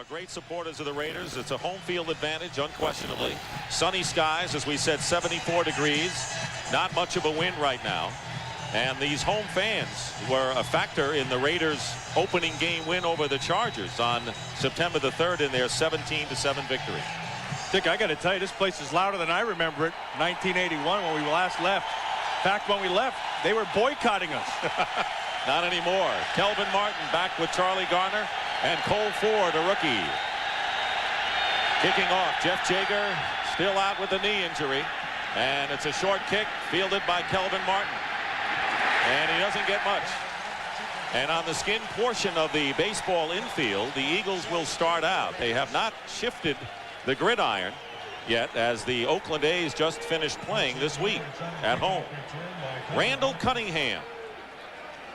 Are great supporters of the Raiders. It's a home field advantage, unquestionably. Sunny skies, as we said, 74 degrees. Not much of a wind right now. And these home fans were a factor in the Raiders' opening game win over the Chargers on September the 3rd in their 17-7 victory. Dick, I got to tell you, this place is louder than I remember it. 1981 when we last left. In fact, when we left, they were boycotting us. Not anymore. Kelvin Martin back with Charlie Garner and Cole Ford, a rookie. Kicking off, Jeff Jager still out with a knee injury. And it's a short kick fielded by Kelvin Martin. And he doesn't get much. And on the skin portion of the baseball infield, the Eagles will start out. They have not shifted the gridiron yet, as the Oakland A's just finished playing this week at home. Randall Cunningham,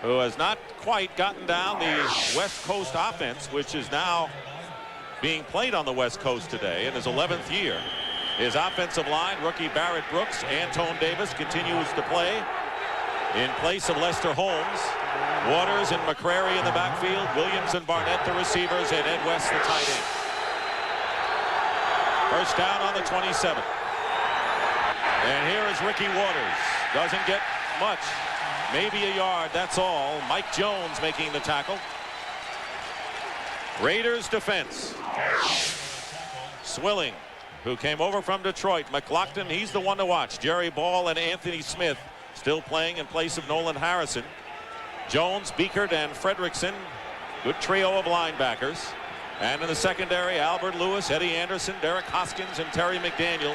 who has not quite gotten down the West Coast offense, which is now being played on the West Coast today in his 11th year. His offensive line, rookie Barrett Brooks, Antone Davis continues to play in place of Lester Holmes. Waters and McCrary in the backfield, Williams and Barnett the receivers, and Ed West the tight end. First down on the 27th. And here is Ricky Waters. Doesn't get much. Maybe a yard, that's all. Mike Jones making the tackle. Raiders defense. Swilling, who came over from Detroit. McLaughlin, he's the one to watch. Jerry Ball and Anthony Smith still playing in place of Nolan Harrison. Jones, Beekert, and Fredrickson. Good trio of linebackers. And in the secondary, Albert Lewis, Eddie Anderson, Derek Hoskins, and Terry McDaniel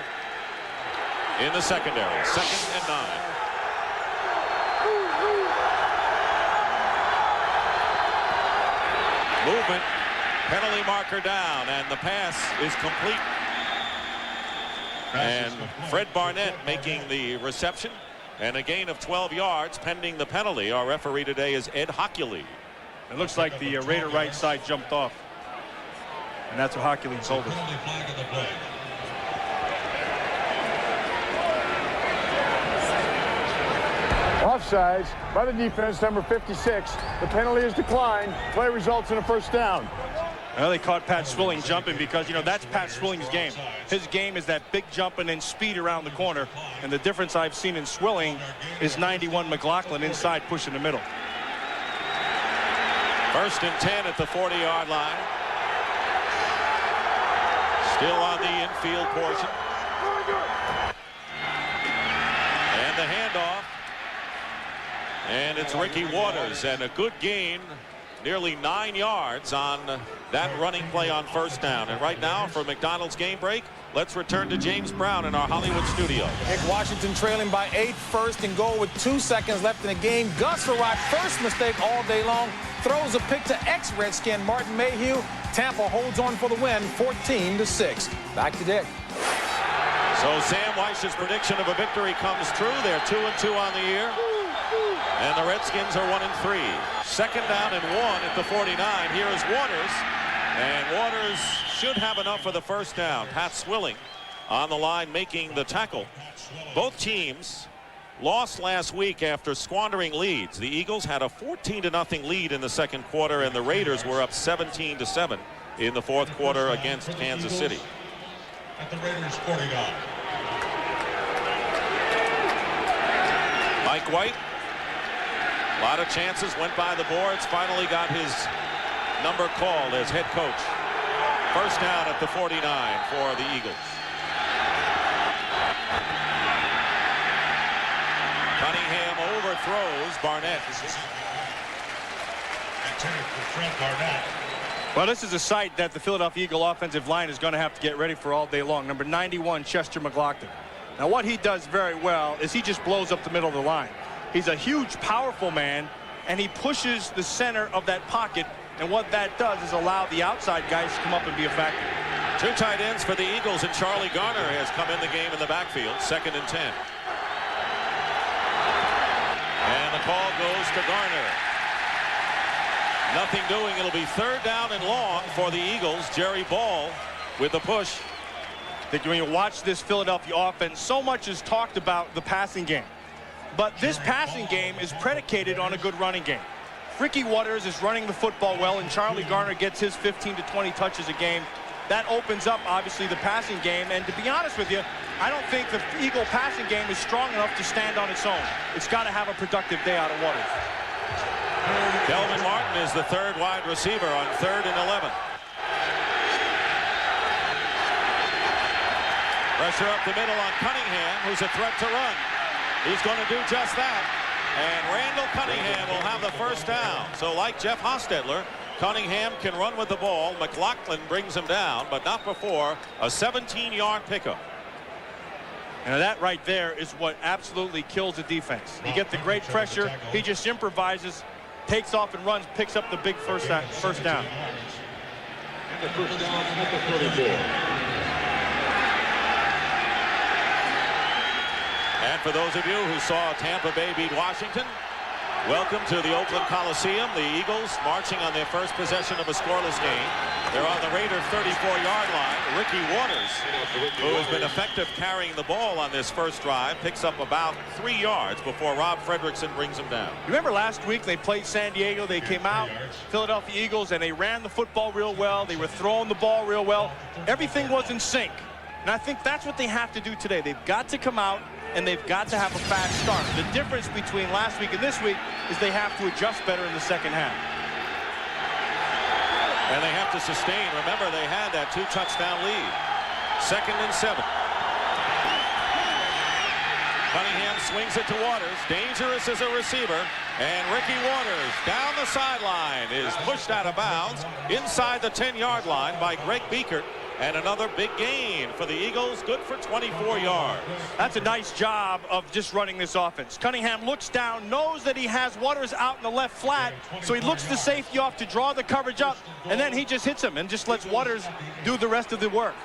in the secondary. 2nd and 9. Movement, penalty marker down, and the pass is complete. And Fred Barnett making the reception, and a gain of 12 yards pending the penalty. Our referee today is Ed Hockley. It looks like the Raider right side jumped off, and that's what Hockley told us. Offsides by the defense, number 56. The penalty is declined. Play results in a first down. Well, they caught Pat Swilling jumping because, you know, that's Pat Swilling's game. His game is that big jumping and speed around the corner. And the difference I've seen in Swilling is 91 McLaughlin inside pushing the middle. 1st and 10 at the 40-yard line. Still on the infield portion. And the handoff. And it's Ricky Waters, and a good gain, nearly 9 yards on that running play on first down. And right now, for McDonald's game break, let's return to James Brown in our Hollywood studio. Nick Washington trailing by 8, 1st and goal with 2 seconds left in the game. Gus Farrat, first mistake all day long, throws a pick to ex-Redskin Martin Mayhew. Tampa holds on for the win, 14-6. Back to Dick. So Sam Weich's prediction of a victory comes true. They're 2-2 on the year. And the Redskins are 1-3. 2nd down and 1 at the 49. Here is Waters. And Waters should have enough for the first down. Pat Swilling on the line making the tackle. Both teams lost last week after squandering leads. The Eagles had a 14-0 lead in the 2nd quarter, and the Raiders were up 17-7 in the 4th quarter against Kansas City. At the Raiders 49. Mike White. A lot of chances went by the boards. Finally got his number called as head coach. First down at the 49 for the Eagles. Cunningham overthrows Barnett. Well, this is a sight that the Philadelphia Eagle offensive line is going to have to get ready for all day long. Number 91, Chester McLaughlin. Now, what he does very well is he just blows up the middle of the line. He's a huge, powerful man, and he pushes the center of that pocket, and what that does is allow the outside guys to come up and be a factor. 2 tight ends for the Eagles, and Charlie Garner has come in the game in the backfield. 2nd and 10. And the call goes to Garner. Nothing doing. It'll be 3rd down and long for the Eagles. Jerry Ball with the push. When you watch this Philadelphia offense, so much is talked about the passing game. But this passing game is predicated on a good running game. Ricky Waters is running the football well, and Charlie Garner gets his 15 to 20 touches a game. That opens up, obviously, the passing game. And to be honest with you, I don't think the Eagle passing game is strong enough to stand on its own. It's got to have a productive day out of Waters. Kelvin Martin is the third wide receiver on 3rd and 11. Pressure up the middle on Cunningham, who's a threat to run. He's going to do just that. And Randall Cunningham will have the first down. So like Jeff Hostetler, Cunningham can run with the ball. McLaughlin brings him down, but not before a 17-yard pickup. And that right there is what absolutely kills the defense. You get the great pressure. He just improvises, takes off and runs, picks up the big first down. And for those of you who saw Tampa Bay beat Washington, welcome to the Oakland Coliseum. The Eagles marching on their first possession of a scoreless game. They're on the Raiders' 34-yard line. Ricky Waters, who has been effective carrying the ball on this first drive, picks up about 3 yards before Rob Fredrickson brings him down. You remember last week they played San Diego. They came out, Philadelphia Eagles, and they ran the football real well. They were throwing the ball real well. Everything was in sync. And I think that's what they have to do today. They've got to come out and they've got to have a fast start. The difference between last week and this week is they have to adjust better in the second half. And they have to sustain. Remember, they had that 2-touchdown lead. 2nd and 7. Cunningham swings it to Waters. Dangerous as a receiver. And Ricky Waters down the sideline is pushed out of bounds inside the 10-yard line by Greg Biekert. And another big gain for the Eagles, good for 24 yards. That's a nice job of just running this offense. Cunningham looks down, knows that he has Waters out in the left flat, so he looks the safety off to draw the coverage up, and then he just hits him and just lets Waters do the rest of the work.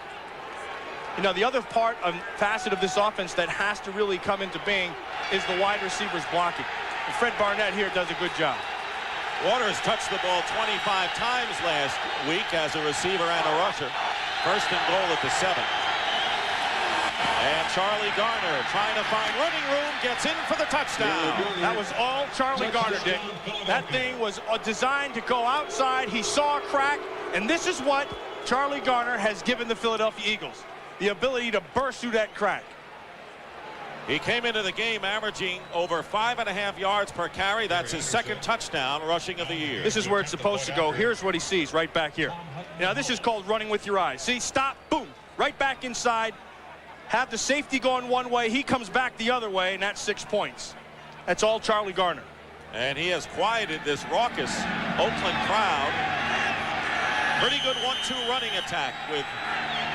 You know, the other facet of this offense that has to really come into being is the wide receivers blocking. And Fred Barnett here does a good job. Waters touched the ball 25 times last week as a receiver and a rusher. 1st and goal at the 7. And Charlie Garner trying to find running room, gets in for the touchdown. That was all Charlie Garner did. That thing was designed to go outside. He saw a crack, and this is what Charlie Garner has given the Philadelphia Eagles, the ability to burst through that crack. He came into the game averaging over 5.5 yards per carry. That's his 2nd touchdown rushing of the year. This is where it's supposed to go. Here's what he sees right back here. Now, this is called running with your eyes. See, stop, boom, right back inside. Have the safety going one way. He comes back the other way, and that's 6 points. That's all Charlie Garner. And he has quieted this raucous Oakland crowd. Pretty good 1-2 running attack with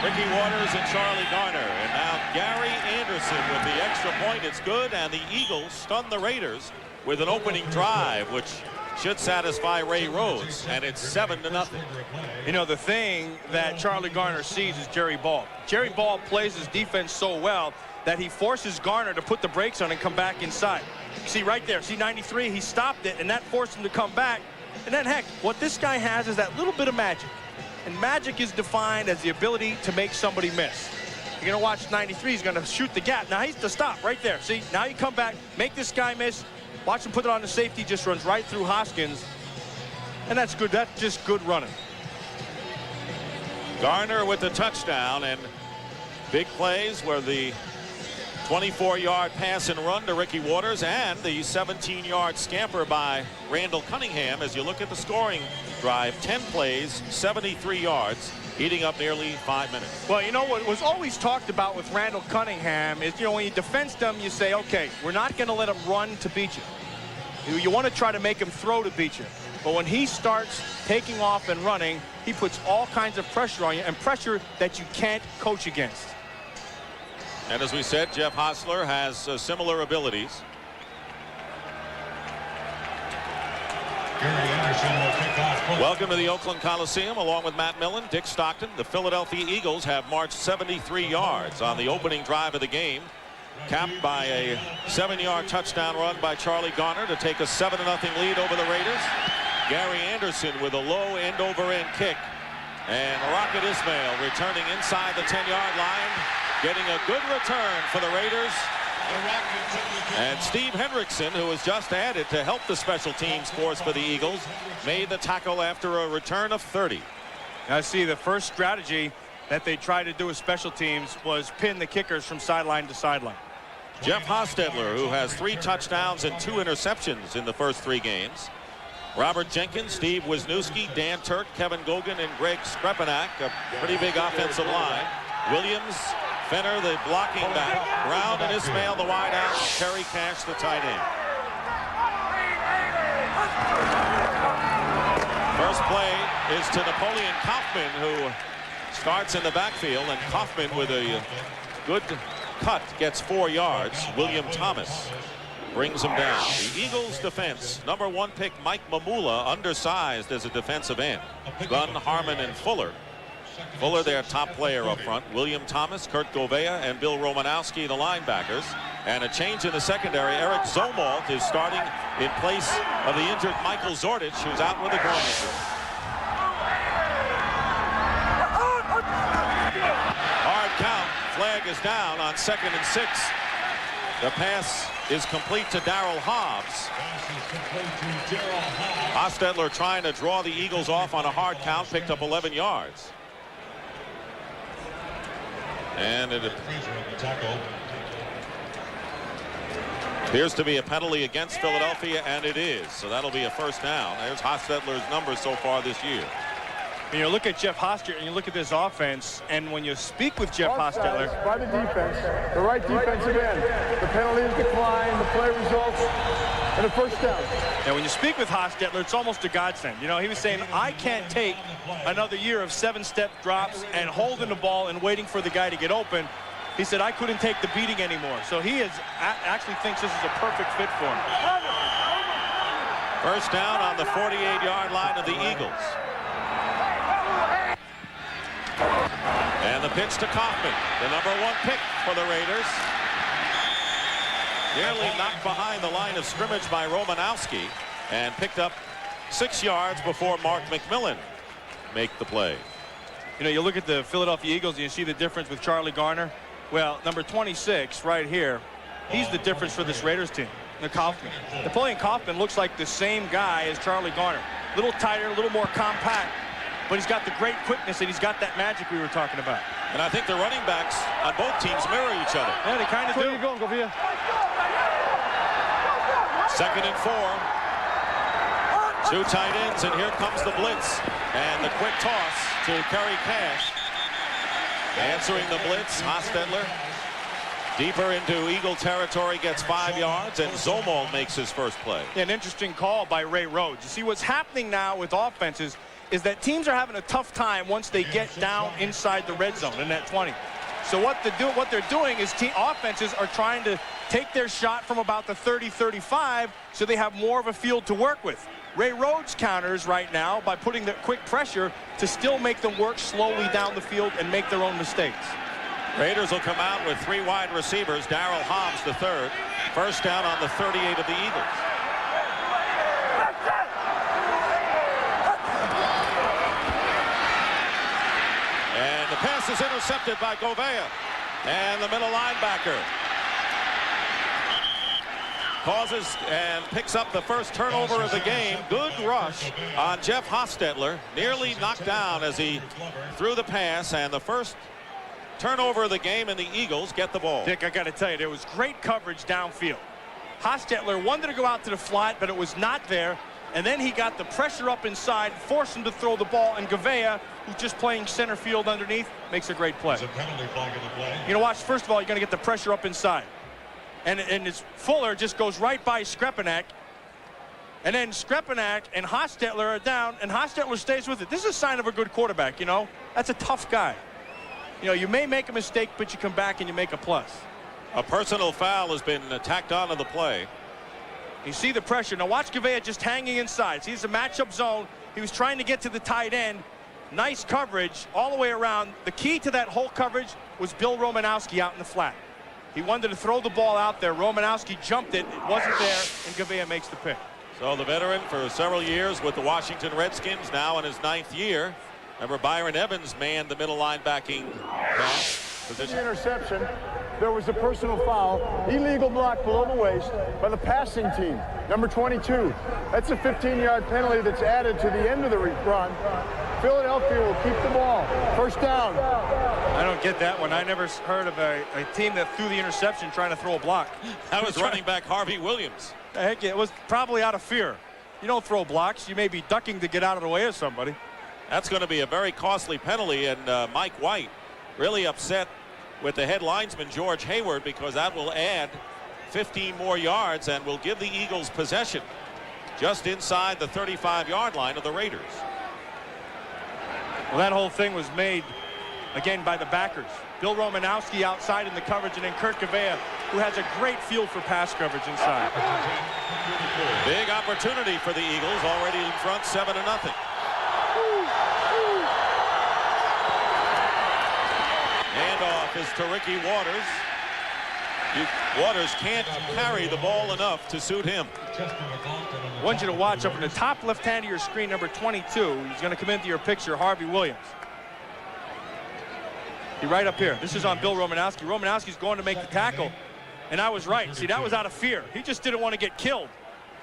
Ricky Waters and Charlie Garner. And now Gary Anderson with the extra point. It's good, and the Eagles stun the Raiders with an opening drive, which should satisfy Ray Rhodes, and it's 7-0. You know, the thing that Charlie Garner sees is Jerry Ball. Jerry Ball plays his defense so well that he forces Garner to put the brakes on and come back inside. See right there, see 93, he stopped it, and that forced him to come back. And then, heck, what this guy has is that little bit of magic. And magic is defined as the ability to make somebody miss. You're going to watch 93, he's going to shoot the gap. Now he's to stop right there. See, now you come back, make this guy miss. Watch him put it on the safety, just runs right through Hoskins. And that's good. That's just good running. Garner with the touchdown, and big plays were the 24-yard pass and run to Ricky Waters and the 17-yard scamper by Randall Cunningham. As you look at the scoring drive, 10 plays, 73 yards, eating up nearly 5 minutes. Well, you know what was always talked about with Randall Cunningham is, you know, when you defense them, you say, okay, we're not going to let him run to beat you. You want to try to make him throw to beat you. But when he starts taking off and running, he puts all kinds of pressure on you, and pressure that you can't coach against. And as we said, Jeff Hostetler has similar abilities. Gary Anderson will kick off. Welcome to the Oakland Coliseum, along with Matt Millen, Dick Stockton. The Philadelphia Eagles have marched 73 yards on the opening drive of the game, capped by a 7-yard touchdown run by Charlie Garner to take a 7-0 lead over the Raiders. Gary Anderson with a low end-over-end kick, and Rocket Ismail returning inside the 10-yard line, getting a good return for the Raiders, And Steve Hendrickson, who was just added to help the special teams force for the Eagles, made the tackle after a return of 30. I see the first strategy that they tried to do with special teams was pin the kickers from sideline to sideline. Jeff Hostetler, who has 3 touchdowns and 2 interceptions in the first 3 games. Robert Jenkins, Steve Wisniewski, Dan Turk, Kevin Gogan, and Greg Skrepenak, a pretty big offensive line. Williams, Fenner, the blocking back. Brown and Ismail, the wide out. Terry Cash, the tight end. First play is to Napoleon Kaufman, who starts in the backfield, and Kaufman with a good cut gets 4 yards. William Thomas brings him down. The Eagles defense, number 1 pick Mike Mamula, undersized as a defensive end. Gunn, Harmon, and Fuller. Fuller, their top player up front. William Thomas, Kurt Govea, and Bill Romanowski, the linebackers. And a change in the secondary. Eric Zomalt is starting in place of the injured Michael Zordich, who's out with a groin injury. Hard count. Flag is down on 2nd and 6. The pass is complete to Darrell Hobbs. Hostetler trying to draw the Eagles off on a hard count, picked up 11 yards. And it appears to be a penalty against Philadelphia, and it is. So that'll be a first down. There's Hostetler's numbers so far this year. And you look at Jeff Hostetler and you look at this offense, and when you speak with Jeff Hostetler, by the defense, the right defensive end. The penalty is declined, the play results in a first down. and when you speak with Hostetler, it's almost a godsend. You know, he was saying, I can't take another year of 7-step drops and holding the ball and waiting for the guy to get open. He said, I couldn't take the beating anymore. So he actually thinks this is a perfect fit for him. First down on the 48-yard line of the Eagles. And the pitch to Kaufman, the number 1 pick for the Raiders. Nearly knocked behind the line of scrimmage by Romanowski and picked up 6 yards before Mark McMillan make the play. You know, you look at the Philadelphia Eagles and you see the difference with Charlie Garner. Well, number 26 right here, he's the difference for this Raiders team. Kaufman. Napoleon Kaufman looks like the same guy as Charlie Garner. A little tighter, a little more compact, but he's got the great quickness and he's got that magic we were talking about. And I think the running backs on both teams mirror each other. Yeah, they kind of do. Where you going, Govea? 2nd and 4. 2 tight ends, and here comes the blitz. And the quick toss to Terry Cash. Answering the blitz, Hostetler deeper into Eagle territory, gets 5 yards, and Zomalt makes his first play. An interesting call by Ray Rhodes. You see, what's happening now with offenses is that teams are having a tough time once they get down inside the red zone in that 20. So what they're doing is offenses are trying to take their shot from about the 30-35 so they have more of a field to work with. Ray Rhodes counters right now by putting the quick pressure to still make them work slowly down the field and make their own mistakes. Raiders will come out with 3 wide receivers. Darrell Hobbs, the third. First down on the 38 of the Eagles. And the pass is intercepted by Govea. And the middle linebacker causes and picks up the first turnover of the game. Good rush on Jeff Hostetler. Nearly knocked down as he threw the pass, and the first turnover of the game, and the Eagles get the ball. Dick, I got to tell you, there was great coverage downfield. Hostetler wanted to go out to the flat, but it was not there. And then he got the pressure up inside, forced him to throw the ball, and Govea, who's just playing center field underneath, makes a great play. You know, watch, first of all, you're going to get the pressure up inside. And it's Fuller just goes right by Skrepenak. And then Skrepenak and Hostetler are down, and Hostetler stays with it. This is a sign of a good quarterback, you know. That's a tough guy. You know, you may make a mistake, but you come back and you make a plus. A personal foul has been tacked onto the play. You see the pressure. Now watch Govea just hanging inside. See, it's a matchup zone. He was trying to get to the tight end. Nice coverage all the way around. The key to that whole coverage was Bill Romanowski out in the flat. He wanted to throw the ball out there. Romanowski jumped it. It wasn't there, and Govea makes the pick. So the veteran for several years with the Washington Redskins, now in his 9th year. Remember, Byron Evans manned the middle linebacking position. Interception. there was a personal foul, illegal block below the waist by the passing team, number 22. That's a 15-yard penalty that's added to the end of the run. Philadelphia will keep the ball. First down. I don't get that one. I never heard of a team that threw the interception trying to throw a block. That was running back Harvey Williams. Heck, it was probably out of fear. You don't throw blocks. You may be ducking to get out of the way of somebody. That's going to be a very costly penalty, and Mike White really upset with the head linesman George Hayward, because that will add 15 more yards and will give the Eagles possession just inside the 35-yard line of the Raiders. Well, that whole thing was made again by the backers. Bill Romanowski outside in the coverage, and then Kurt Gavea, who has a great feel for pass coverage inside. Big opportunity for the Eagles, already in front 7-0. Handoff is to Ricky Waters. Waters can't carry the ball enough to suit him. I want you to watch up in the top left hand of your screen, number 22. He's going to come into your picture, Harvey Williams. Right up here. This is on Bill Romanowski. Romanowski's going to make the tackle, and I was right. See, that was out of fear. He just didn't want to get killed,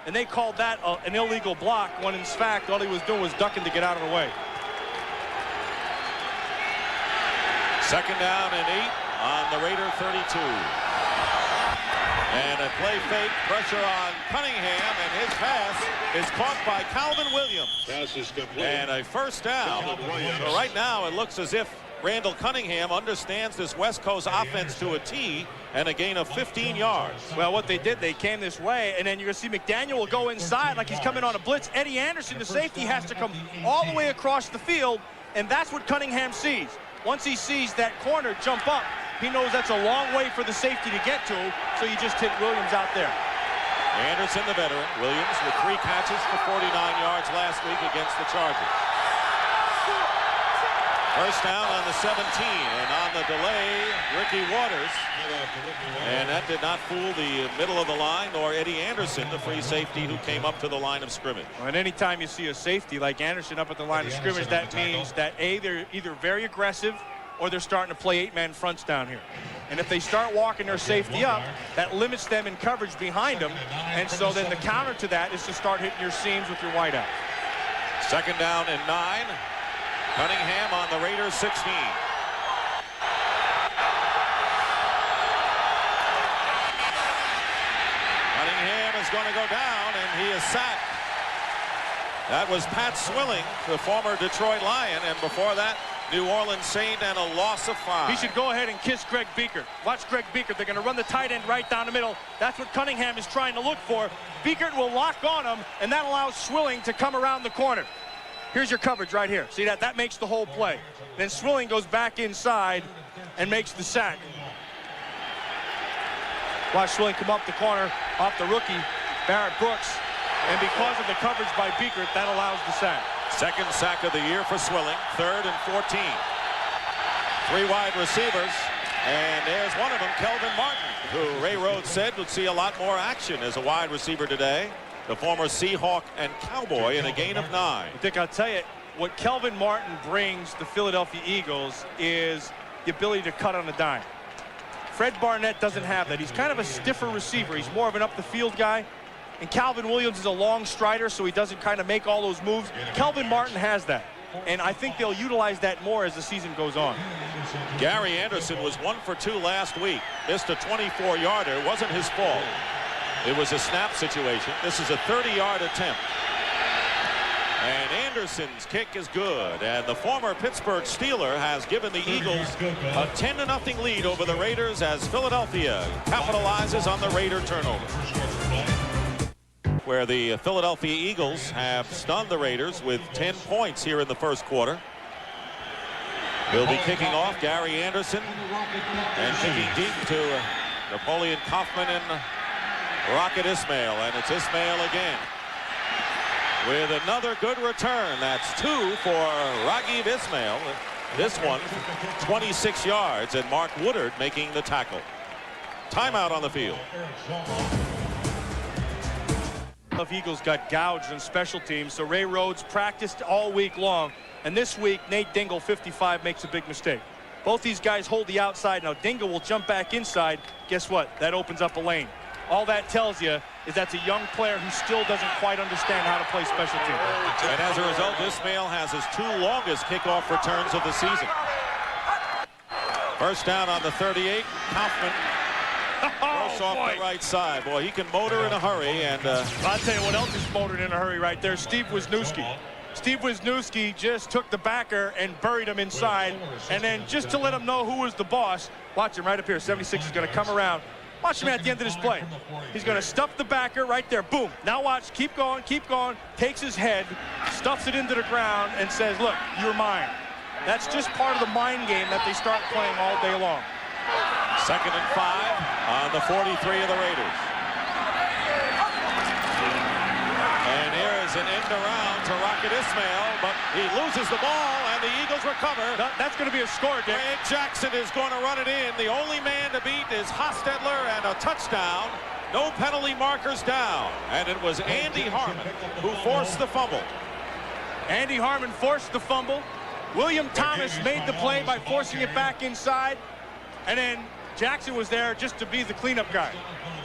and they called that an illegal block, when in fact all he was doing was ducking to get out of the way. Second down and 8 on the Raider 32. And a play fake, pressure on Cunningham, and his pass is caught by Calvin Williams. Pass is complete. And a first down. So right now it looks as if Randall Cunningham understands this West Coast offense to a T, and a gain of 15 yards. Well, what they did, they came this way, and then you're going to see McDaniel will go inside like he's coming on a blitz. Eddie Anderson, the safety, has to come all the way across the field, and that's what Cunningham sees. Once he sees that corner jump up, he knows that's a long way for the safety to get to, so you just hit Williams out there. Anderson, the veteran. Williams with 3 catches for 49 yards last week against the Chargers. First down on the 17, and on the delay, Ricky Waters. And that did not fool the middle of the line, nor Eddie Anderson, the free safety who came up to the line of scrimmage. And anytime you see a safety like Anderson up at the line of scrimmage, that means that A, they're either very aggressive or they're starting to play 8-man fronts down here. And if they start walking their safety up, that limits them in coverage behind them. And so then the counter to that is to start hitting your seams with your wideout. Second down and 9. Cunningham on the Raiders 16. Cunningham is going to go down, and he is sacked. That was Pat Swilling, the former Detroit Lion, and before that, New Orleans Saint, and a loss of 5. He should go ahead and kiss Greg Beekert. Watch Greg Beekert. They're going to run the tight end right down the middle. That's what Cunningham is trying to look for. Beekert will lock on him, and that allows Swilling to come around the corner. Here's your coverage right here. See that? That makes the whole play. Then Swilling goes back inside and makes the sack. Watch Swilling come up the corner off the rookie, Barrett Brooks. And because of the coverage by Beekert, that allows the sack. Second sack of the year for Swilling. 3rd and 14. 3 wide receivers. And there's one of them, Kelvin Martin, who Ray Rhodes said would see a lot more action as a wide receiver today. The former Seahawk and Cowboy in a gain of 9. Dick, I'll tell you, what Kelvin Martin brings the Philadelphia Eagles is the ability to cut on a dime. Fred Barnett doesn't have that. He's kind of a stiffer receiver. He's more of an up-the-field guy. And Calvin Williams is a long strider, so he doesn't kind of make all those moves. Kelvin Martin has that. And I think they'll utilize that more as the season goes on. Gary Anderson was 1 for 2 last week. Missed a 24-yarder. It wasn't his fault. It was a snap situation. This is a 30-yard attempt. And Anderson's kick is good. And the former Pittsburgh Steeler has given the Eagles a 10-0 lead over the Raiders as Philadelphia capitalizes on the Raider turnover. Where the Philadelphia Eagles have stunned the Raiders with 10 points here in the first quarter. He'll be kicking off, Gary Anderson, and kicking deep to Napoleon Kaufman and Rocket Ismail, and it's Ismail again with another good return. That's 2 for Raghib Ismail. This one 26 yards, and Mark Woodard making the tackle. Timeout on the field. The Eagles got gouged in special teams, so Ray Rhodes practiced all week long, and this week Nate Dingle, 55, makes a big mistake. Both these guys hold the outside. Now Dingle will jump back inside. Guess what? That opens up a lane. All that tells you is that's a young player who still doesn't quite understand how to play special teams. And as a result, Ismail has his 2 longest kickoff returns of the season. First down on the 38. Kaufman throws off the right side. Boy, he can motor in a hurry. And I'll tell you what else is motored in a hurry right there. Steve Wisniewski. Steve Wisniewski just took the backer and buried him inside. And then just to let him know who was the boss, watch him right up here. 76 is going to come around. Watch him at the end of this play. He's going to stuff the backer right there. Boom. Now watch. Keep going. Keep going. Takes his head, stuffs it into the ground, and says, look, you're mine. That's just part of the mind game that they start playing all day long. 2nd and 5 on the 43 of the Raiders. And here is an end around to Rocket Ismail, but he loses the ball, and the Eagles recover. That's going to be a score, Dick. Greg Jackson is going to run it in. The only man to beat is Hostetler, and a touchdown. No penalty markers down. And it was Andy Harmon who forced the fumble. Andy Harmon forced the fumble. William Thomas made the play by forcing it back inside. And then Jackson was there just to be the cleanup guy.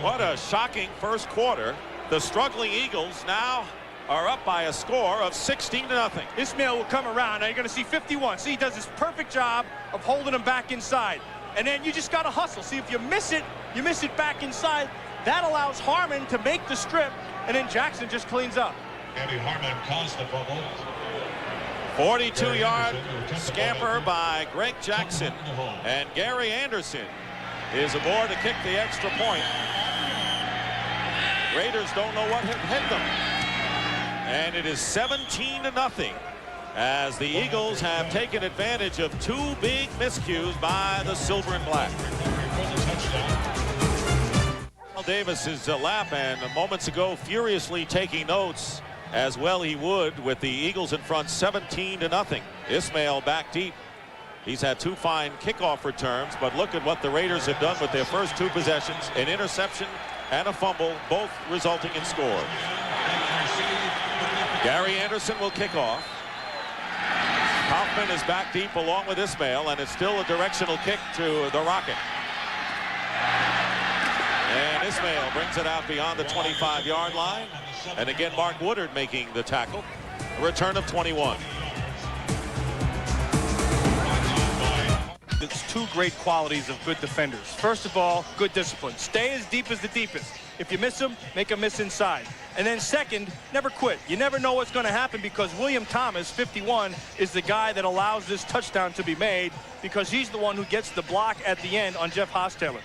What a shocking first quarter. The struggling Eagles now are up by a score of 16-0. Ismail will come around. Now you're going to see 51. See, he does this perfect job of holding him back inside. And then you just got to hustle. See, if you miss it back inside. That allows Harmon to make the strip, and then Jackson just cleans up. Andy Harmon caused the fumble. 42-yard scamper by Greg Jackson, and Gary Anderson is aboard to kick the extra point. Raiders don't know what hit them, and it is 17-0 as the Eagles have taken advantage of 2 big miscues by the Silver and Black. Davis's lap, and moments ago furiously taking notes, as well he would, with the Eagles in front 17-0. Ismail back deep. He's had 2 fine kickoff returns, but look at what the Raiders have done with their first 2 possessions, an interception and a fumble, both resulting in scores. Gary Anderson will kick off. Kaufman is back deep along with Ismail, and it's still a directional kick to the Rocket. And Ismail brings it out beyond the 25-yard line. And again, Mark Woodard making the tackle. A return of 21. It's 2 great qualities of good defenders. First of all, good discipline. Stay as deep as the deepest. If you miss them, make them miss inside. And then second, never quit. You never know what's going to happen, because William Thomas, 51, is the guy that allows this touchdown to be made, because he's the one who gets the block at the end on Jeff Hostetler.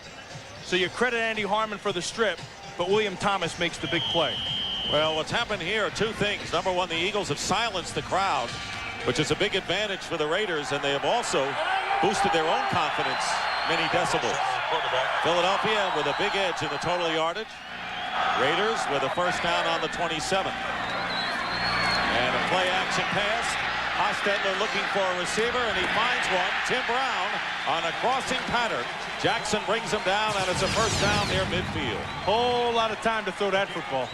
So you credit Andy Harmon for the strip, but William Thomas makes the big play. Well, what's happened here are 2 things. Number one, the Eagles have silenced the crowd, which is a big advantage for the Raiders, and they have also boosted their own confidence many decibels. Philadelphia with a big edge in the total yardage. Raiders with a first down on the 27. And a play action pass. Hostetler looking for a receiver, and he finds one. Tim Brown on a crossing pattern. Jackson brings him down, and it's a first down near midfield. Whole lot of time to throw that football.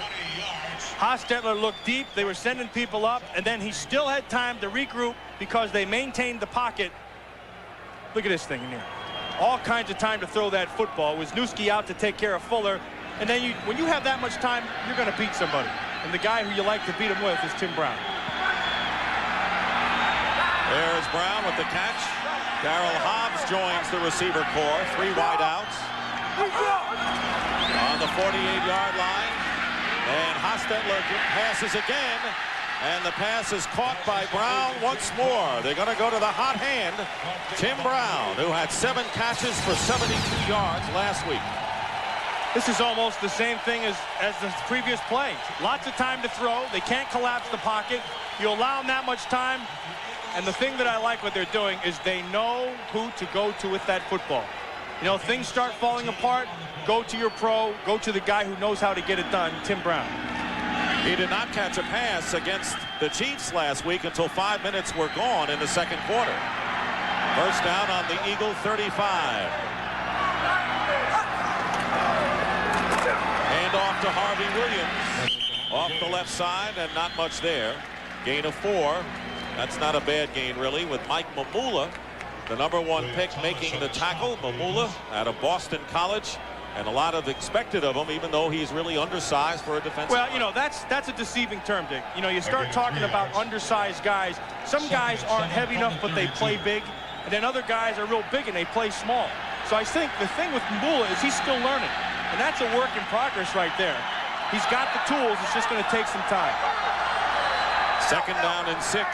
Hostetler looked deep. They were sending people up, and then he still had time to regroup because they maintained the pocket. Look at this thing in here. All kinds of time to throw that football. Wisniewski out to take care of Fuller. And then when you have that much time, you're going to beat somebody. And the guy who you like to beat him with is Tim Brown. There's Brown with the catch. Darrell Hobbs joins the receiver corps. 3 wide outs. On the 48-yard line. And Hostetler passes again. And the pass is caught by Brown once more. They're going to go to the hot hand. Tim Brown, who had 7 catches for 72 yards last week. This is almost the same thing as the previous play. Lots of time to throw. They can't collapse the pocket. You allow them that much time. And the thing that I like what they're doing is they know who to go to with that football. You know, things start falling apart, go to your pro, go to the guy who knows how to get it done, Tim Brown. He did not catch a pass against the Chiefs last week until 5 minutes were gone in the second quarter. First down on the Eagle 35. Hand off to Harvey Williams. Off the left side, and not much there. Gain of 4. That's not a bad gain, really, with Mike Mamula the #1 pick, making the tackle. Mamula out of Boston College. And a lot of expected of him, even though he's really undersized for a defensive. Well, you know, that's a deceiving term, Dick. You know, you start talking about undersized guys. Some guys aren't heavy enough, but they play big. And then other guys are real big and they play small. So I think the thing with Mamula is he's still learning. And that's a work in progress right there. He's got the tools. It's just going to take some time. 2nd down and 6.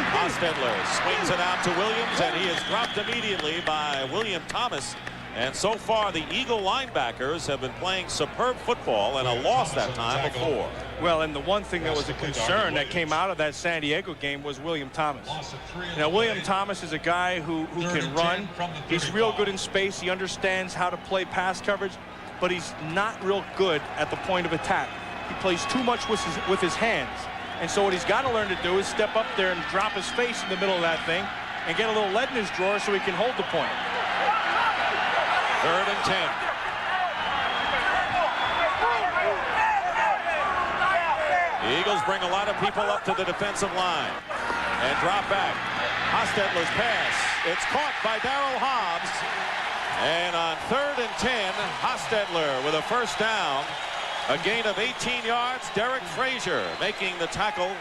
Hostetler swings it out to Williams, and he is dropped immediately by William Thomas. And so far, the Eagle linebackers have been playing superb football, and a loss that time before. Well, and the one thing that was a concern that came out of that San Diego game was William Thomas. Now, William Thomas is a guy who can run. He's real good in space. He understands how to play pass coverage, but he's not real good at the point of attack. He plays too much with his hands. And so what he's got to learn to do is step up there and drop his face in the middle of that thing and get a little lead in his drawer so he can hold the point. 3rd and 10. The Eagles bring a lot of people up to the defensive line and drop back. Hostetler's pass. It's caught by Darryl Hobbs. And on 3rd and 10, Hostetler with a 1st down. A gain of 18 yards. Derek Frazier making the tackle.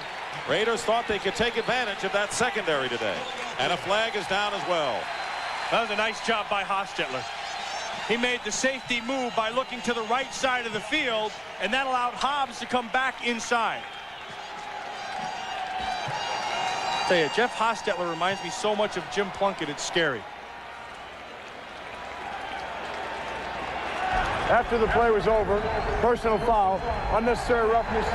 Raiders thought they could take advantage of that secondary today. And a flag is down as well. That was a nice job by Hostetler. He made the safety move by looking to the right side of the field, and that allowed Hobbs to come back inside. I'll tell you, Jeff Hostetler reminds me so much of Jim Plunkett, it's scary. After the play was over, personal foul, unnecessary roughness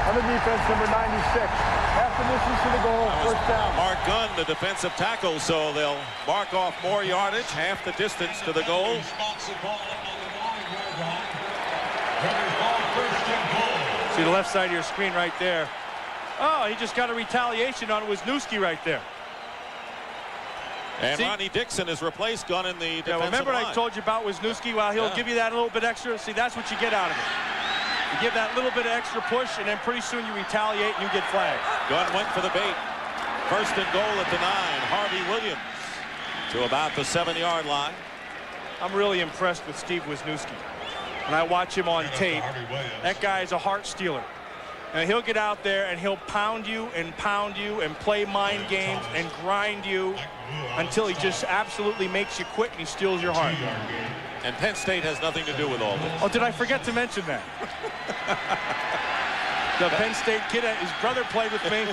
on the defense, number 96. After missions to the goal, 1st down. Mark Gunn, the defensive tackle, so they'll mark off more yardage, half the distance to the goal. See the left side of your screen right there. Oh, he just got a retaliation on Wisniewski right there. And Ronnie Dixon has replaced Gunn in the defensive remember line. I told you about Wisniewski? Well, he'll give you that a little bit extra. See, that's what you get out of it. You give that little bit of extra push, and then pretty soon you retaliate and you get flagged. Gunn went for the bait. 1st and goal at the 9. Harvey Williams to about the 7-yard line. I'm really impressed with Steve Wisniewski. When I watch him on tape, that guy is a heart stealer. And he'll get out there and he'll pound you and play mind games and grind you until he just absolutely makes you quit and he steals your heart. And Penn State has nothing to do with all this. Oh, did I forget to mention that? The Penn State kid, his brother played with me.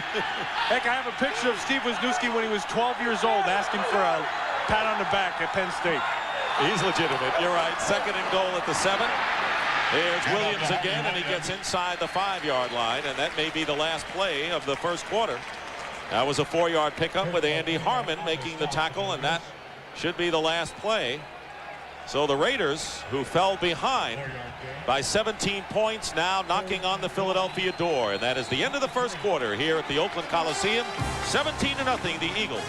Heck, I have a picture of Steve Wisniewski when he was 12 years old asking for a pat on the back at Penn State. He's legitimate. You're right. 2nd and goal at the 7. Here's Williams again, and he gets inside the 5-yard line, and that may be the last play of the 1st quarter. That was a 4-yard pickup with Andy Harmon making the tackle, and that should be the last play. So the Raiders, who fell behind by 17 points, now knocking on the Philadelphia door. And that is the end of the 1st quarter here at the Oakland Coliseum. 17-0, the Eagles.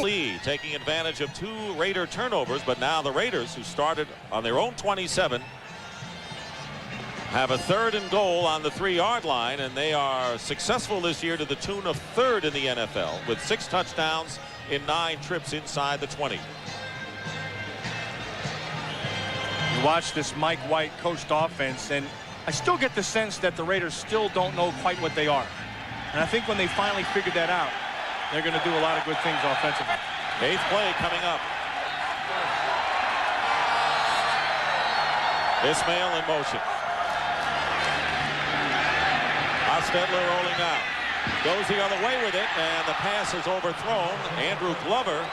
Lee taking advantage of 2 Raider turnovers, but now the Raiders, who started on their own 27, have a 3rd and goal on the 3-yard line, and they are successful this year to the tune of 3rd in the NFL with 6 touchdowns in 9 trips inside the 20. You watch this Mike White coached offense, and I still get the sense that the Raiders still don't know quite what they are. And I think when they finally figured that out, they're going to do a lot of good things offensively. 8th play coming up. Ismail in motion. Hostetler rolling out. Goes the other way with it, and the pass is overthrown. Andrew Glover,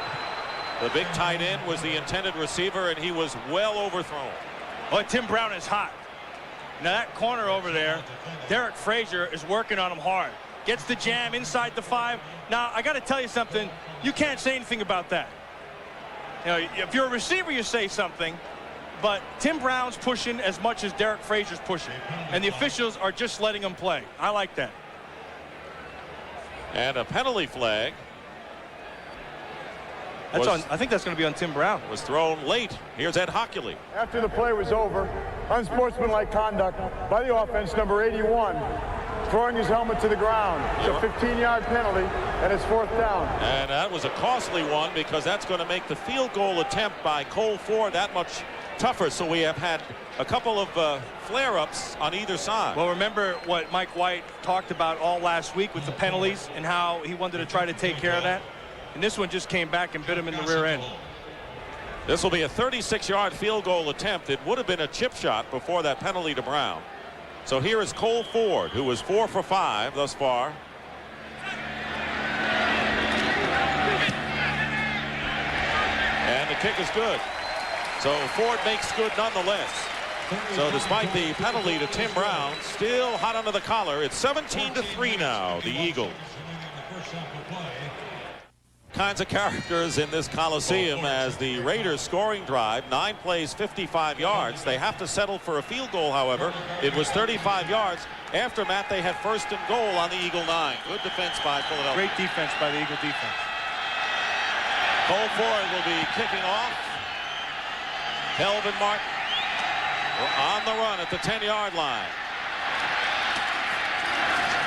the big tight end, was the intended receiver, and he was well overthrown. Boy, Tim Brown is hot. Now that corner over there, Derek Frazier is working on him hard. Gets the jam inside the 5. Now, I got to tell you something. You can't say anything about that. You know, if you're a receiver, you say something. But Tim Brown's pushing as much as Derek Frazier's pushing. And the officials are just letting him play. I like that. And a penalty flag. I think that's going to be on Tim Brown. Was thrown late. Here's Ed Hockley. After the play was over, unsportsmanlike conduct by the offense, number 81. throwing his helmet to the ground. It's a 15-yard penalty, and it's 4th down. And that was a costly one because that's going to make the field goal attempt by Cole Ford that much tougher. So we have had a couple of flare-ups on either side. Well, remember what Mike White talked about all last week with the penalties and how he wanted to try to take care of that. And this one just came back and bit him in the rear end. This will be a 36-yard field goal attempt. It would have been a chip shot before that penalty to Brown. So here is Cole Ford, who is 4 for 5 thus far. And the kick is good. So Ford makes good nonetheless. So despite the penalty to Tim Brown, still hot under the collar. It's 17-3 now, the Eagles. Kinds of characters in this Coliseum as the Raiders scoring drive, 9 plays, 55 yards. They have to settle for a field goal, however. It was 35 yards. After Matt, they had 1st and goal on the Eagle 9. Good defense by Philadelphia. Great defense by the Eagle defense. Cole Ford will be kicking off. Kelvin Martin on the run at the 10-yard line.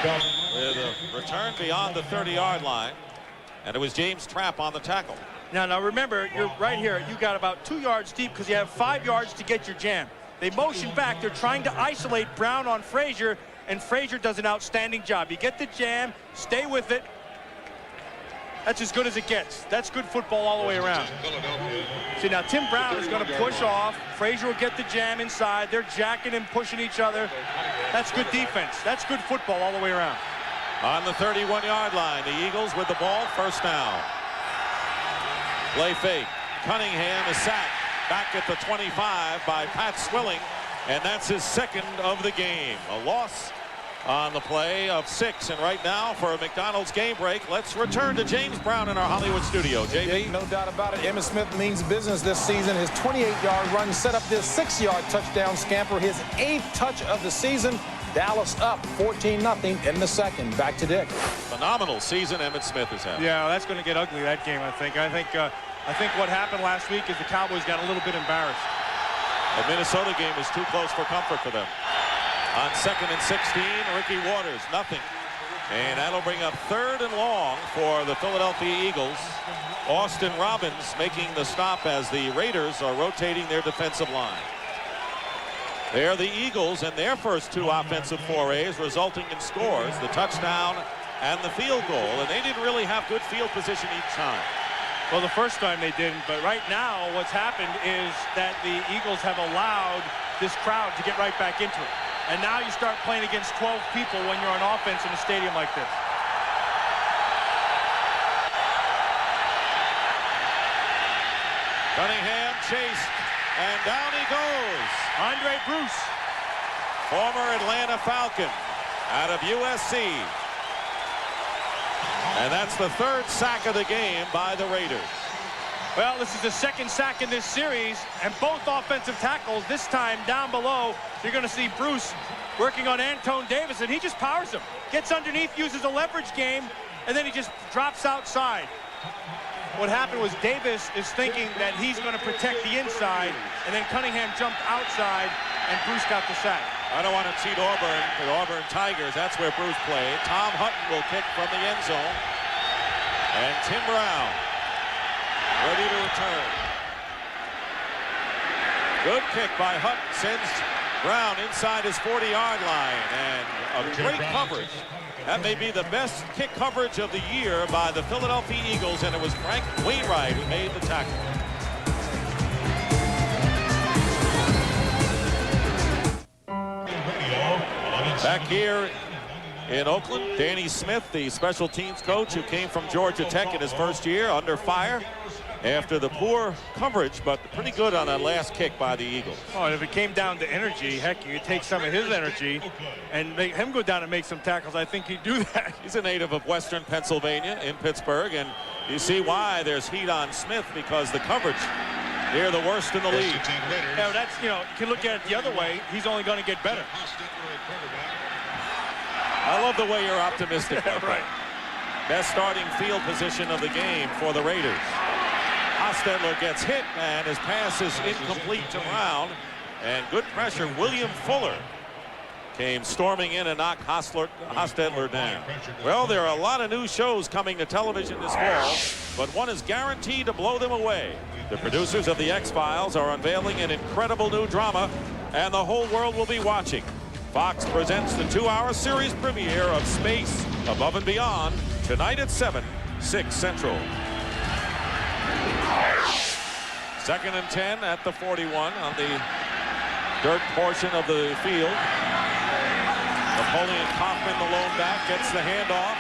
With a return beyond the 30-yard line. And it was James Trapp on the tackle. Now remember, you're right here. You got about 2 yards deep because you have 5 yards to get your jam. They motion back. They're trying to isolate Brown on Frazier, and Frazier does an outstanding job. You get the jam, stay with it. That's as good as it gets. That's good football all the way around. See, now Tim Brown is going to push off. Frazier will get the jam inside. They're jacking and pushing each other. That's good defense. That's good football all the way around. On the 31-yard line, the Eagles with the ball, 1st down. Play fake. Cunningham is sacked back at the 25 by Pat Swilling, and that's his 2nd of the game. A loss on the play of 6. And right now, for a McDonald's game break, let's return to James Brown in our Hollywood studio. JB? Yeah, no doubt about it. Emmitt Smith means business this season. His 28-yard run set up this 6-yard touchdown scamper, his 8th touch of the season. Dallas up 14-0 in the 2nd. Back to Dick. Phenomenal season Emmitt Smith has had. Yeah, that's going to get ugly, that game, I think. I think what happened last week is the Cowboys got a little bit embarrassed. The Minnesota game was too close for comfort for them. On 2nd and 16, Ricky Waters, nothing. And that'll bring up 3rd and long for the Philadelphia Eagles. Austin Robbins making the stop as the Raiders are rotating their defensive line. They're the Eagles and their first 2 offensive forays resulting in scores, the touchdown and the field goal. And they didn't really have good field position each time. Well, the first time they didn't, but right now what's happened is that the Eagles have allowed this crowd to get right back into it. And now you start playing against 12 people when you're on offense in a stadium like this. Cunningham chased, and down he goes. Andre Bruce, Former Atlanta Falcon out of USC. And that's the 3rd sack of the game by the Raiders. well, this is the 2nd sack in this series, and both offensive tackles, this time down below, you're going to see Bruce working on Antone Davis, and he just powers him. Gets underneath, uses a leverage game, and then he just drops outside. What happened was Davis is thinking that he's going to protect the inside, and then Cunningham jumped outside, and Bruce got the sack. I don't want to cheat Auburn, the Auburn Tigers. That's where Bruce played. Tom Hutton will kick from the end zone. And Tim Brown ready to return. Good kick by Hutton. Sends Brown inside his 40-yard line. And a great coverage. That may be the best kick coverage of the year by the Philadelphia Eagles. And it was Frank Wainwright who made the tackle. Back here in Oakland, Danny Smith, the special teams coach who came from Georgia Tech in his first year, under fire after the poor coverage, but pretty good on that last kick by the Eagles. Oh, and if it came down to energy, heck, you could take some of his energy and make him go down and make some tackles. I think he'd do that. He's a native of Western Pennsylvania in Pittsburgh, and you see why there's heat on Smith, because the coverage here the worst in the league. Yeah, that's, you know, you can look at it the other way. He's only going to get better. I love the way you're optimistic. Right. Best starting field position of the game for the Raiders. Hostetler gets hit, and his pass is incomplete to Brown. And good pressure. William Fuller came storming in and knocked Hostetler down. Well, there are a lot of new shows coming to television this fall, but one is guaranteed to blow them away. The producers of The X-Files are unveiling an incredible new drama, and the whole world will be watching. Fox presents the 2-hour series premiere of Space Above and Beyond tonight at 7, 6 Central. 2nd and 10 at the 41 on the dirt portion of the field. Napoleon Kaufman, the lone back, gets the handoff.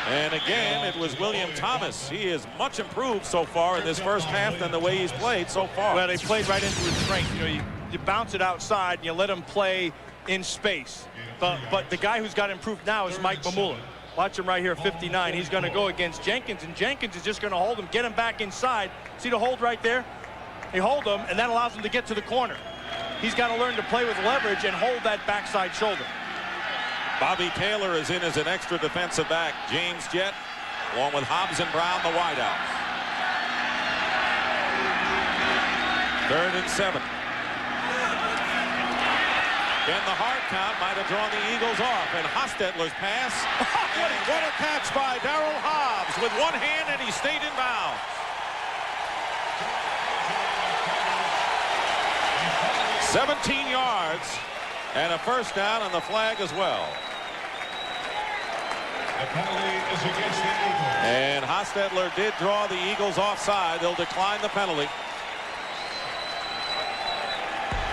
And again, it was William Thomas. He is much improved so far in this first half than the way he's played so far. Well, they played right into his strength. You know, you bounce it outside and you let him play in space. But the guy who's got improved now is Mike Mamula. Watch him right here, 59. He's going to go against Jenkins, and Jenkins is just going to hold him, get him back inside. See the hold right there? He hold him, and that allows him to get to the corner. He's got to learn to play with leverage and hold that backside shoulder. Bobby Taylor is in as an extra defensive back. James Jett, along with Hobbs and Brown, the wideouts. 3rd and 7. Then the hard count might have drawn the Eagles off, and Hostetler's pass. What a catch by Darryl Hobbs with one hand, and he stayed in bounds. 17 yards and a first down on the flag as well. The penalty is against the Eagles. And Hostetler did draw the Eagles offside. They'll decline the penalty.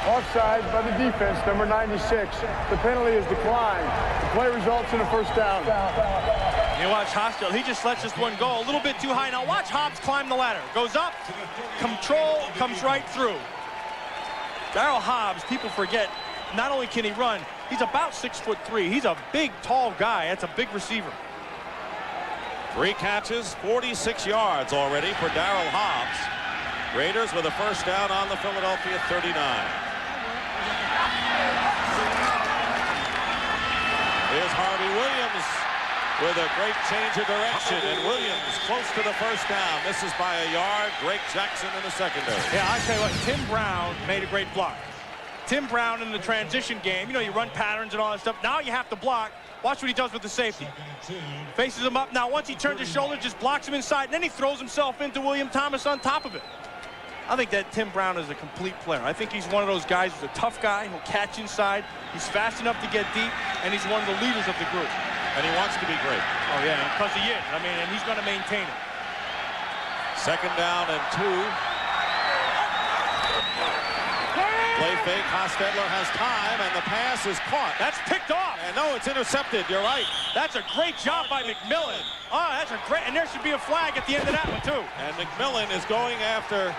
Offside by the defense, number 96. The penalty is declined. The play results in a first down. You watch Hostetler. He just lets this one go a little bit too high. Now watch Hobbs climb the ladder. Goes up, control, comes right through. Darryl Hobbs, people forget, not only can he run, he's about 6'3". He's a big, tall guy. That's a big receiver. 3 catches, 46 yards already for Darryl Hobbs. Raiders with a first down on the Philadelphia 39. Here's Harvey Williams with a great change of direction, and Williams close to the first down. Misses by a yard. Drake Jackson in the secondary. Yeah, I tell you what, Tim Brown made a great block. Tim Brown in the transition game, you know, you run patterns and all that stuff. Now you have to block. Watch what he does with the safety. Faces him up. Now once he turns his shoulder, just blocks him inside, and then he throws himself into William Thomas on top of it. I think that Tim Brown is a complete player. I think he's one of those guys who's a tough guy. He'll catch inside. He's fast enough to get deep, and he's one of the leaders of the group. And he wants to be great. Oh, yeah, because he is. I mean, and he's going to maintain it. 2nd down and 2. Play fake. Hostetler has time, and the pass is caught. That's picked off. And no, it's intercepted. You're right. That's a great job by McMillan. Oh, that's a great, and there should be a flag at the end of that one, too. And McMillan is going after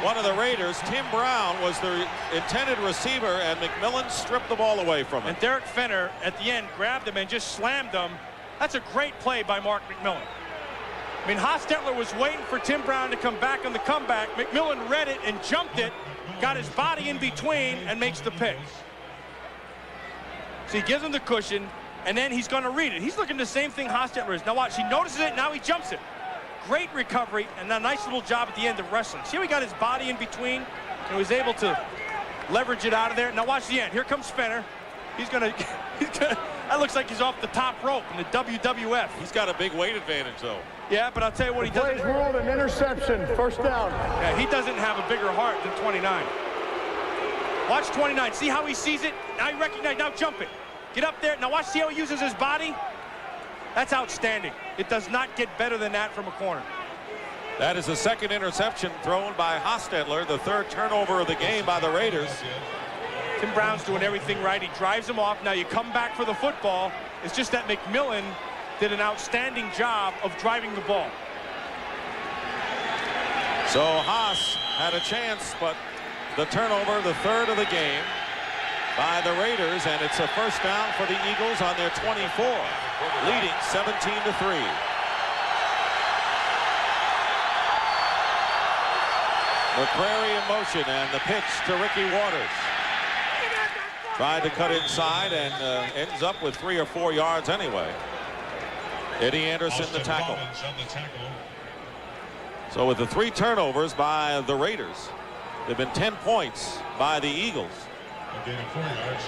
one of the Raiders. Tim Brown was the intended receiver, and McMillan stripped the ball away from him. And Derek Fenner at the end grabbed him and just slammed him. That's a great play by Mark McMillan. I mean, Hostetler was waiting for Tim Brown to come back on the comeback. McMillan read it and jumped it, got his body in between, and makes the pick. So he gives him the cushion, and then he's going to read it. He's looking the same thing Hostetler is. Now watch, he notices it, now he jumps it. Great recovery, and a nice little job at the end of wrestling. See how he got his body in between and was able to leverage it out of there. Now watch the end. Here comes Fenner. He's gonna that looks like he's off the top rope in the WWF. He's got a big weight advantage, though. Yeah, but I'll tell you what, he doesn't. Plays ruled an interception. First down. Yeah, he doesn't have a bigger heart than 29. Watch 29. See how he sees it? Now he recognizes. Now jump it. Get up there. Now watch. See how he uses his body? That's outstanding. It does not get better than that from a corner. That is the 2nd interception thrown by Hostetler, the 3rd turnover of the game by the Raiders. Tim Brown's doing everything right. He drives him off. Now you come back for the football. It's just that McMillan did an outstanding job of driving the ball. So Haas had a chance, but the turnover, the 3rd of the game by the Raiders, and it's a first down for the Eagles on their 24, leading 17-3. McCrary in motion, and the pitch to Ricky Waters. Tried to cut inside and ends up with 3 or 4 yards anyway. Eddie Anderson the tackle. So with the 3 turnovers by the Raiders, there have been 10 points by the Eagles. A gain of 4 yards.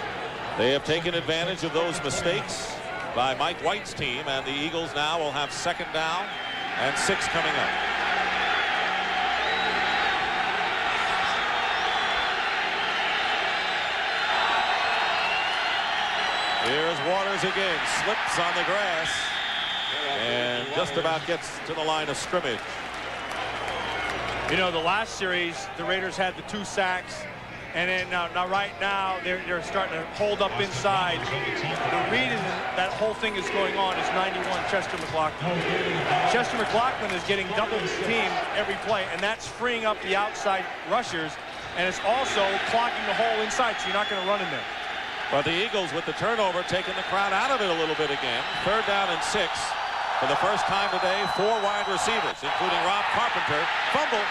They have taken advantage of those mistakes by Mike White's team, and the Eagles now will have 2nd down and 6 coming up. Here's Waters again, slips on the grass and just about gets to the line of scrimmage. You know, the last series, the Raiders had the 2 sacks, and then now right now they're starting to hold up inside. The reason that whole thing is going on is 91 Chester McLaughlin. Chester McLaughlin is getting double teamed every play, and that's freeing up the outside rushers, and it's also clogging the hole inside, so you're not going to run in there. But the Eagles, with the turnover, taking the crowd out of it a little bit again. 3rd down and 6. For the first time today, 4 wide receivers, including Rob Carpenter, fumble,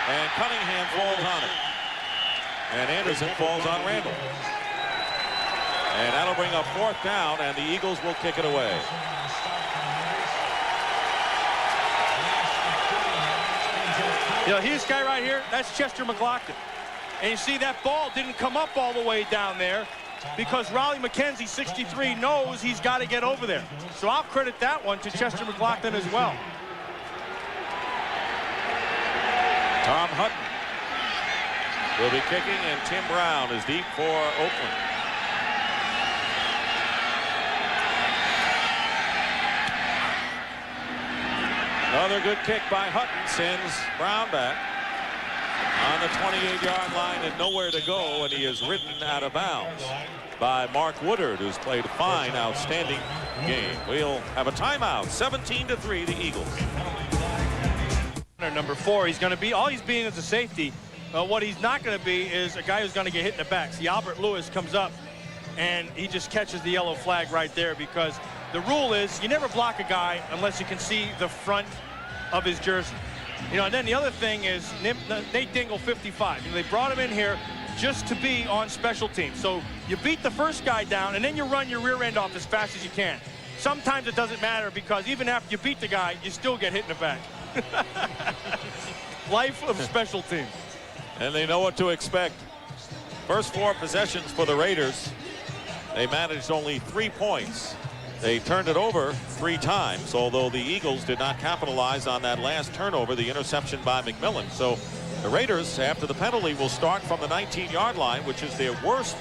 and Cunningham falls on it. And Anderson falls on Randall. And that'll bring up 4th down, and the Eagles will kick it away. You know, this guy right here, that's Chester McLaughlin. And you see that ball didn't come up all the way down there because Raleigh McKenzie, 63, knows he's got to get over there. So I'll credit that one to Chester McLaughlin as well. Tom Hutton will be kicking, and Tim Brown is deep for Oakland. Another good kick by Hutton sends Brown back on the 28-yard line and nowhere to go, and he is ridden out of bounds by Mark Woodard, who's played a fine, outstanding game. We'll have a timeout. 17-3, the Eagles. Number 4, he's going to be, all he's being is a safety. What he's not going to be is a guy who's going to get hit in the back. See, Albert Lewis comes up, and he just catches the yellow flag right there, because the rule is you never block a guy unless you can see the front of his jersey. You know, and then the other thing is Nate Dingle, 55. You know, they brought him in here just to be on special teams. So you beat the first guy down, and then you run your rear end off as fast as you can. Sometimes it doesn't matter, because even after you beat the guy, you still get hit in the back. Life of special teams. And they know what to expect. First 4 possessions for the Raiders, they managed only 3 points. They turned it over 3 times, although the Eagles did not capitalize on that last turnover, the interception by McMillan. So the Raiders, after the penalty, will start from the 19-yard line, which is their worst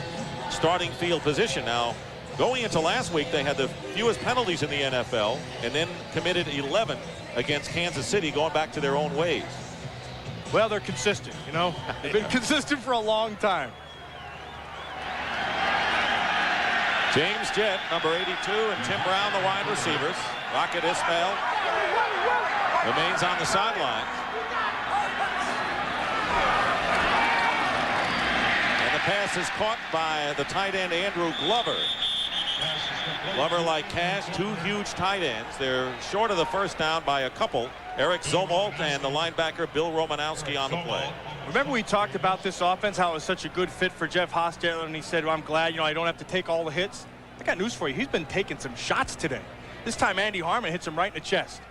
starting field position. Now, going into last week, they had the fewest penalties in the NFL and then committed 11 against Kansas City, going back to their own ways. Well, they're consistent, you know. They've been consistent for a long time. James Jett, number 82, and Tim Brown, the wide receivers. Rocket Ismail remains on the sideline. And the pass is caught by the tight end, Andrew Glover. Glover, like Cash, 2 huge tight ends. They're short of the first down by a couple. Eric Zomolt and the linebacker, Bill Romanowski, on the play. Remember we talked about this offense, how it was such a good fit for Jeff Hostetler, and he said, well, I'm glad, you know, I don't have to take all the hits. I got news for you. He's been taking some shots today. This time Andy Harmon hits him right in the chest.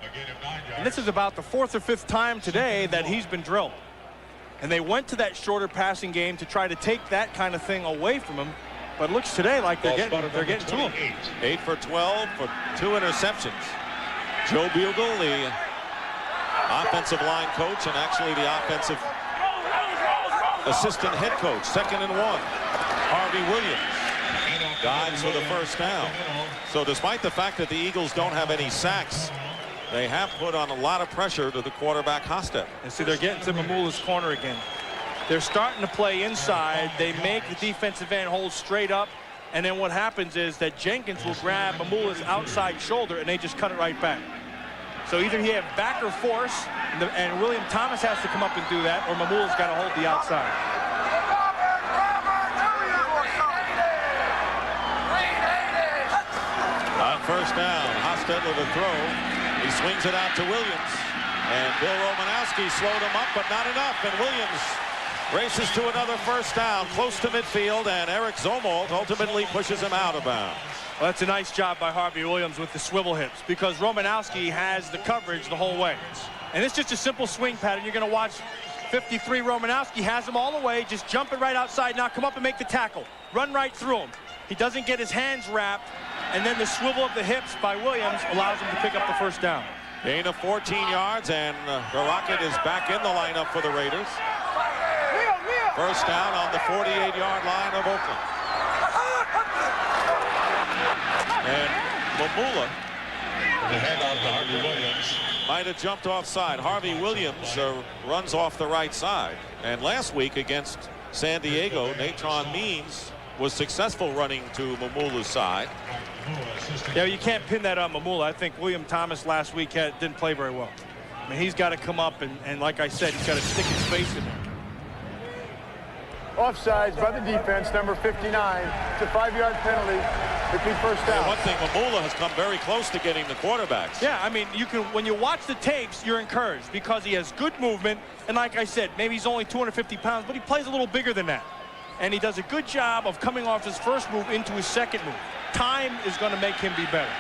And this is about the 4th or 5th time today that he's been drilled. And they went to that shorter passing game to try to take that kind of thing away from him. But it looks today like they're getting to him. 8 for 12 for 2 interceptions. Joe Bugle, the offensive line coach, and actually the offensive assistant head coach. 2nd and 1. Harvey Williams guides for the first down. So despite the fact that the Eagles don't have any sacks, they have put on a lot of pressure to the quarterback Hostetler. And see, they're getting to Mamula's corner again. They're starting to play inside. They make the defensive end hold straight up, and then what happens is that Jenkins will grab Mamula's outside shoulder, and they just cut it right back. So either he have backer force, and William Thomas has to come up and do that, or Mamula's got to hold the outside. On first down, Hostetler to throw. He swings it out to Williams, and Bill Romanowski slowed him up, but not enough, and Williams races to another first down, close to midfield, and Eric Zomolt ultimately pushes him out of bounds. Well, that's a nice job by Harvey Williams with the swivel hips, because Romanowski has the coverage the whole way. And it's just a simple swing pattern. You're going to watch 53, Romanowski has him all the way, just jumping right outside. Now come up and make the tackle. Run right through him. He doesn't get his hands wrapped, and then the swivel of the hips by Williams allows him to pick up the first down. Gain of 14 yards, and the Rocket is back in the lineup for the Raiders. First down on the 48-yard line of Oakland. And Mamula The handoff to Harvey Williams. might have jumped offside. Harvey Williams runs off the right side. And last week against San Diego, Natron Means was successful running to Mamula's side. Yeah, you can't pin that on Mamula. I think William Thomas last week didn't play very well. I mean, he's got to come up and like I said, he's got to stick his face in there. Offsides by the defense, number 59. It's a 5-yard penalty. It'd be first down. And one thing, Mamula has come very close to getting the quarterbacks. Yeah, I mean, you can, when you watch the tapes, you're encouraged because he has good movement. And like I said, maybe he's only 250 pounds, but he plays a little bigger than that. And he does a good job of coming off his first move into his second move. Time is going to make him be better.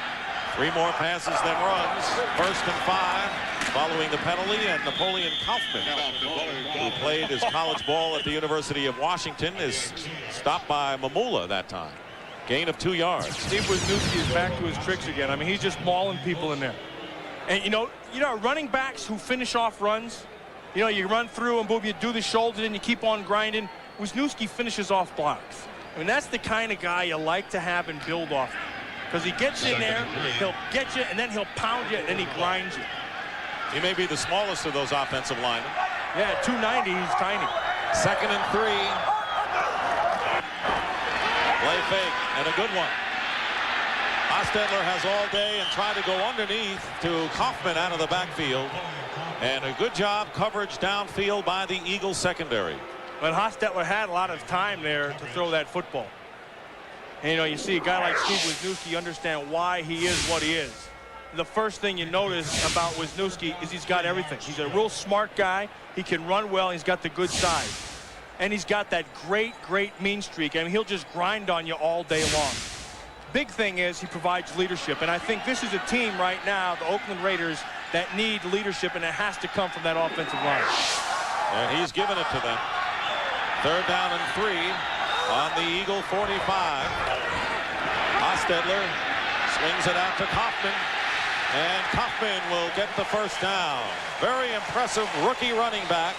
3 more passes than runs. First and 5 following the penalty, and Napoleon Kaufman, who played his college ball at the University of Washington, is stopped by Mamula that time. Gain of 2 yards. Steve Wisniewski is back to his tricks again. I mean, he's just mauling people in there. And you know running backs who finish off runs, you run through and boom, you do the shoulder and you keep on grinding. Wisniewski finishes off blocks. I mean, that's the kind of guy you like to have and build off. Because he gets in there, he'll get you, and then he'll pound you, and then he grinds you. He may be the smallest of those offensive linemen. Yeah, 290, he's tiny. Second and 3. Play fake, and a good one. Hostetler has all day and tried to go underneath to Kaufman out of the backfield. And a good job coverage downfield by the Eagles secondary. But Hostetler had a lot of time there to throw that football. And you see a guy like Steve Wisniewski understand why he is what he is. The first thing you notice about Wisniewski is he's got everything. He's a real smart guy. He can run well. He's got the good size. And he's got that great mean streak. I mean, he'll just grind on you all day long. Big thing is he provides leadership. And I think this is a team right now, the Oakland Raiders, that need leadership, and it has to come from that offensive line. And he's given it to them. Third down and 3 on the Eagle 45. Hostetler swings it out to Kaufman. And Kaufman will get the first down. Very impressive rookie running back.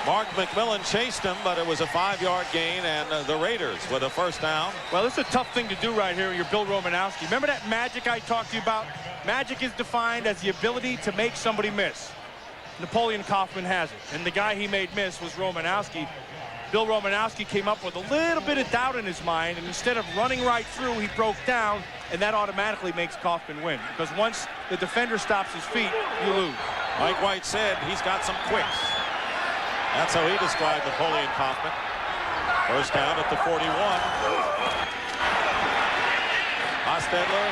Mark McMillan chased him, but it was a 5-yard gain, and the Raiders with a first down. Well, this is a tough thing to do right here. You're Bill Romanowski. Remember that magic I talked to you about? Magic is defined as the ability to make somebody miss. Napoleon Kaufman has it, and the guy he made miss was Romanowski. Bill Romanowski came up with a little bit of doubt in his mind, and instead of running right through, he broke down, and that automatically makes Kaufman win. Because once the defender stops his feet, you lose. Mike White said he's got some quicks. That's how he described Napoleon Kaufman. First down at the 41. Hostetler,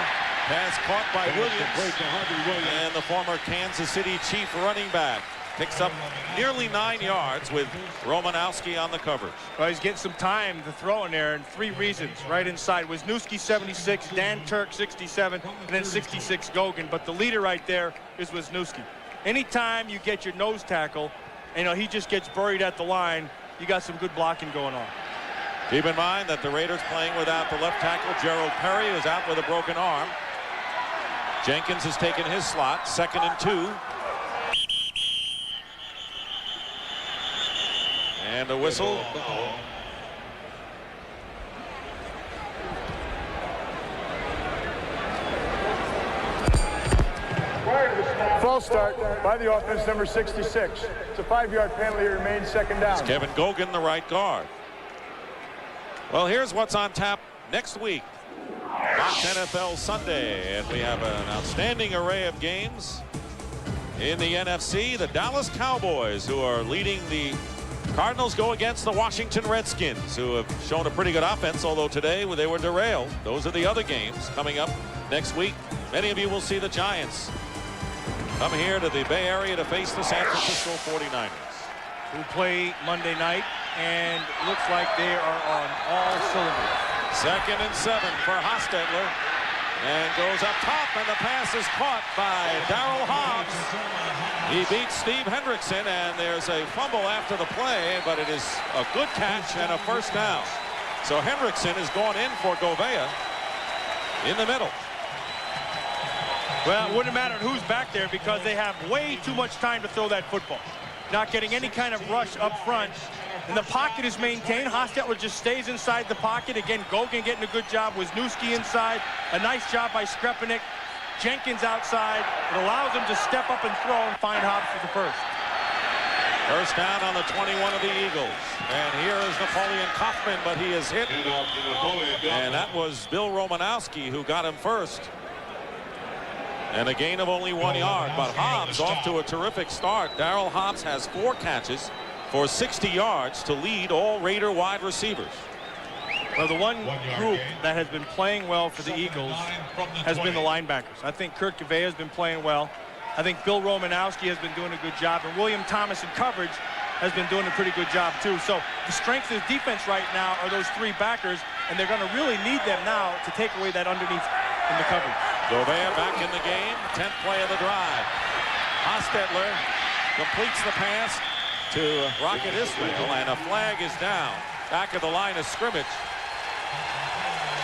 pass caught by Williams. And the former Kansas City Chief running back picks up nearly 9 yards with Romanowski on the coverage. Well, he's getting some time to throw in there, and 3 reasons right inside. Wisniewski 76, Dan Turk 67, and then 66 Gogan. But the leader right there is Wisniewski. Anytime you get your nose tackle, he just gets buried at the line, you got some good blocking going on. Keep in mind that the Raiders playing without the left tackle. Gerald Perry is out with a broken arm. Jenkins has taken his slot. Second and 2. And a whistle. False start by the offense, number 66. It's a 5-yard penalty. It remains second down. It's Kevin Gogan, the right guard. Well, here's what's on tap next week. Fox NFL Sunday, and we have an outstanding array of games. In the NFC, the Dallas Cowboys, who are leading the Cardinals, go against the Washington Redskins, who have shown a pretty good offense, although today they were derailed. Those are the other games coming up next week. Many of you will see the Giants come here to the Bay Area to face the San Francisco 49ers. Who play Monday night, and looks like they are on all cylinders. Second and 7 for Hostetler. and goes up top, and the pass is caught by Darryl Hobbs. He beats Steve Hendrickson, and there's a fumble after the play, but it is a good catch and a first down. So Hendrickson has gone in for Gouveia in the middle. Well, it wouldn't matter who's back there because they have way too much time to throw that football. Not getting any kind of rush up front. And the pocket is maintained. Hostetler just stays inside the pocket. Again, Gogan getting a good job. Wisniewski inside. A nice job by Skrepenik. Jenkins outside. It allows him to step up and throw and find Hobbs for the first. First down on the 21 of the Eagles. And here is Napoleon Kaufman, but he is hit. And that was Bill Romanowski who got him first. And a gain of only 1 yard. But Hobbs off to a terrific start. Darryl Hobbs has 4 catches for 60 yards to lead all Raider wide receivers. Well, the one group that has been playing well for the Eagles has been the linebackers. I think Kurt Gouveia has been playing well. I think Bill Romanowski has been doing a good job. And William Thomas in coverage has been doing a pretty good job, too. So the strength of the defense right now are those 3 backers, and they're going to really need them now to take away that underneath in the coverage. Gouveia back in the game. 10th play of the drive. Hostetler completes the pass to Rocket Ismail, and a flag is down back at the line of scrimmage.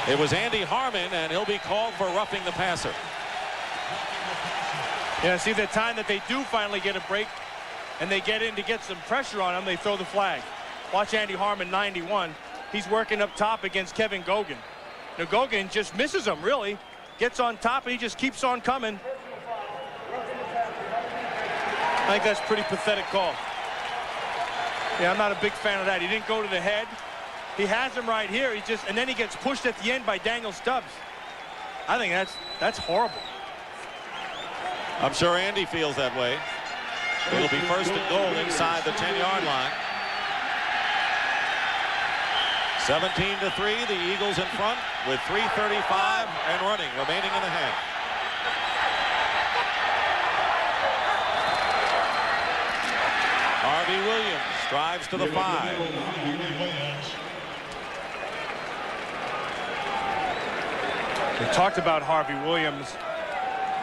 It was Andy Harmon, and he'll be called for roughing the passer. Yeah, see, the time that they do finally get a break and they get in to get some pressure on him, they throw the flag. Watch Andy Harmon, 91. He's working up top against Kevin Gogan. Now, Gogan just misses him, really. Gets on top, and he just keeps on coming. I think that's a pretty pathetic call. Yeah, I'm not a big fan of that. He didn't go to the head. He has him right here. And then he gets pushed at the end by Daniel Stubbs. I think that's horrible. I'm sure Andy feels that way. It'll be first and goal inside the 10-yard line. 17-3, the Eagles in front with 3:35 and running remaining in the half. Harvey Williams drives to the 5. We talked about Harvey Williams.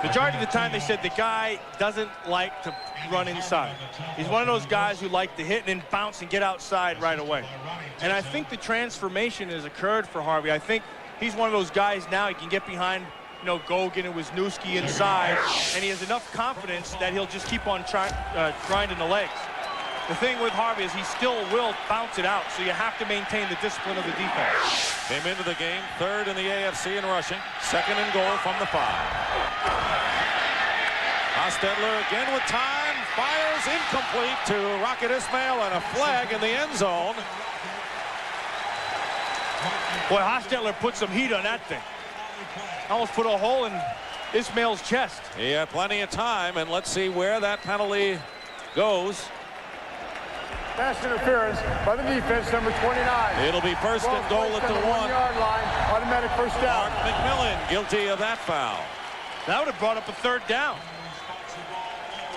Majority of the time they said the guy doesn't like to run inside. He's one of those guys who like to hit and then bounce and get outside right away. And I think the transformation has occurred for Harvey. I think he's one of those guys now, he can get behind, you know, Gogan and Wisniewski inside, and he has enough confidence that he'll just keep on grinding the legs. The thing with Harvey is he still will bounce it out, so you have to maintain the discipline of the defense. Came into the game 3rd in the AFC in rushing, 2nd and goal from the 5. Hostetler again with time, fires incomplete to Rocket Ismail, and a flag in the end zone. Boy, Hostetler put some heat on that thing. Almost put a hole in Ismail's chest. He had plenty of time, and let's see where that penalty goes. Pass interference by the defense, number 29. It'll be first and goal at the 1-yard line. Automatic first down. Mark McMillan guilty of that foul. That would have brought up a 3rd down.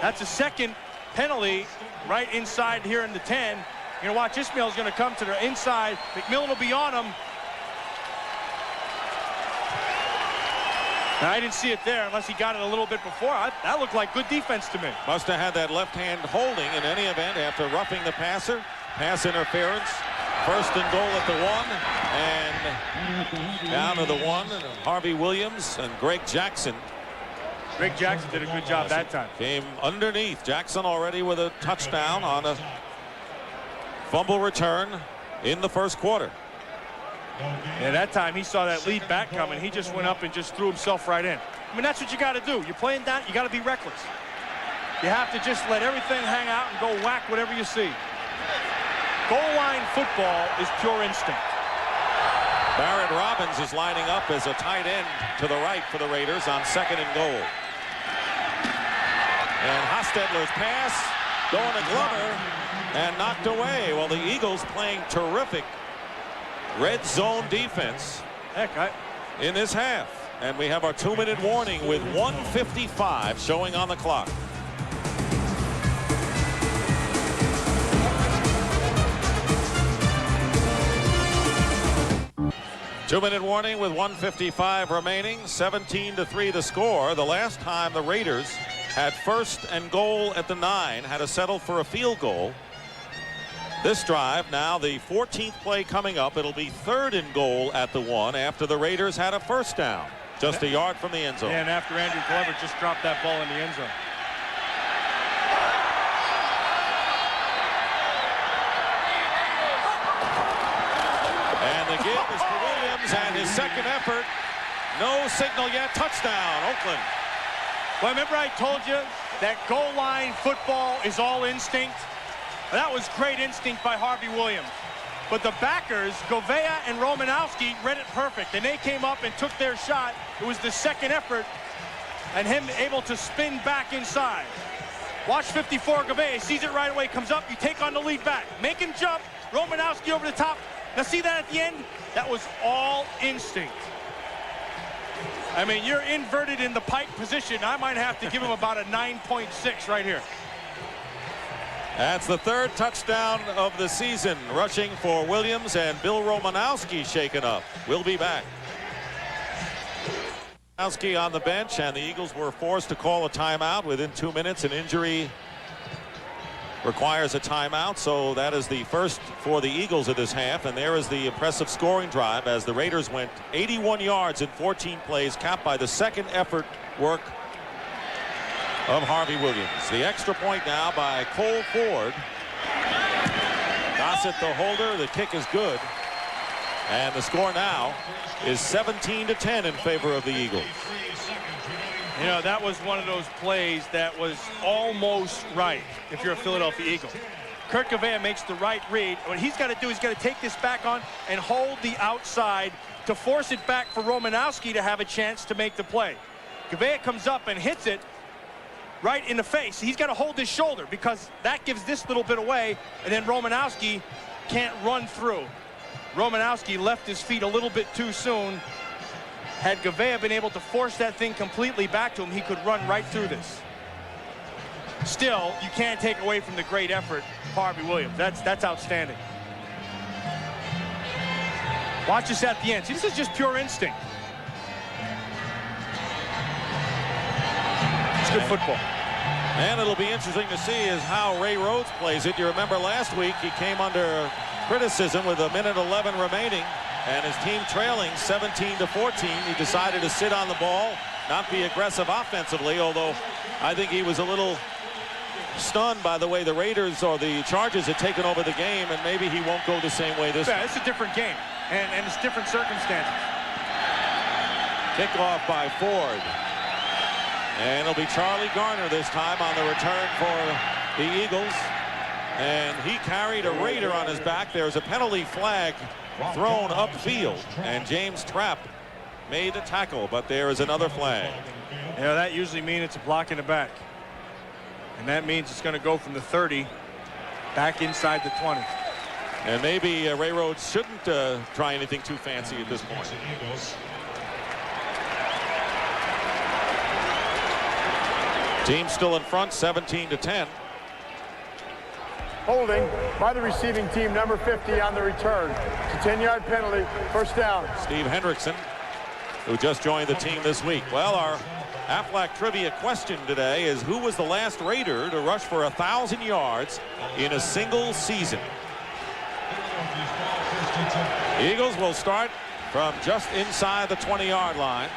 That's a 2nd penalty right inside here in the 10. You're going to watch Ismail's going to come to the inside. McMillan will be on him. Now, I didn't see it there unless he got it a little bit before. That looked like good defense to me. Must have had that left hand holding in any event after roughing the passer. Pass interference. First and goal at the 1. And down to the 1. And Harvey Williams and Greg Jackson. Greg Jackson did a good job that time. Came underneath. Jackson already with a touchdown on a fumble return in the first quarter. Yeah, that time he saw that lead back coming. He just went up and just threw himself right in. I mean, that's what you got to do. You're playing down, you got to be reckless. You have to just let everything hang out and go whack whatever you see. Goal line football is pure instinct. Barrett Robbins is lining up as a tight end to the right for the Raiders on 2nd and goal. And Hostetler's pass going to Glover and knocked away. Well, the Eagles playing terrific red zone defense in this half. And we have our 2-minute warning with 1:55 showing on the clock. 2-minute warning with 1:55 remaining. 17-3 the score. The last time the Raiders had 1st and goal at the 9, had to settle for a field goal. This drive, now the 14th play coming up. It'll be 3rd and goal at the 1 after the Raiders had a 1st down. Just a yard from the end zone. And after Andrew Glover just dropped that ball in the end zone. And the give is for Williams, and his second effort. No signal yet. Touchdown, Oakland. Well, remember I told you that goal line football is all instinct? That was great instinct by Harvey Williams. But the backers, Govea and Romanowski, read it perfect. And they came up and took their shot. It was the second effort, and him able to spin back inside. Watch 54, Govea sees it right away, comes up, you take on the lead back. Make him jump, Romanowski over the top. Now see that at the end? That was all instinct. I mean, you're inverted in the pike position. I might have to give him about a 9.6 right here. That's the 3rd touchdown of the season, rushing for Williams, and Bill Romanowski shaken up. We'll be back. Romanowski on the bench, and the Eagles were forced to call a timeout within 2 minutes. An injury requires a timeout, so that is the first for the Eagles of this half. And there is the impressive scoring drive as the Raiders went 81 yards in 14 plays, capped by the second effort work of Harvey Williams. The extra point now by Cole Ford. Gossett the holder. The kick is good. And the score now is 17-10 in favor of the Eagles. You know, that was one of those plays that was almost right if you're a Philadelphia Eagle. Kurt Govea makes the right read. What he's got to do is got to take this back on and hold the outside to force it back for Romanowski to have a chance to make the play. Govea comes up and hits it right in the face. He's got to hold his shoulder because that gives this little bit away, and then Romanowski can't run through. Romanowski left his feet a little bit too soon. Had Govea been able to force that thing completely back to him, he could run right through this. Still, you can't take away from the great effort of Harvey Williams. That's outstanding. Watch this at the end. See, this is just pure instinct. It's good football. And it'll be interesting to see is how Ray Rhodes plays it. You remember last week he came under criticism with 1:11 remaining and his team trailing 17-14. He decided to sit on the ball, not be aggressive offensively, although I think he was a little stunned by the way the Raiders or the Chargers had taken over the game, and maybe he won't go the same way this time. It's a different game, and it's different circumstances. Kickoff by Ford. And it'll be Charlie Garner this time on the return for the Eagles. And he carried a Raider on his back. There's a penalty flag thrown upfield, and James Trapp made the tackle, but there is another flag. You know, that usually means it's a block in the back. And that means it's going to go from the 30 back inside the 20. And maybe Ray Rhodes shouldn't try anything too fancy at this point. Team still in front, 17-10. Holding by the receiving team, number 50 on the return. It's a 10-yard penalty, 1st down. Steve Hendrickson, who just joined the team this week. Well, our Aflac trivia question today is, who was the last Raider to rush for 1,000 yards in a single season? The Eagles will start from just inside the 20-yard line.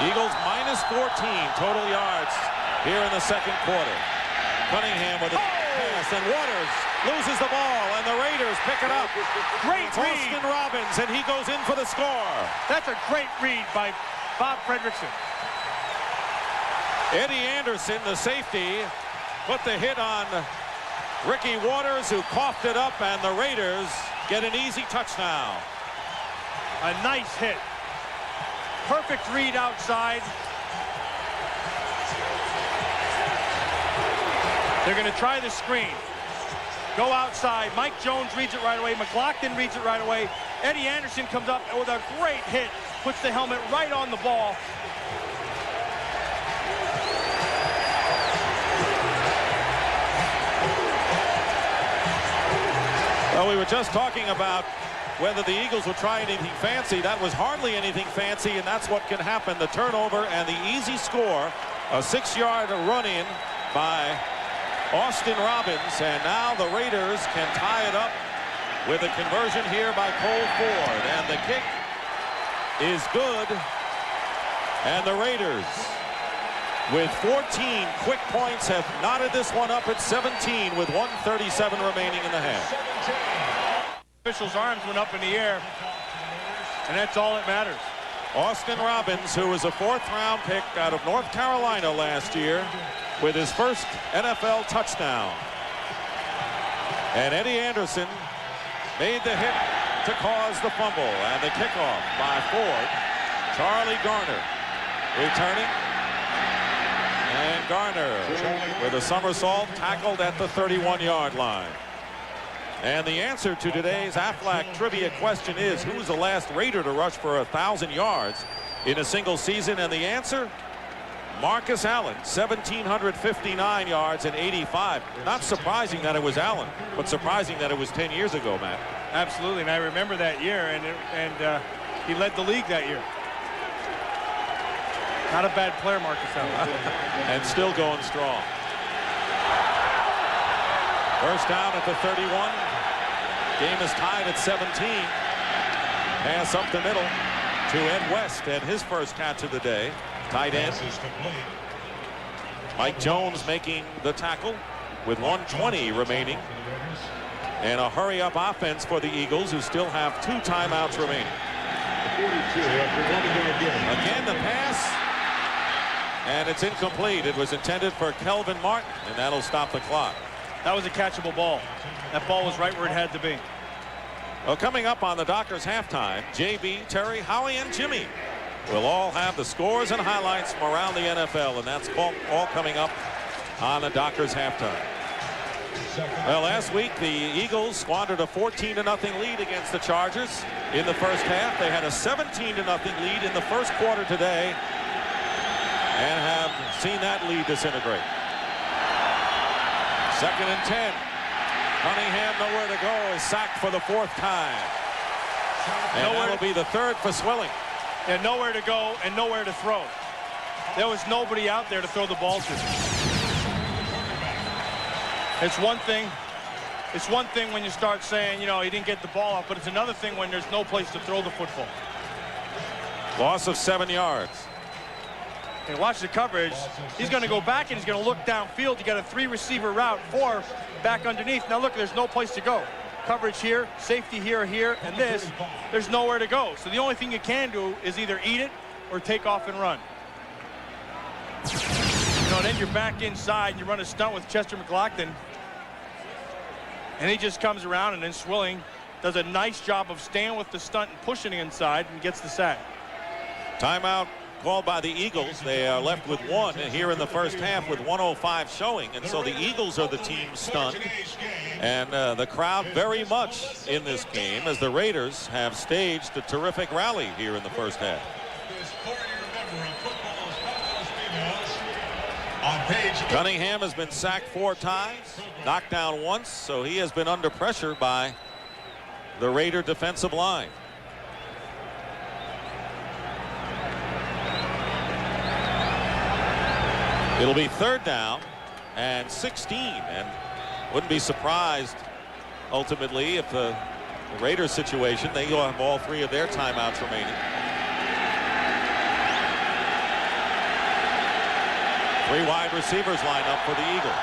Eagles -14 total yards here in the second quarter. Cunningham with a pass, and Waters loses the ball, and the Raiders pick it up. Great read. Austin Robbins, and he goes in for the score. That's a great read by Bob Fredrickson. Eddie Anderson, the safety, put the hit on Ricky Waters, who coughed it up, and the Raiders get an easy touchdown. A nice hit. Perfect read outside. They're going to try the screen. Go outside. Mike Jones reads it right away. McLaughlin reads it right away. Eddie Anderson comes up with a great hit. Puts the helmet right on the ball. Well, we were just talking about whether the Eagles would try anything fancy. That was hardly anything fancy, and that's what can happen. The turnover and the easy score, a 6-yard run-in by Austin Robbins, and now the Raiders can tie it up with a conversion here by Cole Ford, and the kick is good, and the Raiders with 14 quick points have knotted this one up at 17 with 1:37 remaining in the half. Official's arms went up in the air, and that's all that matters. Austin Robbins, who was a 4th-round pick out of North Carolina last year, with his first NFL touchdown. And Eddie Anderson made the hit to cause the fumble, and the kickoff by Ford. Charlie Garner returning, and Garner with a somersault tackled at the 31-yard line. And the answer to today's Aflac trivia question is, who's the last Raider to rush for 1,000 yards in a single season? And the answer, Marcus Allen, 1,759 yards and 85. Not surprising that it was Allen, but surprising that it was 10 years ago, Matt. Absolutely, and I remember that year, and he led the league that year. Not a bad player, Marcus Allen. And still going strong. First down at the 31. Game is tied at 17. Pass up the middle to Ed West, and his first catch of the day. Tight end. Mike Jones making the tackle with 1:20 remaining. And a hurry-up offense for the Eagles, who still have 2 timeouts remaining. Again, the pass. And it's incomplete. It was intended for Kelvin Martin, and that'll stop the clock. That was a catchable ball. That ball was right where it had to be. Well, coming up on the Dockers halftime, JB, Terry, Howie, and Jimmy will all have the scores and highlights from around the NFL, and that's all coming up on the Dockers halftime. Well, last week the Eagles squandered a 14-0 lead against the Chargers in the first half. They had a 17-0 lead in the first quarter today, and have seen that lead disintegrate. 2nd and 10. Cunningham nowhere to go, is sacked for the 4th time. And that'll be the 3rd for Swilling. And nowhere to go and nowhere to throw. There was nobody out there to throw the ball to. It's one thing when you start saying, you know, he didn't get the ball out, but it's another thing when there's no place to throw the football. Loss of 7 yards. And watch the coverage. He's going to go back and he's going to look downfield. You got a 3-receiver route, 4 back underneath. Now look, there's no place to go. Coverage here, safety here, and this, there's nowhere to go. So the only thing you can do is either eat it or take off and run. You know, then you're back inside and you run a stunt with Chester McLaughlin. And he just comes around, and then Swilling does a nice job of staying with the stunt and pushing inside and gets the sack. Timeout called by the Eagles. They are left with 1 here in the first half with 1:05 showing, and so the Eagles are the team stunned, and the crowd very much in this game as the Raiders have staged a terrific rally here in the first half. Cunningham has been sacked 4 times, knocked down once, so he has been under pressure by the Raider defensive line. It'll be 3rd down and 16, and wouldn't be surprised ultimately if the Raiders situation, they will have all 3 of their timeouts remaining. 3 wide receivers line up for the Eagles.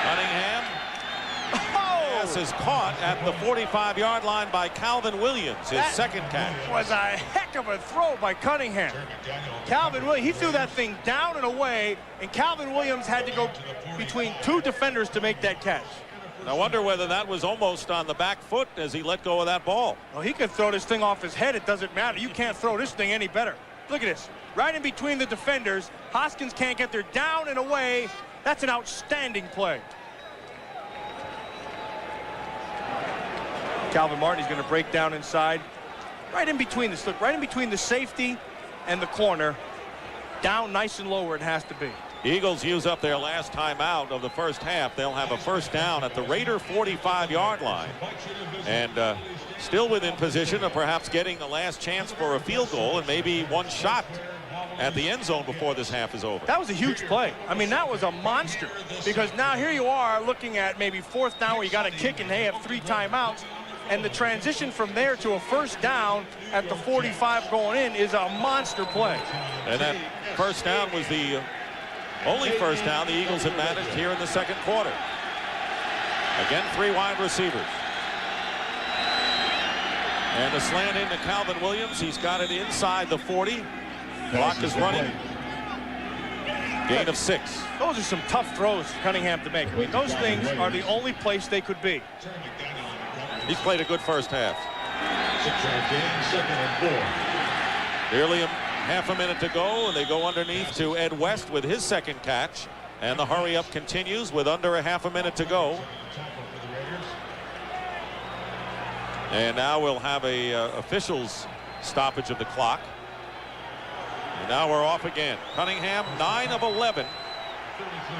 Cunningham. Pass is caught at the 45-yard line by Calvin Williams, his second catch. Was a heck of a throw by Cunningham. Calvin Williams, he threw that thing down and away, and Calvin Williams had to go between 2 defenders to make that catch. I wonder whether that was almost on the back foot as he let go of that ball. Well, he could throw this thing off his head. It doesn't matter. You can't throw this thing any better. Look at this. Right in between the defenders. Hoskins can't get there. Down and away. That's an outstanding play. Calvin Martin is going to break down inside. Right in between this. Look, right in between the safety and the corner. Down nice and low where it has to be. Eagles use up their last timeout of the first half. They'll have a first down at the Raider 45-yard line. And still within position of perhaps getting the last chance for a field goal and maybe one shot at the end zone before this half is over. That was a huge play. I mean, that was a monster, because now here you are looking at maybe fourth down where you got a kick and they have 3 timeouts, and the transition from there to a first down at the 45 going in is a monster play. And that first down was the only first down the Eagles have managed here in the second quarter. Again, 3 wide receivers. And the slant into Calvin Williams. He's got it inside the 40. Clock is running. Gain of 6. Those are some tough throws for Cunningham to make. I mean, those things are the only place they could be. He's played a good first half. 6-yard gain, 2nd and 4. Nearly half a minute to go, and they go underneath to Ed West with his second catch. And the hurry-up continues with under a half a minute to go. And now we'll have a officials stoppage of the clock. And now we're off again. Cunningham, 9 of 11,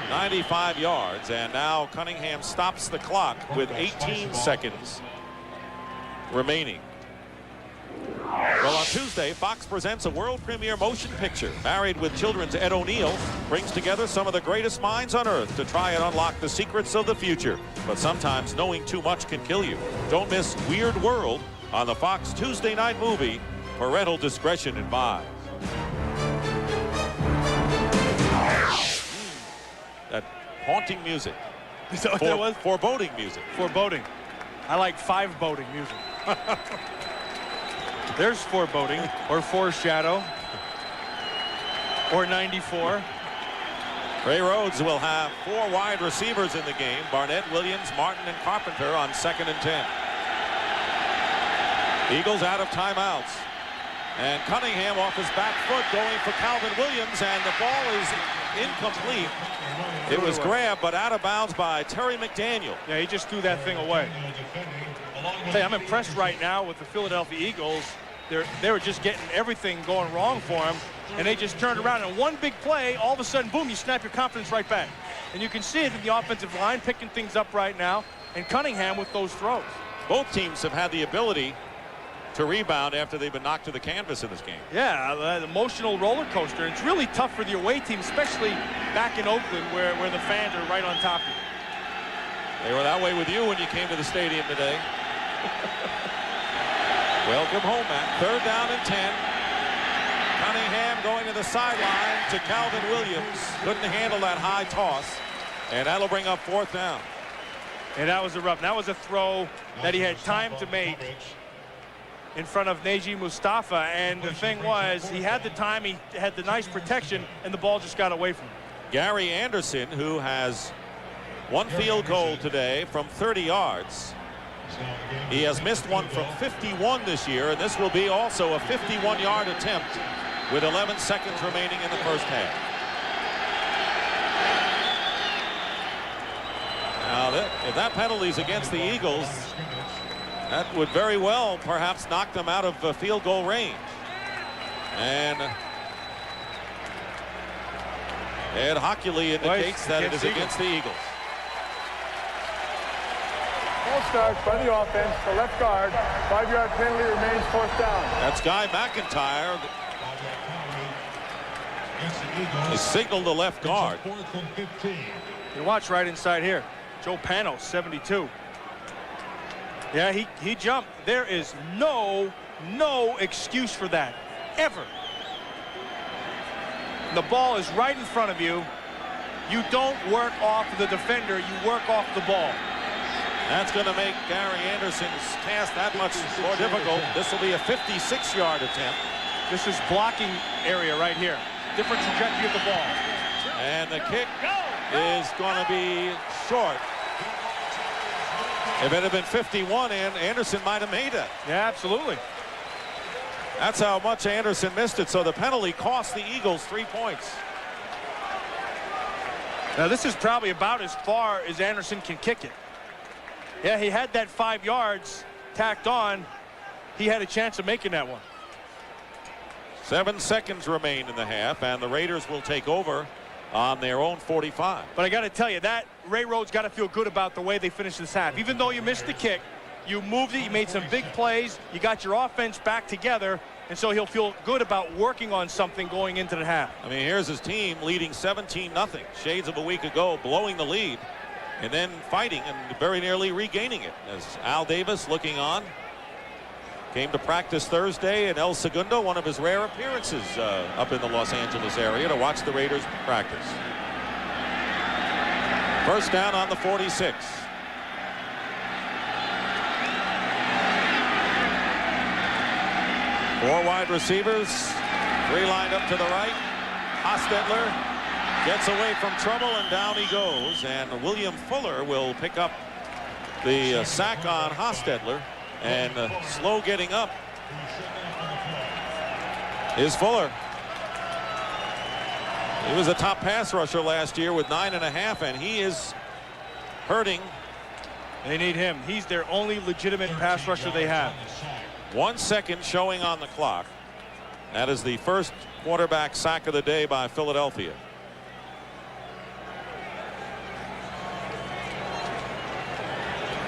95 yards. And now Cunningham stops the clock with 18 seconds remaining. Well, on Tuesday, Fox presents a world premiere motion picture. Married with Children's Ed O'Neill brings together some of the greatest minds on earth to try and unlock the secrets of the future. But sometimes knowing too much can kill you. Don't miss Weird World on the Fox Tuesday night movie. Parental discretion advised. That haunting music. Is that what that was? Foreboding music. Foreboding. I like 5-boding music. There's foreboding, or foreshadow, or 94. Ray Rhodes will have 4 wide receivers in the game. Barnett, Williams, Martin, and Carpenter on 2nd and 10. Eagles out of timeouts. And Cunningham off his back foot going for Calvin Williams, and the ball is incomplete. It was grabbed, but out of bounds by Terry McDaniel. Yeah, he just threw that thing away. Hey, I'm impressed right now with the Philadelphia Eagles. They were just getting everything going wrong for them, and they just turned around. And one big play, all of a sudden, boom, you snap your confidence right back. And you can see it in the offensive line picking things up right now, and Cunningham with those throws. Both teams have had the ability to rebound after they've been knocked to the canvas in this game. Yeah, an emotional roller coaster. It's really tough for the away team, especially back in Oakland where the fans are right on top of you. They were that way with you when you came to the stadium today. Welcome home, Matt. 3rd down and 10. Cunningham going to the sideline to Calvin Williams. Couldn't handle that high toss, and that'll bring up 4th down. And that was a rough. That was a throw that he had time to make in front of Najee Mustafa, and the thing was, he had the time, he had the nice protection, and the ball just got away from him. Gary Anderson, who has 1 field goal today from 30 yards. He has missed one from 51 this year, and this will be also a 51-yard attempt with 11 seconds remaining in the first half. Now, if that penalty is against the Eagles, that would very well perhaps knock them out of field goal range. And Ed Hockley indicates that it is against the Eagles. Ball start by the offense, the left guard. 5-yard penalty remains, 4th down. That's Guy McIntyre. He signaled the left guard. You watch right inside here. Joe Panos, 72. Yeah, he jumped. There is no excuse for that, ever. The ball is right in front of you. You don't work off the defender, you work off the ball. That's going to make Gary Anderson's task that much more difficult. This will be a 56-yard attempt. This is blocking area right here. Different trajectory of the ball. And the kick is going to be short. If it had been 51, Anderson might have made it. Yeah, absolutely. That's how much Anderson missed it. So the penalty cost the Eagles 3 points. Now this is probably about as far as Anderson can kick it. Yeah, he had that 5 yards tacked on. He had a chance of making that one. 7 seconds remain in the half, and the Raiders will take over on their own 45. But I got to tell you, that Ray Rhodes got to feel good about the way they finished this half. Even though you missed the kick, you moved it, you made some big plays, you got your offense back together, and so he'll feel good about working on something going into the half. I mean, here's his team leading 17-0, shades of a week ago, blowing the lead, and then fighting and very nearly regaining it. As Al Davis looking on, came to practice Thursday in El Segundo, one of his rare appearances up in the Los Angeles area, to watch the Raiders practice. First down on the 46. Four wide receivers, three lined up to the right. Hostetler gets away from trouble, and down he goes. And William Fuller will pick up the sack on Hostetler. And slow getting up is Fuller. He was a top pass rusher last year with 9.5, and he is hurting. They need him. He's their only legitimate pass rusher they have. 1 second showing on the clock. That is the first quarterback sack of the day by Philadelphia.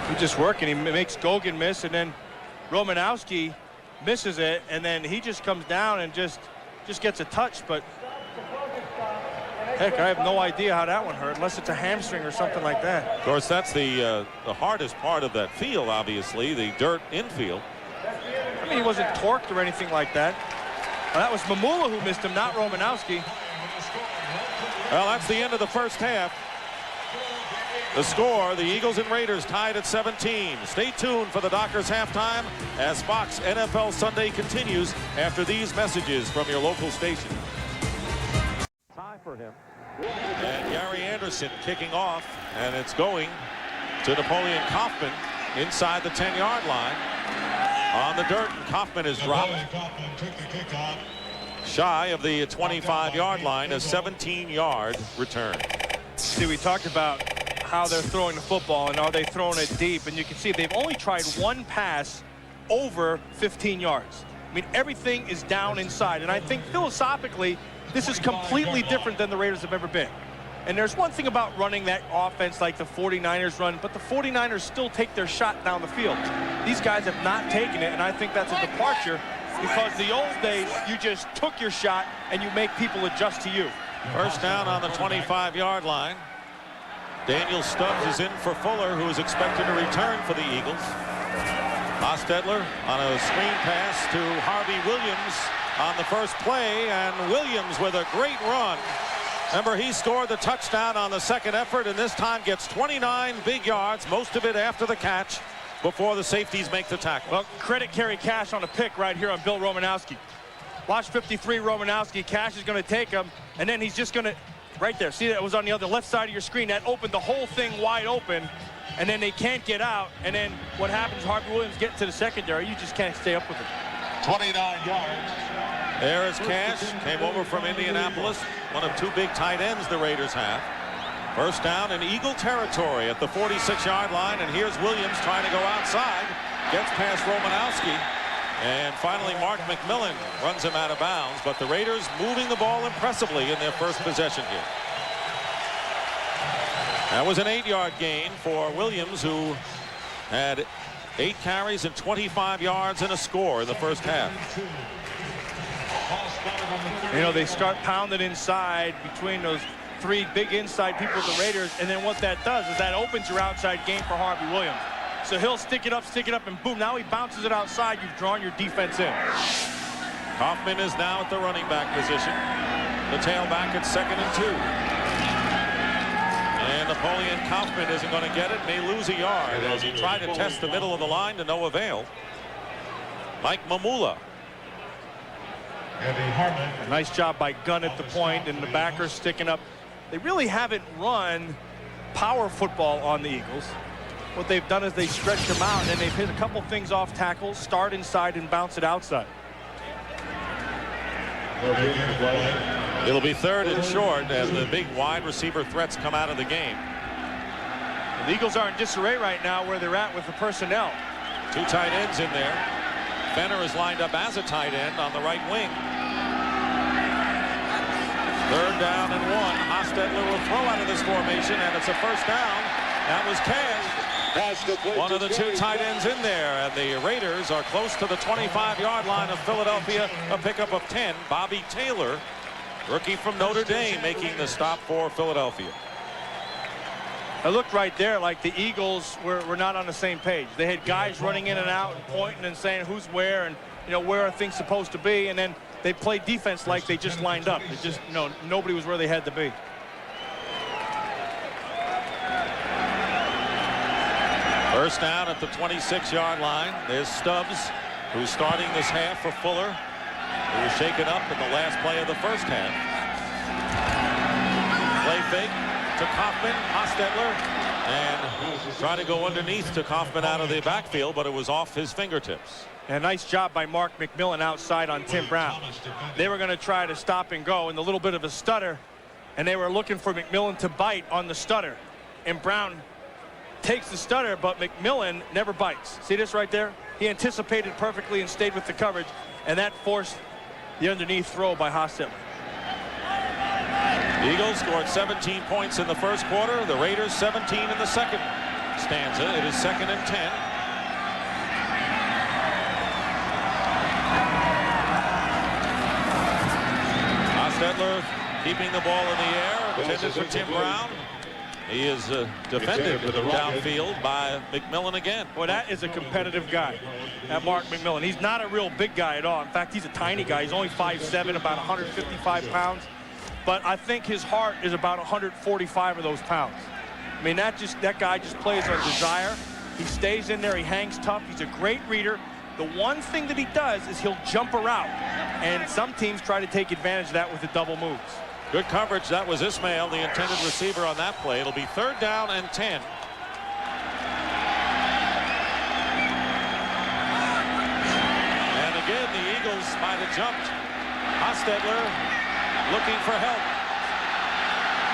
He's just working. He makes Gogan miss, and then Romanowski misses it, and then he just comes down and just gets a touch. But heck, I have no idea how that one hurt, unless it's a hamstring or something like that. Of course, that's the hardest part of that field, obviously, the dirt infield. I mean, he wasn't torqued or anything like that. Well, that was Mamula who missed him, not Romanowski. Well, that's the end of the first half. The score, the Eagles and Raiders tied at 17. Stay tuned for the Dockers halftime as Fox NFL Sunday continues after these messages from your local station. Tie for him. And Gary Anderson kicking off, and it's going to Napoleon Kaufman inside the 10-yard line. On the dirt, and Kaufman is dropped shy of the 25-yard line, a 17-yard return. See, we talked about how they're throwing the football and are they throwing it deep, and you can see they've only tried one pass over 15 yards. I mean, everything is down inside, and I think philosophically this is completely different than the Raiders have ever been. And there's one thing about running that offense like the 49ers run, but the 49ers still take their shot down the field. These guys have not taken it, and I think that's a departure, because the old days you just took your shot and you make people adjust to you. First down on the 25-yard line. Daniel Stubbs is in for Fuller, who is expected to return for the Eagles. Hostetler on a screen pass to Harvey Williams on the first play, and Williams with a great run. Remember, he scored the touchdown on the second effort, and this time gets 29 big yards, most of it after the catch, before the safeties make the tackle. Well, credit Kerry Cash on a pick right here on Bill Romanowski. Watch 53 Romanowski. Cash is going to take him, and then he's just going to, right there, see that was on the other left side of your screen. That opened the whole thing wide open, and then they can't get out. And then what happens, Harvey Williams getting to the secondary, you just can't stay up with it. 29 yards. There is Cash, came over from Indianapolis, one of two big tight ends the Raiders have. First down in Eagle territory at the 46-yard line, and here's Williams trying to go outside, gets past Romanowski, and finally Mark McMillan runs him out of bounds, but the Raiders moving the ball impressively in their first possession here. That was an 8-yard gain for Williams, who had 8 carries and 25 yards and a score in the first half. You know, they start pounding inside between those 3 big inside people of the Raiders, and then what that does is that opens your outside game for Harvey Williams. So he'll stick it up, and boom, now he bounces it outside. You've drawn your defense in. Kaufman is now at the running back position. The tailback at 2nd and 2. And Napoleon Kaufman isn't going to get it, may lose a yard as he tried to test the middle of the line to no avail. Mike Mamula. A nice job by Gunn at the point, and the backers sticking up. They really haven't run power football on the Eagles. What they've done is they stretch them out, and they've hit a couple things off tackles, start inside and bounce it outside. It'll be 3rd and short as the big wide receiver threats come out of the game. The Eagles are in disarray right now where they're at with the personnel. 2 tight ends in there. Fenner is lined up as a tight end on the right wing. Third down and 1. Hostetler will throw out of this formation, and it's a first down. That was Cash, one of the two tight ends in there, and the Raiders are close to the 25-yard line of Philadelphia. A pickup of 10. Bobby Taylor, rookie from Notre Dame, making the stop for Philadelphia. I looked right there like the Eagles were not on the same page. They had guys running in and out and pointing and saying who's where and, you know, where are things supposed to be, and then they played defense like they just lined up. It just, you know, nobody was where they had to be. First down at the 26-yard line. There's Stubbs, who's starting this half for Fuller, who was shaken up in the last play of the first half. Play fake to Kaufman, Hostetler, and try to go underneath to Kaufman out of the backfield, but it was off his fingertips. And a nice job by Mark McMillan outside on Tim Brown. They were going to try to stop and go, and a little bit of a stutter, and they were looking for McMillan to bite on the stutter. And Brown takes the stutter, but McMillan never bites. See this right there? He anticipated perfectly and stayed with the coverage, and that forced the underneath throw by Hostetler. The Eagles scored 17 points in the first quarter. The Raiders 17 in the second stanza. It is 2nd and 10. Hostetler keeping the ball in the air, intended for Tim Brown. He is defended downfield by McMillan again. Boy, that is a competitive guy, that Mark McMillan. He's not a real big guy at all. In fact, he's a tiny guy. He's only 5'7", about 155 pounds. But I think his heart is about 145 of those pounds. I mean, that guy just plays on desire. He stays in there. He hangs tough. He's a great reader. The one thing that he does is he'll jump a route. And some teams try to take advantage of that with the double moves. Good coverage. That was Ismail, the intended receiver on that play. It'll be 3rd down and 10. And again, the Eagles might have jumped. Hostetler looking for help.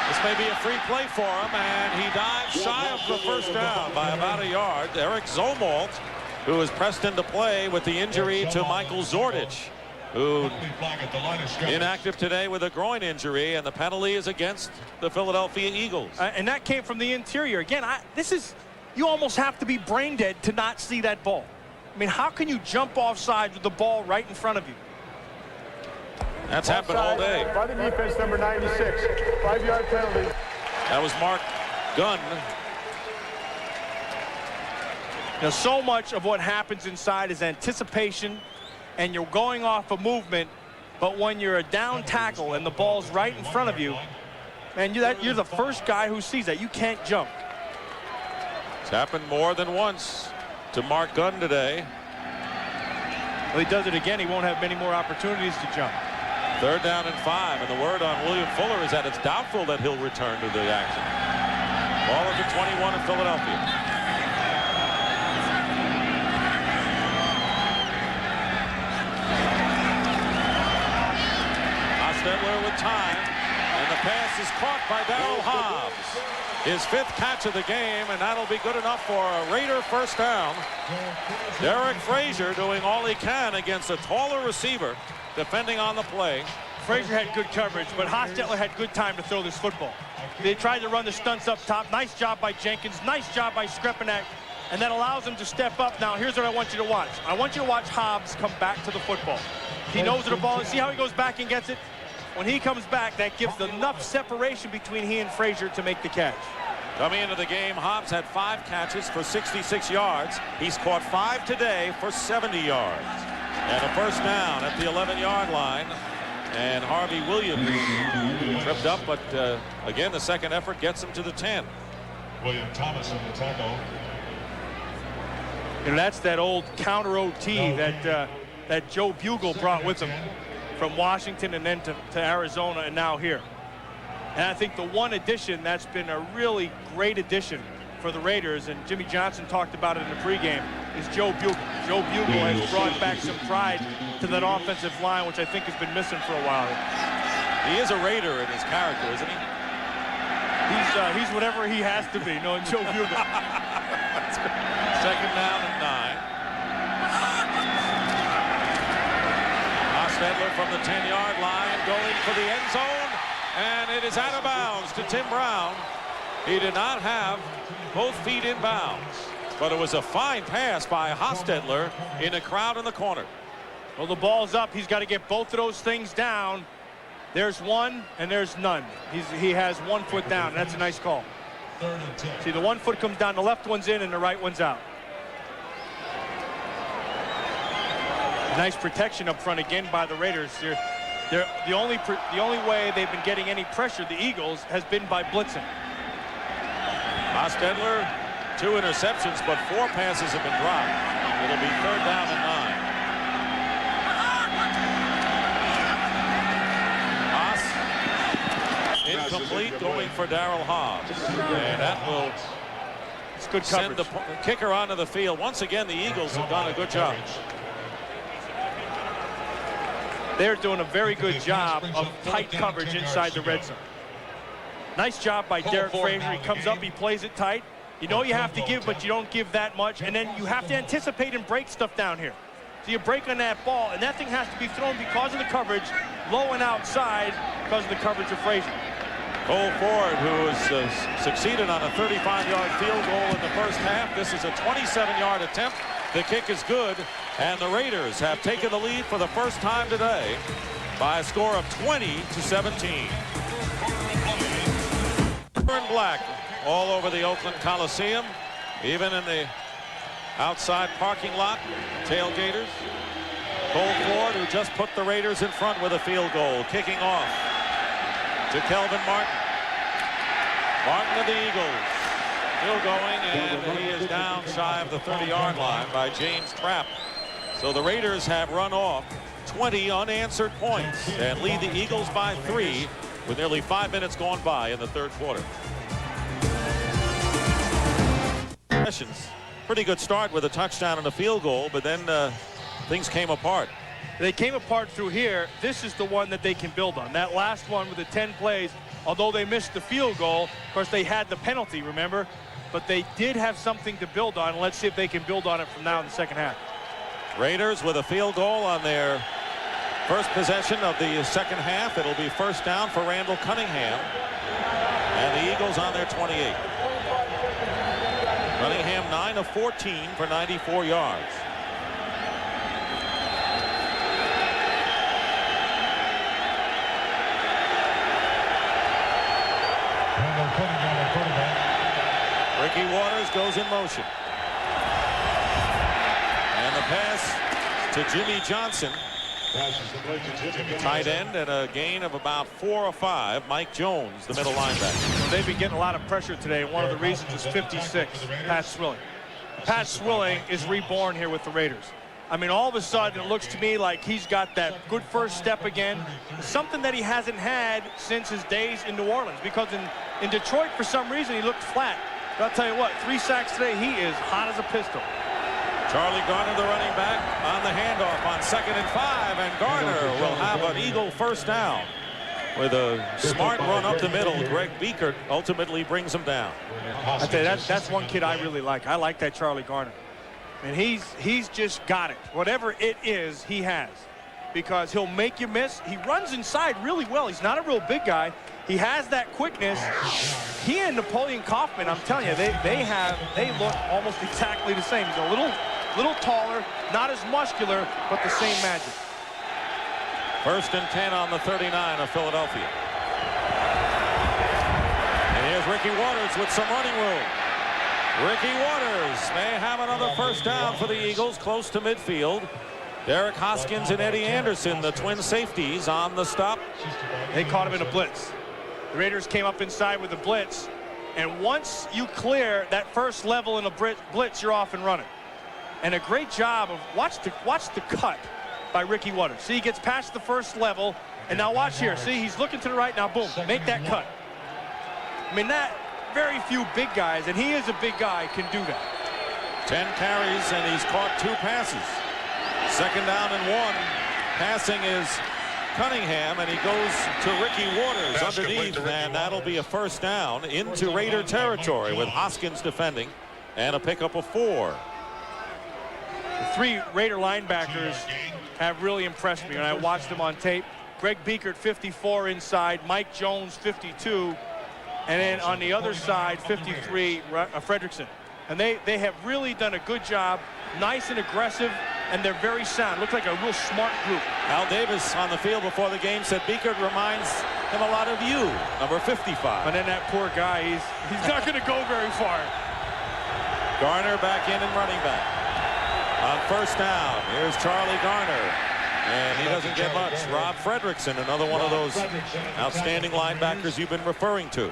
This may be a free play for him, and he dives shy of the first down by about a yard. Eric Zomalt, who was pressed into play with the injury to Michael Zordich, who inactive today with a groin injury, and the penalty is against the Philadelphia Eagles. And that came from the interior. Again, you almost have to be brain dead to not see that ball. I mean, how can you jump off sides with the ball right in front of you? That's happened all day. By the defense, number 96, 5-yard penalty. That was Mark Gunn. Now, so much of what happens inside is anticipation, and you're going off a movement, but when you're a down tackle and the ball's right in front of you, man, you're the first guy who sees that. You can't jump. It's happened more than once to Mark Gunn today. Well, he does it again. He won't have many more opportunities to jump. 3rd down and 5, and the word on William Fuller is that it's doubtful that he'll return to the action. Ball at the 21 of Philadelphia. Hostetler with time, and the pass is caught by Darrell Hobbs. His 5th catch of the game, and that'll be good enough for a Raider first down. Derek Frazier doing all he can against a taller receiver, defending on the play. Frazier had good coverage, but Hostetler had good time to throw this football. They tried to run the stunts up top. Nice job by Jenkins. Nice job by Skrepenak. And that allows him to step up. Now, here's what I want you to watch. I want you to watch Hobbs come back to the football. He knows the ball. See how he goes back and gets it? When he comes back, that gives enough separation between he and Frazier to make the catch. Coming into the game, Hobbs had 5 catches for 66 yards. He's caught 5 today for 70 yards. And a first down at the 11-yard line. And Harvey Williams tripped up, but again, the second effort gets him to the 10. William Thomas on the tackle. And that's that old counter OT that Joe Bugle brought with him from Washington and then to Arizona and now here. And I think the one addition that's been a really great addition for the Raiders, and Jimmy Johnson talked about it in the pregame, is Joe Bugle. Joe Bugle has brought back some pride to that offensive line, which I think has been missing for a while. He is a Raider in his character, isn't he? He's whatever he has to be, knowing Joe Bugle. 2nd down and 9. Hostetler from the 10-yard line going for the end zone. and it is out of bounds to Tim Brown. He did not have both feet in bounds, but it was a fine pass by Hostetler in a crowd in the corner. Well, the ball's up. He's got to get both of those things down. There's one and there's none. He has 1 foot down, and that's a nice call. See, the 1 foot comes down, the left one's in and the right one's out. Nice protection up front again by the Raiders. They're the only way they've been getting any pressure, the Eagles, has been by blitzing. Hostetler, 2 interceptions, but 4 passes have been dropped. It'll be 3rd down and 9. Haas, incomplete, going for Darrell Hobbs. And that will good send the kicker onto the field. Once again, the Eagles have done a good job. They're doing a very good job of tight coverage inside the red zone. Nice job by Derek Frazier. He comes up, he plays it tight. You know you have to give, but you don't give that much. And then you have to anticipate and break stuff down here. So you break on that ball, and that thing has to be thrown because of the coverage, low and outside because of the coverage of Frazier. Cole Ford, who has succeeded on a 35-yard field goal in the first half. This is a 27-yard attempt. The kick is good, and the Raiders have taken the lead for the first time today by a score of 20-17. In black all over the Oakland Coliseum, even in the outside parking lot. Tailgaters. Cole Ford, who just put the Raiders in front with a field goal, kicking off to Kelvin Martin. Martin of the Eagles still going, and he is down shy of the 30-yard line by James Trapp. So the Raiders have run off 20 unanswered points and lead the Eagles by 3 with nearly 5 minutes gone by in the 3rd quarter. Pretty good start with a touchdown and a field goal, but then things came apart. They came apart through here. This is the one that they can build on. That last one with the 10 plays, although they missed the field goal, of course they had the penalty, remember? But they did have something to build on. Let's see if they can build on it from now in the second half. Raiders with a field goal on their first possession of the second half. It'll be 1st down for Randall Cunningham. And the Eagles on their 28. Cunningham 9 of 14 for 94 yards. Ricky Waters goes in motion. And the pass to Jimmy Johnson. Tight end, and a gain of about 4 or 5. Mike Jones, the middle linebacker. Well, they've been getting a lot of pressure today. One of the reasons is 56, Pat Swilling. Pat Swilling is reborn here with the Raiders. I mean, all of a sudden, it looks to me like he's got that good first step again. Something that he hasn't had since his days in New Orleans. Because in Detroit, for some reason, he looked flat. But I'll tell you what, 3 sacks today, he is hot as a pistol. Charlie Garner, the running back, on the handoff on 2nd and 5, and Garner will have an Eagle 1st down. With a smart run up the middle, Greg Beekert ultimately brings him down. I tell you, that's one kid I really like. I like that Charlie Garner. And he's just got it. Whatever it is, he has. Because he'll make you miss. He runs inside really well. He's not a real big guy. He has that quickness. He and Napoleon Kaufman, I'm telling you, they look almost exactly the same. He's a little taller, not as muscular, but the same magic. 1st and 10 on the 39 of Philadelphia. And here's Ricky Waters with some running room. Ricky Waters may have another 1st down for the Eagles, close to midfield. Derek Hoskins and Eddie Anderson, the twin safeties, on the stop. They caught him in a blitz. The Raiders came up inside with a blitz, and once you clear that first level in a blitz, you're off and running. And a great job of watch the cut by Ricky Waters. See, he gets past the first level, and now watch here. See, he's looking to the right, now boom, make that cut. I mean, that very few big guys, and he is a big guy, can do that. 10 carries, and he's caught 2 passes. 2nd down and 1. Passing is Cunningham, and he goes to Ricky Waters underneath, and that'll be a 1st down into Raider territory with Hoskins defending, and a pickup of 4. The 3 Raider linebackers have really impressed me, and I watched them on tape. Greg Biekert, 54 inside. Mike Jones, 52. And then on the other side, 53, Fredrickson. And they have really done a good job. Nice and aggressive, and they're very sound. Looks like a real smart group. Al Davis on the field before the game said Biekert reminds him a lot of you, number 55. And then that poor guy, he's not going to go very far. Garner back in and running back. On first down, here's Charlie Garner. And he doesn't get much. Rob Fredrickson, another one of those outstanding linebackers you've been referring to.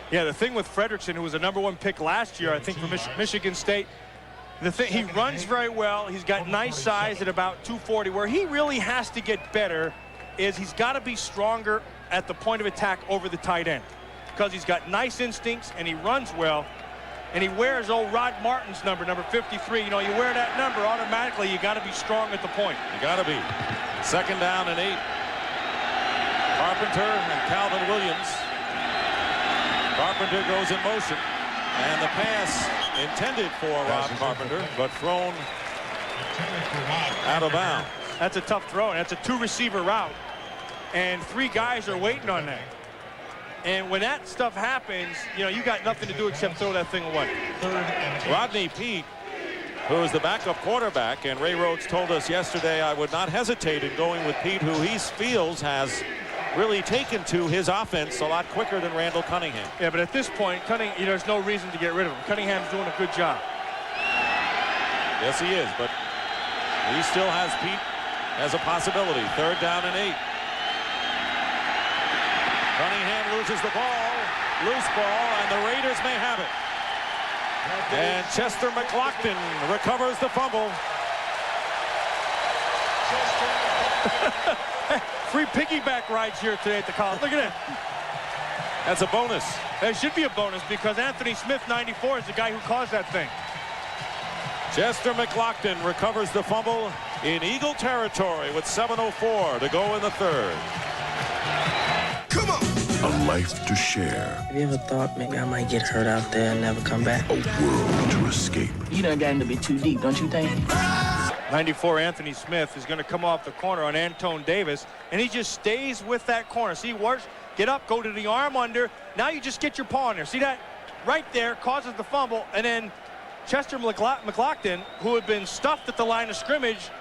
Yeah, the thing with Fredrickson, who was a #1 pick last year, I think, for Michigan State, he runs very well. He's got nice size at about 240. Where he really has to get better is he's got to be stronger at the point of attack over the tight end, because he's got nice instincts and he runs well. And he wears old Rod Martin's number 53. You know, you wear that number, automatically you got to be strong at the point. You got to be. Second down and 8. Carpenter and Calvin Williams. Carpenter goes in motion. And the pass intended for Rob Carpenter, but thrown out of bounds. That's a tough throw. That's a 2-receiver route. And 3 guys are waiting on that. And when that stuff happens, you know, you got nothing to do except throw that thing away. Rodney Peete, who is the backup quarterback, and Ray Rhodes told us yesterday I would not hesitate in going with Peete, who he feels has really taken to his offense a lot quicker than Randall Cunningham. Yeah, but at this point, there's no reason to get rid of him. Cunningham's doing a good job. Yes, he is, but he still has Peete as a possibility. Third down and 8. Cunningham loses the ball, loose ball, and the Raiders may have it. And Chester McLaughlin recovers the fumble. Free piggyback rides here today at the college. Look at it. That's a bonus. It should be a bonus because Anthony Smith, 94, is the guy who caused that thing. Chester McLaughlin recovers the fumble in Eagle territory with 7:04 to go in the third. Come on! A life to share. Have you ever thought maybe I might get hurt out there and never come back? A world to escape. You done gotten to be too deep, don't you think? 94 Anthony Smith is going to come off the corner on Antone Davis, and he just stays with that corner. See, works, get up, go to the arm under. Now you just get your paw in there. See that? Right there causes the fumble, and then Chester McLaughlin, who had been stuffed at the line of scrimmage,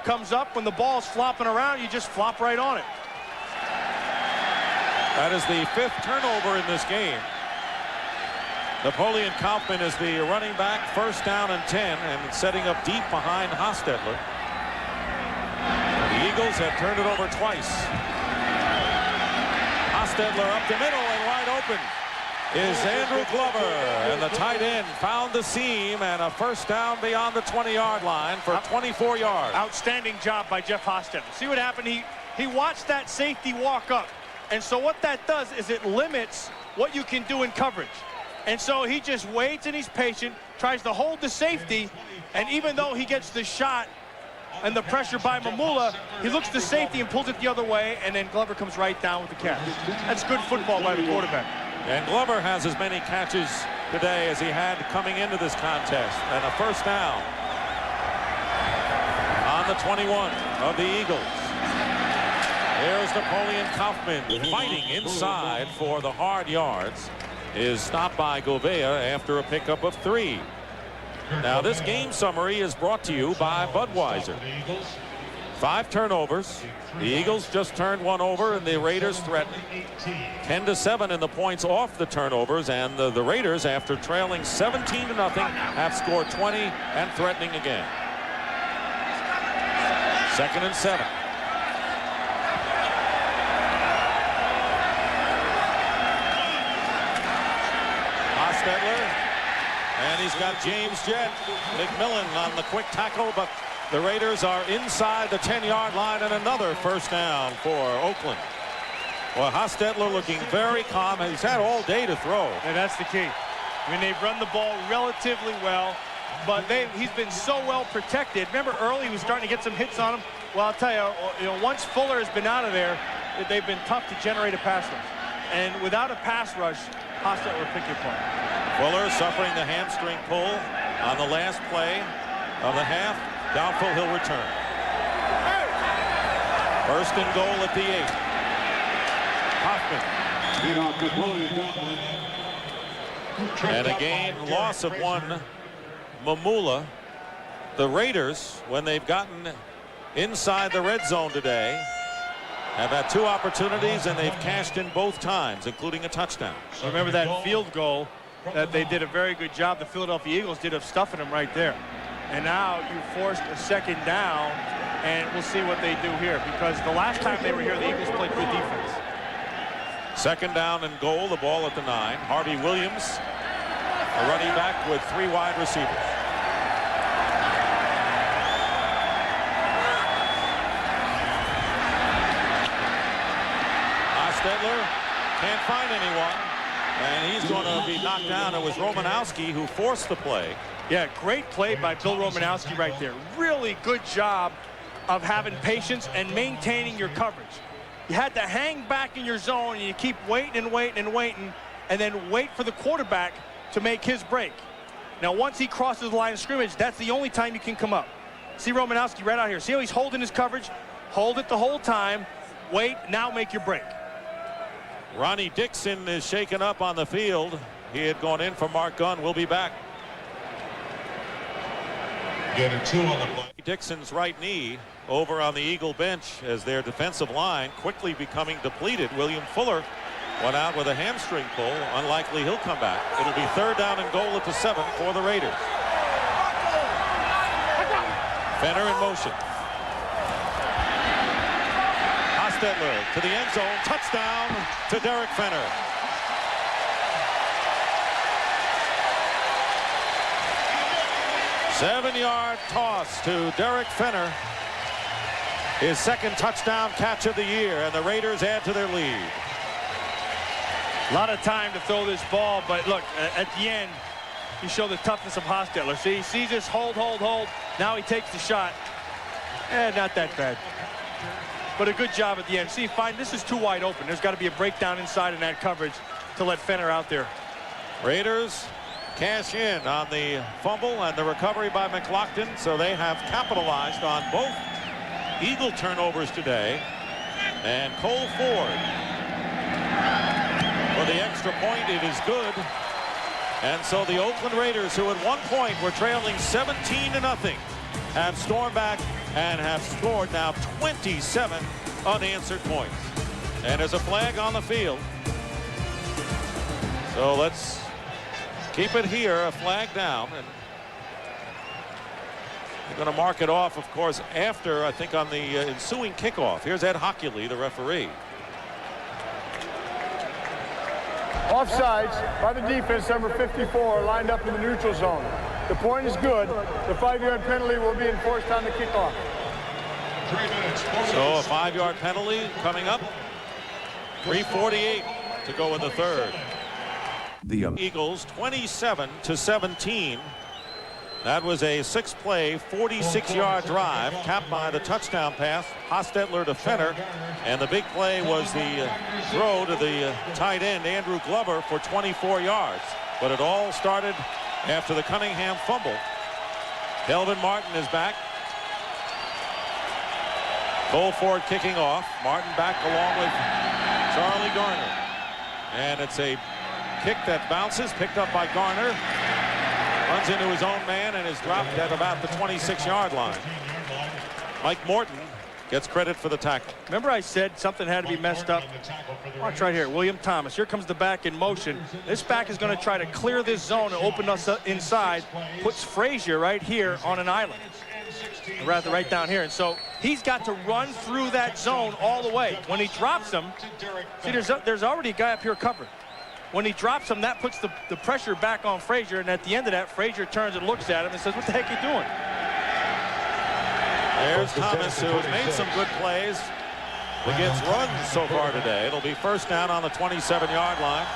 comes up when the ball's flopping around. You just flop right on it. That is the 5th turnover in this game. Napoleon Kaufman is the running back, first down and 10, and setting up deep behind Hostetler. The Eagles have turned it over twice. Hostetler up the middle, and wide open is Andrew Glover, and the tight end found the seam, and a first down beyond the 20-yard line for 24 yards. Outstanding job by Jeff Hostetler. See what happened? He watched that safety walk up, and so what that does is it limits what you can do in coverage. And so he just waits and he's patient, tries to hold the safety, and even though he gets the shot and the pressure by Mamula, he looks to safety and pulls it the other way, and then Glover comes right down with the catch. That's good football by the quarterback. And Glover has as many catches today as he had coming into this contest, and a first down on the 21 of the Eagles. Here's Napoleon Kaufman fighting inside for the hard yards. Is stopped by Govea after a pickup of 3. Now this game summary is brought to you by Budweiser. 5 turnovers. The Eagles just turned one over, and the Raiders threatened. 10-7 in the points off the turnovers, and the Raiders, after trailing 17-0, have scored 20 and threatening again. 2nd and 7. And he's got James Jett. McMillan on the quick tackle, but the Raiders are inside the 10-yard line, and another first down for Oakland. Well, Hostetler looking very calm. He's had all day to throw. And that's the key. I mean, they've run the ball relatively well, but he's been so well protected. Remember early he was starting to get some hits on him? Well, I'll tell you, once Fuller has been out of there, they've been tough to generate a pass rush. And without a pass rush, Hostetler will pick your point. Fuller suffering the hamstring pull on the last play of the half. Doubtful he'll return. First and goal at the 8. Hoffman. And again, loss of one, Mamula. The Raiders, when they've gotten inside the red zone today, have had 2 opportunities, and they've cashed in both times, including a touchdown. Remember that field goal that they did a very good job, the Philadelphia Eagles did, of stuffing them right there. And now you forced a second down, and we'll see what they do here, because the last time they were here, the Eagles played good defense. Second down and goal, the ball at the 9. Harvey Williams, a running back with 3 wide receivers. Hostetler can't find anyone, and he's going to be knocked down. It was Romanowski who forced the play. Yeah, great play by Bill Romanowski right there. Really good job of having patience and maintaining your coverage. You had to hang back in your zone, and you keep waiting and waiting and waiting, and then wait for the quarterback to make his break. Now, once he crosses the line of scrimmage, that's the only time you can come up. See Romanowski right out here. See how he's holding his coverage? Hold it the whole time. Wait, now make your break. Ronnie Dixon is shaken up on the field. He had gone in for Mark Gunn. We'll be back. Getting 2 on the play. Dixon's right knee over on the Eagle bench as their defensive line quickly becoming depleted. William Fuller went out with a hamstring pull. Unlikely he'll come back. It'll be 3rd down and goal at the 7 for the Raiders. Fenner in motion. Hostetler to the end zone. Touchdown to Derek Fenner. Seven-yard toss to Derek Fenner. His 2nd touchdown catch of the year, and the Raiders add to their lead. A lot of time to throw this ball, but look, at the end, he showed the toughness of Hostetler. See, he sees this hold. Now he takes the shot. Not that bad. But a good job at the end. See, fine, this is too wide open. There's got to be a breakdown inside in that coverage to let Fenner out there. Raiders cash in on the fumble and the recovery by McLaughlin, so they have capitalized on both Eagle turnovers today. And Cole Ford for the extra point. It is good. And so the Oakland Raiders, who at one point were trailing 17-0, have stormed back and have scored now 27 unanswered points. And there's a flag on the field. So let's keep it here, a flag down. And they're going to mark it off, of course, after, I think, on the ensuing kickoff. Here's Ed Hockley, the referee. Offsides by the defense, number 54, lined up in the neutral zone. The point is good. The 5-yard penalty will be enforced on the kickoff. 3 minutes. So a 5-yard penalty coming up. 3:48 to go in the 3rd. The Eagles 27-17. That was a 6-play, 46-yard drive, capped by the touchdown pass, Hostetler to Fenner. And the big play was the throw to the tight end, Andrew Glover, for 24 yards. But it all started after the Cunningham fumble. Kelvin Martin is back. Cole Ford kicking off. Martin back along with Charlie Garner. And it's a kick that bounces, picked up by Garner. Runs into his own man and is dropped at about the 26-yard line. Mike Morton gets credit for the tackle. Remember I said something had to be messed up? Watch right here. William Thomas. Here comes the back in motion. This back is going to try to clear this zone and open us up inside. Puts Frazier right here on an island. Rather right down here. And so he's got to run through that zone all the way. When he drops him, see, there's already a guy up here covered. When he drops him, that puts the pressure back on Frazier, and at the end of that, Frazier turns and looks at him and says, what the heck are you doing? There's Thomas, who has made some good plays against runs so far today. It'll be 1st down on the 27-yard line.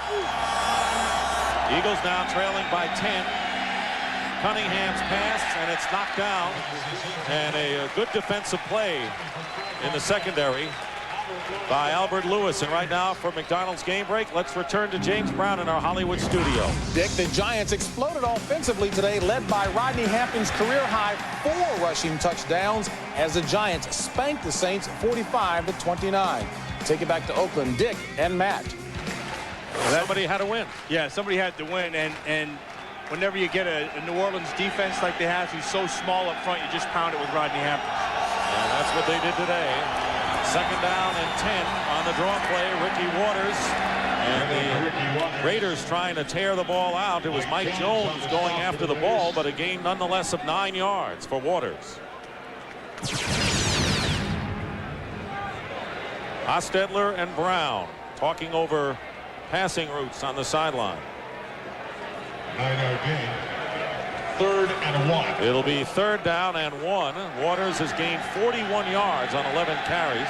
Eagles now trailing by 10. Cunningham's pass, and it's knocked down. And a good defensive play in the secondary by Albert Lewis. And right now for McDonald's game break, let's return to James Brown in our Hollywood studio. Dick, the Giants exploded offensively today, led by Rodney Hampton's career-high 4 rushing touchdowns as the Giants spanked the Saints 45-29. Take it back to Oakland, Dick and Matt. Somebody had to win. Yeah, somebody had to win, and whenever you get a New Orleans defense like they have, who's so small up front, you just pound it with Rodney Hampton. And that's what they did today. 2nd down and 10 on the draw play. Ricky Waters and the Raiders trying to tear the ball out. It was Mike Jones going after the ball, but a gain nonetheless of 9 yards for Waters. Hostetler and Brown talking over passing routes on the sideline. 9-yard gain. 3rd and 1. It'll be 3rd down and 1. Waters has gained 41 yards on 11 carries.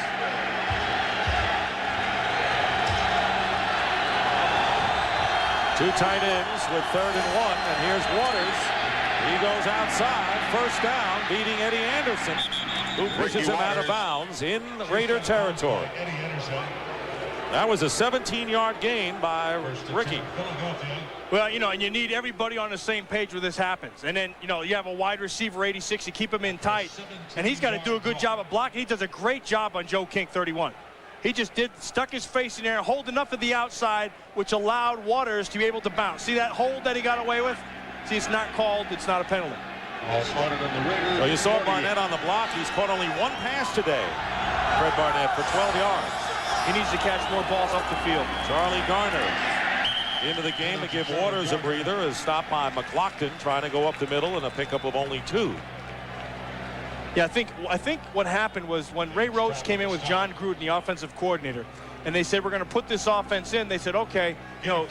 Two tight ends with 3rd and 1. And here's Waters. He goes outside. 1st down, beating Eddie Anderson, who pushes him out of bounds in Raider territory. That was a 17-yard gain by Ricky. Well, you know, and you need everybody on the same page where this happens. And then, you know, you have a wide receiver, 86, you keep him in tight. And he's got to do a good job of blocking. He does a great job on Joe King, 31. He just stuck his face in there, hold enough of the outside, which allowed Waters to be able to bounce. See that hold that he got away with? See, it's not called. It's not a penalty. Well, you saw Barnett on the block. He's caught only 1 pass today. Fred Barnett for 12 yards. He needs to catch more balls up the field. Charlie Garner into the game to give Waters a breather is stopped by McLaughlin trying to go up the middle and a pickup of only 2. Yeah, I think what happened was when Ray Roach came in with John Gruden, the offensive coordinator, and they said, we're going to put this offense in. They said, okay, you know,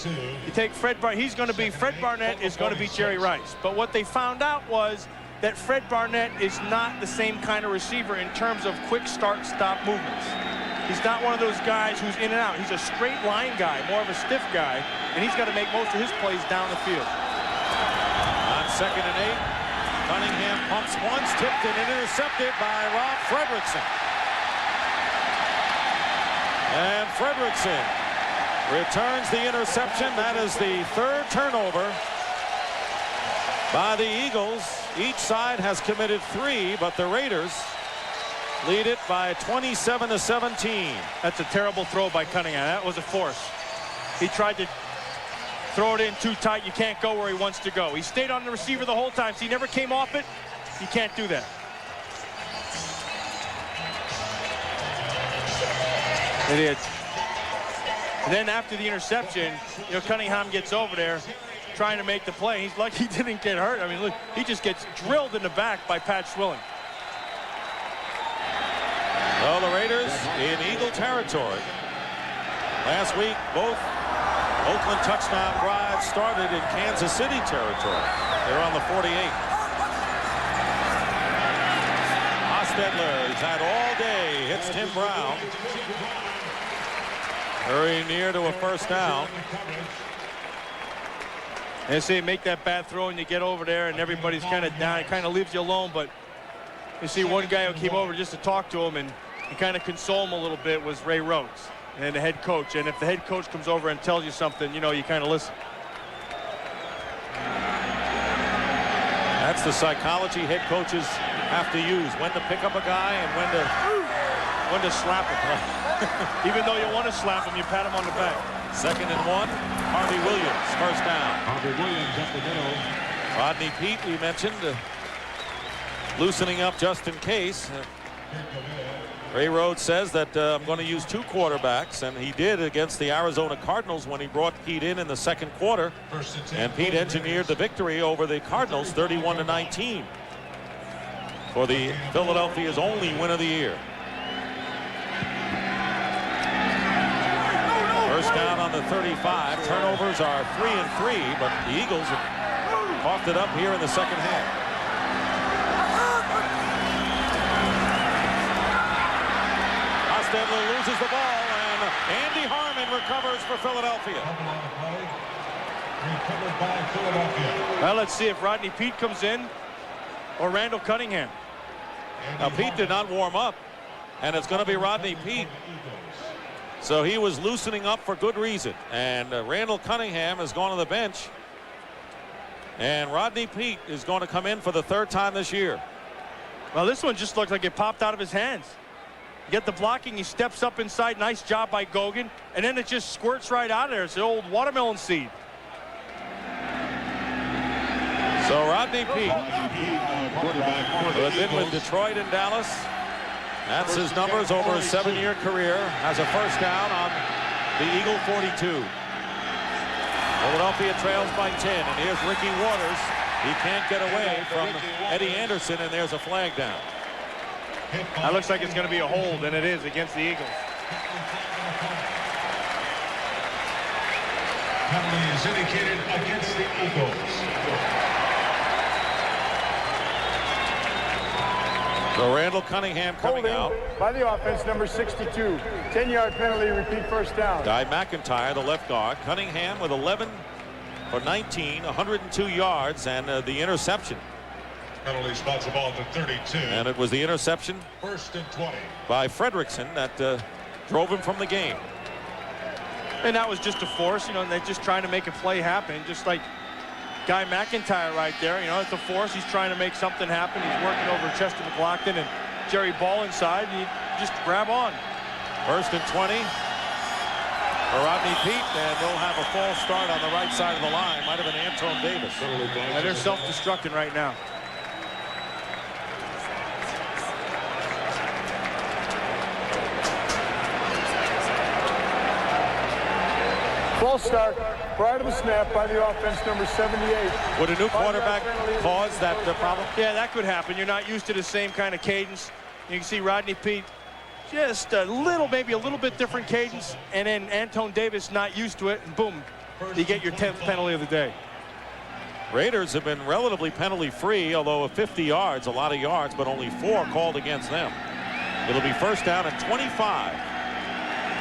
you take Fred Barnett, Fred Barnett is going to be Jerry Rice. But what they found out was that Fred Barnett is not the same kind of receiver in terms of quick start-stop movements. He's not one of those guys who's in and out. He's a straight line guy, more of a stiff guy, and he's got to make most of his plays down the field. On 2nd and 8, Cunningham pumps once, tipped and intercepted by Rob Fredrickson. And Fredrickson returns the interception. That is the 3rd turnover by the Eagles. Each side has committed 3, but the Raiders lead it by 27-17. That's a terrible throw by Cunningham. That was a force. He tried to throw it in too tight. You can't go where he wants to go. He stayed on the receiver the whole time, so he never came off it. You can't do that. It is. And then after the interception, you know, Cunningham gets over there trying to make the play. He's lucky he didn't get hurt. I mean, look, he just gets drilled in the back by Pat Swilling. Well, the Raiders in Eagle territory. Last week, both Oakland touchdown drives started in Kansas City territory. They're on the 48. Hostetler, he's had all day, hits Tim Brown. Very near to a 1st down. And say make that bad throw and you get over there and everybody's kind of down. It kind of leaves you alone, but you see one guy who came over just to talk to him and kind of console him a little bit was Ray Rhodes and the head coach. And if the head coach comes over and tells you something, you know, you kind of listen. That's the psychology head coaches have to use, when to pick up a guy and when to slap him. Even though you want to slap him, you pat him on the back. 2nd and 1, Harvey Williams, 1st down. Harvey Williams up the middle. Rodney Peete, we mentioned, loosening up just in case. Ray Rhodes says that I'm going to use 2 quarterbacks, and he did against the Arizona Cardinals when he brought Peete in the 2nd quarter. And Peete engineered the victory over the Cardinals 31-19 for the Philadelphia's only win of the year. 1st down on the 35. Turnovers are 3 and 3, but the Eagles have coughed it up here in the 2nd half. Hostetler loses the ball, and Andy Harmon recovers for Philadelphia. Recovered by Philadelphia. Well, let's see if Rodney Peete comes in or Randall Cunningham. Now, Peete did not warm up, and it's going to be Rodney Peete. So he was loosening up for good reason. And Randall Cunningham has gone to the bench. And Rodney Peete is going to come in for the 3rd time this year. Well, this one just looked like it popped out of his hands. You get the blocking, he steps up inside. Nice job by Gogan. And then it just squirts right out of there. It's the old watermelon seed. So Rodney Peete, who had been with Detroit and Dallas, that's his numbers over a 7-year career, has a first down on the Eagle 42. Philadelphia trails by 10, and here's Ricky Waters. He can't get away from Eddie Anderson, and there's a flag down. That looks like it's going to be a hold, and it is against the Eagles. Penalty is indicated against the Eagles. So Randall Cunningham coming out. By the offense, number 62. 10-yard penalty, repeat first down. Guy McIntyre, the left guard. Cunningham with 11 for 19, 102 yards, and the interception. Penalty spots the ball at the 32. And it was the interception 1st and 20 by Fredrickson that drove him from the game. And that was just a force, you know, they're just trying to make a play happen, just like Guy McIntyre right there. You know, it's a force. He's trying to make something happen. He's working over Chester McLaughlin and Jerry Ball inside. And you just grab on. 1st and 20 for Rodney Peete, and they'll have a false start on the right side of the line. Might have been Anton Davis. And they're self-destructing right now. False start prior to the snap by the offense, number 78. Would a new quarterback cause that problem? Yeah, that could happen. You're not used to the same kind of cadence. You can see Rodney Peete just a little, maybe a little bit different cadence, and then Anton Davis not used to it, and boom, you get your 10th penalty of the day. Raiders have been relatively penalty-free, although 50 yards, a lot of yards, but only 4 called against them. It'll be first down at 25.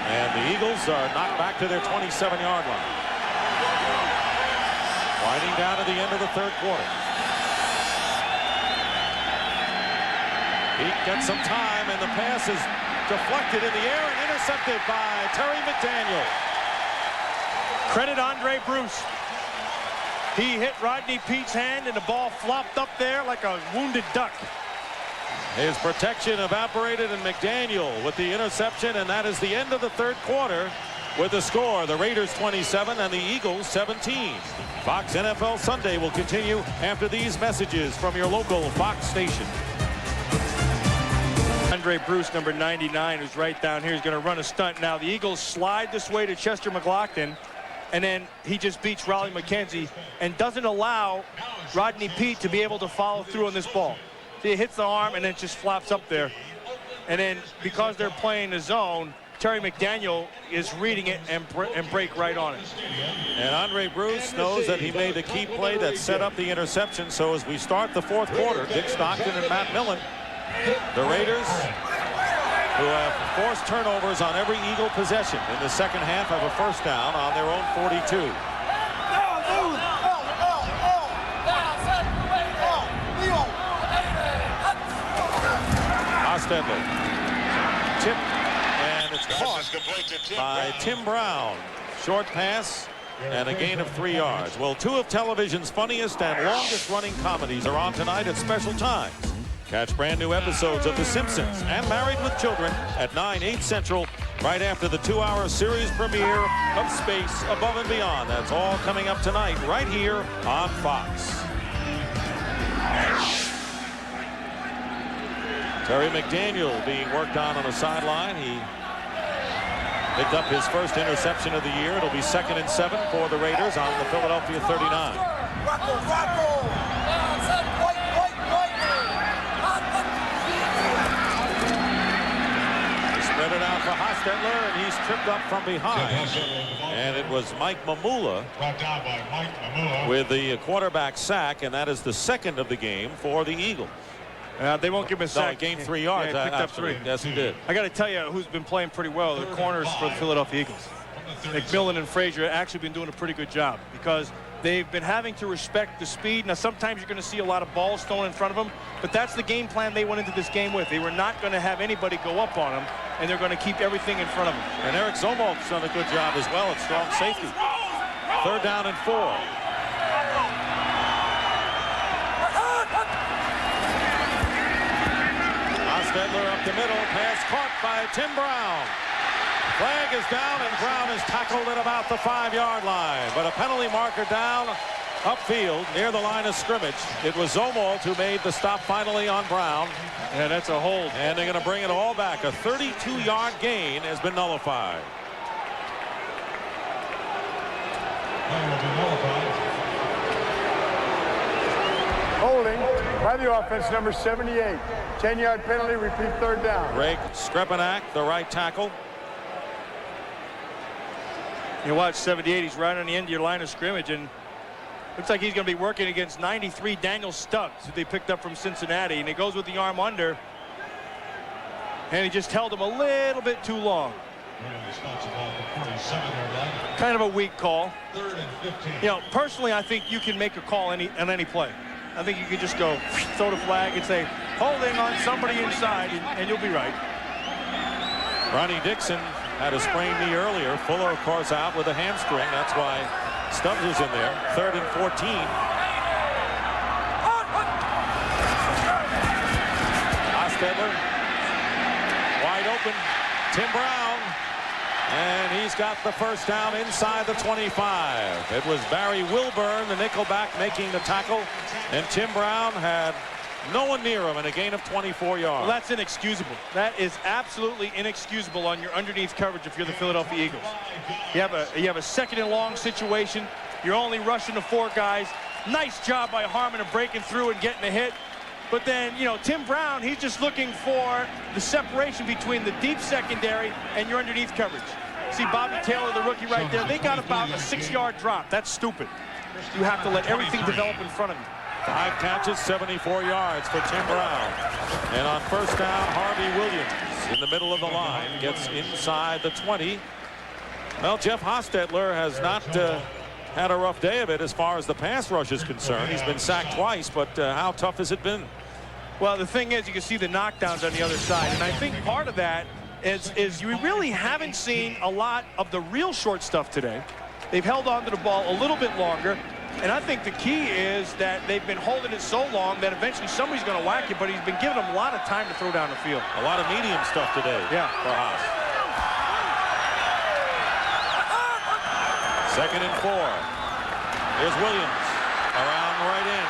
And the Eagles are knocked back to their 27-yard line. Winding down to the end of the 3rd quarter. Peete gets some time, and the pass is deflected in the air and intercepted by Terry McDaniel. Credit Andre Bruce. He hit Rodney Peete's hand, and the ball flopped up there like a wounded duck. His protection evaporated, and McDaniel with the interception, and that is the end of the 3rd quarter with the score, the Raiders 27 and the Eagles 17. Fox NFL Sunday will continue after these messages from your local Fox station. Andre Bruce, number 99, who's right down here, is going to run a stunt. Now the Eagles slide this way to Chester McLaughlin, and then he just beats Raleigh McKenzie and doesn't allow Rodney Peete to be able to follow through on this ball. It hits the arm and then it just flops up there. And then because they're playing the zone, Terry McDaniel is reading it and break right on it. And Andre Bruce knows that he made the key play that set up the interception. So as we start the 4th quarter, Dick Stockton and Matt Millen, the Raiders, who have forced turnovers on every Eagle possession in the 2nd half, have a first down on their own 42. Ostendler tip, and it's caught by Tim Brown. Short pass and a gain of 3 yards. Well, 2 of television's funniest and longest running comedies are on tonight at special times. Catch brand new episodes of The Simpsons and Married with Children at 9/8 Central, right after the 2-hour series premiere of Space Above and Beyond. That's all coming up tonight right here on Fox. Terry McDaniel being worked on the sideline. He picked up his first interception of the year. It'll be 2nd and 7 for the Raiders on the Philadelphia 39. Spread it out for Hostetler, and he's tripped up from behind. And it was Mike Mamula with the quarterback sack, and that is the 2nd of the game for the Eagles. They won't give him a sack. No, gained 3 yards. Yeah, picked up 3. Yes, he did. I got to tell you who's been playing pretty well. The corners for the Philadelphia Eagles. McMillan and Frazier have actually been doing a pretty good job, because They've been having to respect the speed. Now, sometimes you're going to see a lot of balls thrown in front of them, but that's the game plan they went into this game with. They were not going to have anybody go up on them, and they're going to keep everything in front of them. And Eric Zomolk's done a good job as well at strong safety. 3rd down and 4. Hostetler up the middle, pass caught by Tim Brown. Flag is down, and Brown is tackled at about the 5-yard line. But a penalty marker down upfield near the line of scrimmage. It was Zomolk who made the stop finally on Brown. Yeah, that's a hold. And they're going to bring it all back. A 32-yard gain has been nullified. That will be nullified. Holding by the offense, number 78. 10-yard penalty, repeat 3rd down. Greg Skrepenak, the right tackle. You watch 78, he's right on the end of your line of scrimmage, and looks like he's going to be working against 93 Daniel Stubbs, who they picked up from Cincinnati, and he goes with the arm under, and he just held him a little bit too long. Kind of a weak call. 3rd and 15. You know, personally, I think you can make a call on any play. I think you could just go throw the flag and say holding on somebody inside, and you'll be right. Ronnie Dixon had a sprained knee earlier. Fuller, of course, out with a hamstring. That's why Stubbs was in there. 3rd and 14. Hostetler wide open. Tim Brown, and he's got the 1st down inside the 25. It was Barry Wilburn, the nickelback, making the tackle, and Tim Brown had no one near him in a gain of 24 yards. Well, that's inexcusable. That is absolutely inexcusable on your underneath coverage if you're the Philadelphia Eagles. You have a 2nd and long situation. You're only rushing the 4 guys. Nice job by Harmon of breaking through and getting a hit. But then, you know, Tim Brown, he's just looking for the separation between the deep secondary and your underneath coverage. See Bobby Taylor, the rookie right there. They got about a 6-yard drop. That's stupid. You have to let everything develop in front of you. 5 catches, 74 yards for Tim Brown. And on 1st down, Harvey Williams in the middle of the line gets inside the 20. Well, Jeff Hostetler has not had a rough day of it as far as the pass rush is concerned. He's been sacked twice, but how tough has it been? Well, the thing is, you can see the knockdowns on the other side, and I think part of that is you really haven't seen a lot of the real short stuff today. They've held on to the ball a little bit longer. And I think the key is that they've been holding it so long that eventually somebody's going to whack you, but he's been giving them a lot of time to throw down the field. A lot of medium stuff today. Yeah. For Haas. 2nd and 4. Here's Williams around right in.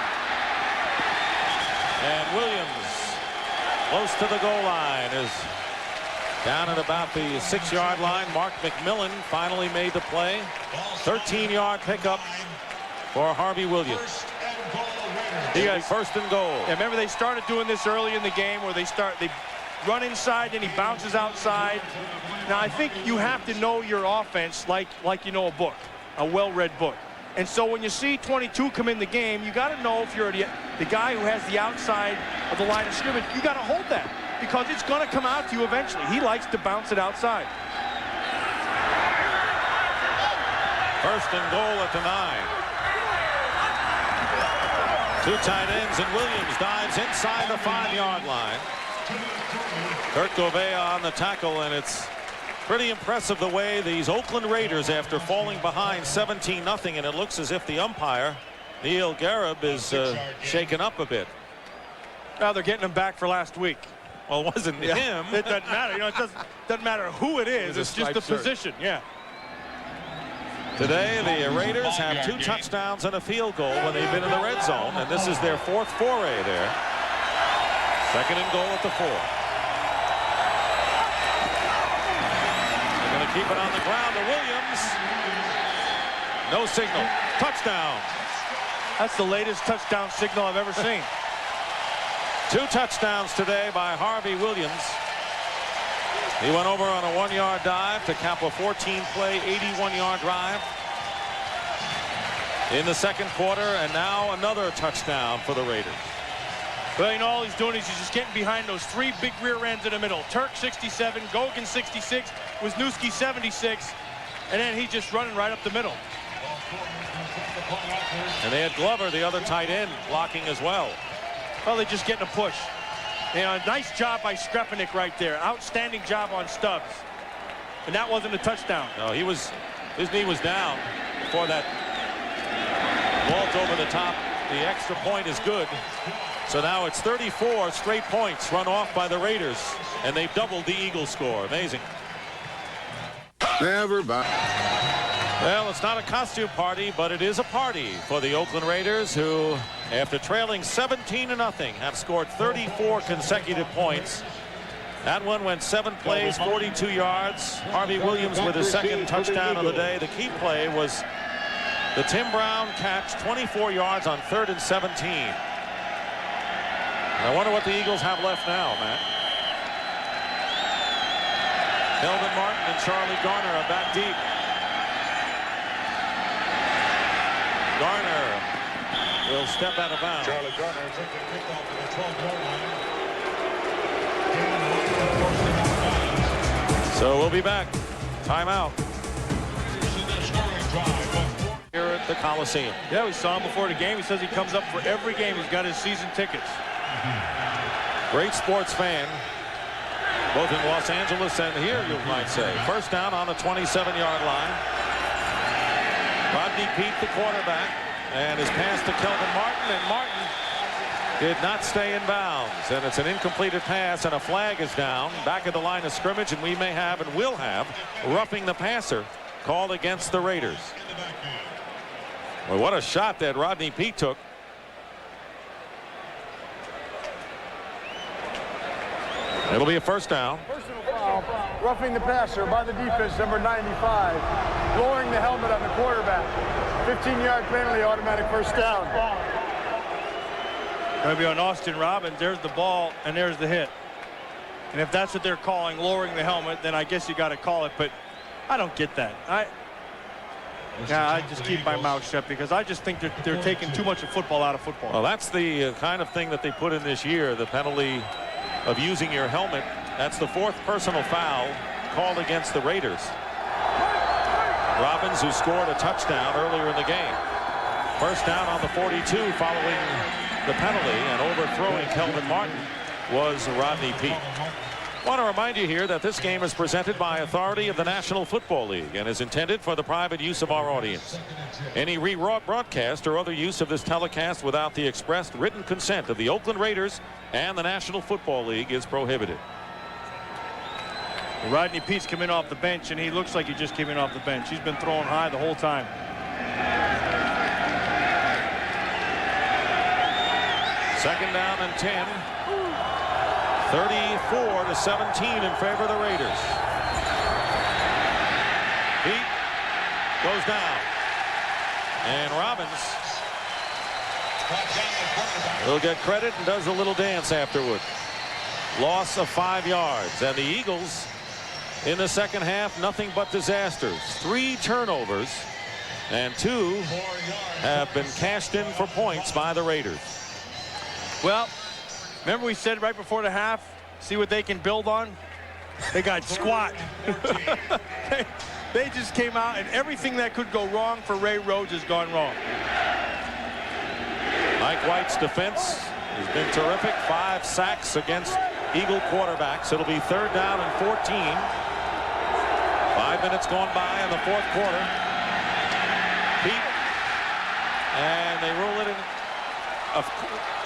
And Williams close to the goal line is down at about the 6-yard line. Mark McMillan finally made the play. 13-yard pickup for Harvey Williams. He got 1st and goal. Yeah, remember they started doing this early in the game where they run inside and he bounces outside. Now I think you have to know your offense like you know a book, a well-read book. And so when you see 22 come in the game, you got to know if you're the guy who has the outside of the line of scrimmage, you got to hold that because it's going to come out to you eventually. He likes to bounce it outside. 1st and goal at the 9. 2 tight ends, and Williams dives inside the 5-yard line. Kirk Govea on the tackle, and it's pretty impressive the way these Oakland Raiders, after falling behind 17-0, and it looks as if the umpire, Neil Garib, is shaken up a bit. Now they're getting him back for last week. Well, it wasn't him. It doesn't matter. You know, it doesn't matter who it is. It's just the position. Yeah. Today, the Raiders have 2 touchdowns and a field goal when they've been in the red zone, and this is their 4th foray there. 2nd and goal at the 4. They're going to keep it on the ground to Williams. No signal. Touchdown. That's the latest touchdown signal I've ever seen. 2 touchdowns today by Harvey Williams. He went over on a 1-yard dive to cap a 14-play, 81-yard drive in the 2nd quarter, and now another touchdown for the Raiders. Well, you know, all he's doing is he's just getting behind those 3 big rear ends in the middle. Turk 67, Gogan 66, Wisniewski 76, and then he's just running right up the middle. And they had Glover, the other tight end, blocking as well. Well, they're just getting a push. You know, nice job by Skrepenik right there. Outstanding job on Stubbs. And that wasn't a touchdown. No, his knee was down before that vault over the top. The extra point is good. So now it's 34 straight points run off by the Raiders, and they've doubled the Eagles score. Amazing. Never mind. Well, it's not a costume party, but it is a party for the Oakland Raiders, who, after trailing 17-0, have scored 34 consecutive points. That one went 7 plays, 42 yards. Harvey Williams with his second touchdown of the day. The key play was the Tim Brown catch, 24 yards on 3rd and 17. I wonder what the Eagles have left now, Matt. Kelvin Martin and Charlie Garner are back deep. Garner will step out of bounds. Charlie Garner took the kickoff to the 12-yard line. So we'll be back. Timeout. Here at the Coliseum. Yeah, we saw him before the game. He says he comes up for every game. He's got his season tickets. Great sports fan, both in Los Angeles and here, you might say. First down on the 27-yard line. Rodney Peete, the quarterback, and his pass to Kelvin Martin, and Martin did not stay in bounds, and it's an incompleted pass, and a flag is down back at the line of scrimmage, and we may have and will have roughing the passer called against the Raiders. Well, what a shot that Rodney Peete took. It'll be a first down. Personal foul, roughing the passer by the defense, number 95, lowering the helmet on the quarterback. 15-yard penalty, automatic first down. Going to be on Austin Robbins. There's the ball, and there's the hit. And if that's what they're calling lowering the helmet, then I guess you got to call it. But I don't get that. I just keep my mouth shut because I just think they're taking too much of football out of football. Well, that's the kind of thing that they put in this year, the penalty of using your helmet. That's the 4th personal foul called against the Raiders. Robbins, who scored a touchdown earlier in the game. First down on the 42 following the penalty, and overthrowing Kelvin Martin was Rodney Peete. I want to remind you here that this game is presented by authority of the National Football League and is intended for the private use of our audience. Any rebroadcast or other use of this telecast without the expressed written consent of the Oakland Raiders and the National Football League is prohibited. Rodney Pete's coming off the bench, and he looks like he just came in off the bench. He's been throwing high the whole time. Second down and 10. 34-17 in favor of the Raiders. Peete goes down. And Robbins will get credit and does a little dance afterward. Loss of 5 yards. And the Eagles in the second half, nothing but disasters. 3 turnovers, and 2 have been cashed in for points by the Raiders. Well, remember we said right before the half, see what they can build on? They got squat. They just came out, and everything that could go wrong for Ray Rhodes has gone wrong. Mike White's defense has been terrific. 5 sacks against Eagle quarterbacks. It'll be 3rd down and 14. 5 minutes gone by in the 4th quarter. Peete, and they rule it in.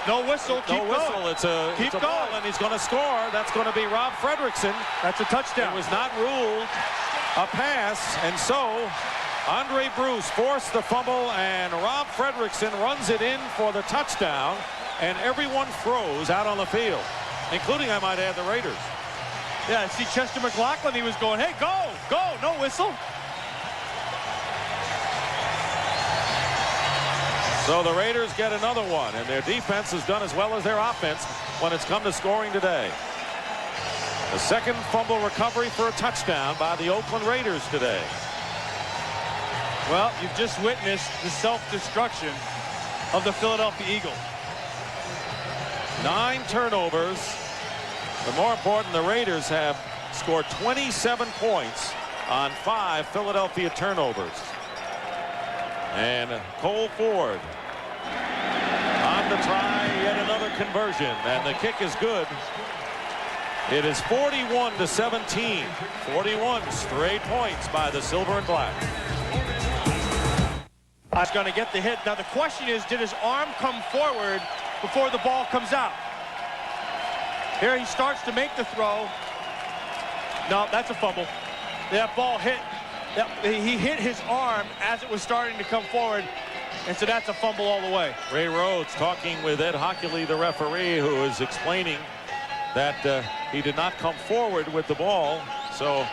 No whistle. No whistle. It's a ball, and he's going to score. That's going to be Rob Fredrickson. That's a touchdown. It was not ruled a pass, and so Andre Bruce forced the fumble, and Rob Fredrickson runs it in for the touchdown, and everyone froze out on the field, including, I might add, the Raiders. Yeah, see Chester McLaughlin, he was going, hey, go, no whistle. So the Raiders get another one, and their defense has done as well as their offense when it's come to scoring today. The second fumble recovery for a touchdown by the Oakland Raiders today. Well, you've just witnessed the self-destruction of the Philadelphia Eagles. 9 turnovers. But more important, the Raiders have scored 27 points on 5 Philadelphia turnovers. And Cole Ford on the try, yet another conversion, and the kick is good. It is 41-17. 41 straight points by the Silver and Black. He's going to get the hit. Now the question is, did his arm come forward before the ball comes out? Here he starts to make the throw. No, that's a fumble. That ball hit. He hit his arm as it was starting to come forward, and so that's a fumble all the way. Ray Rhodes talking with Ed Hockley, the referee, who is explaining that he did not come forward with the ball. So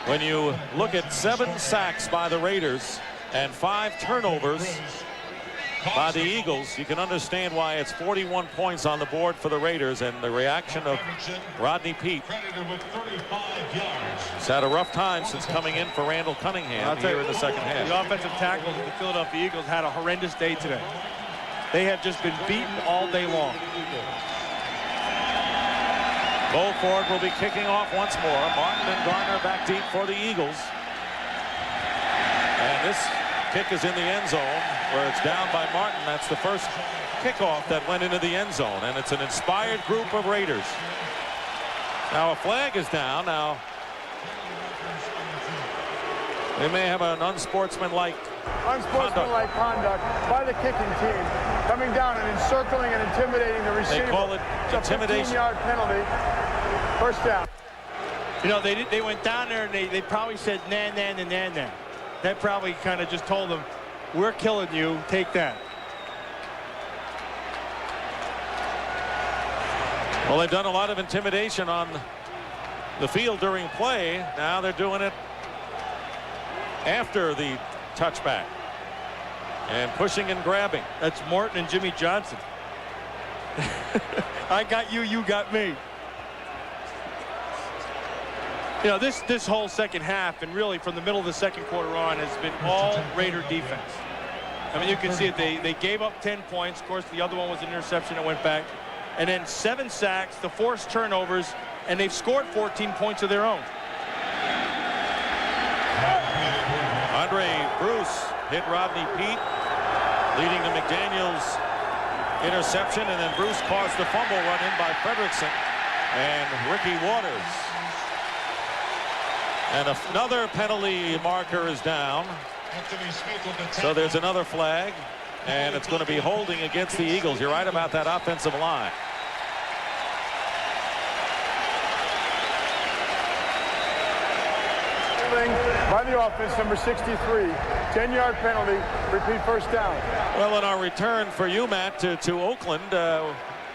when you look at 7 sacks by the Raiders and 5 turnovers by the Eagles, you can understand why it's 41 points on the board for the Raiders. And the reaction of Rodney Peete. He's had a rough time since coming in for Randall Cunningham here in the second half. The offensive tackles of the Philadelphia Eagles had a horrendous day today. They have just been beaten all day long. Cole Ford will be kicking off once more. Martin and Garner back deep for the Eagles. And this kick is in the end zone where it's down by Martin. That's the first kickoff that went into the end zone, and it's an inspired group of Raiders. Now a flag is down. Now they may have an unsportsmanlike conduct by the kicking team, coming down and encircling and intimidating the receiver. They call it intimidation. It's a 15-yard penalty. First down. You know, they went down there and they probably said, nah. That probably kind of just told them, we're killing you, take that. Well, they've done a lot of intimidation on the field during play. Now they're doing it after the touchback and pushing and grabbing. That's Morton and Jimmy Johnson. I got you, you got me. You know, this whole second half, and really from the middle of the second quarter on, has been all Raider defense. I mean, you can see it. They gave up 10 points. Of course, the other one was an interception that went back. And then 7 sacks, the forced turnovers, and they've scored 14 points of their own. Andre Bruce hit Rodney Peete, leading to McDaniel's interception, and then Bruce caused the fumble run in by Fredrickson and Ricky Waters. And another penalty marker is down. So there's another flag, and it's going to be holding against the Eagles. You're right about that offensive line. By the offense, number 63, 10-yard penalty, repeat first down. Well, in our return for you, Matt, to Oakland,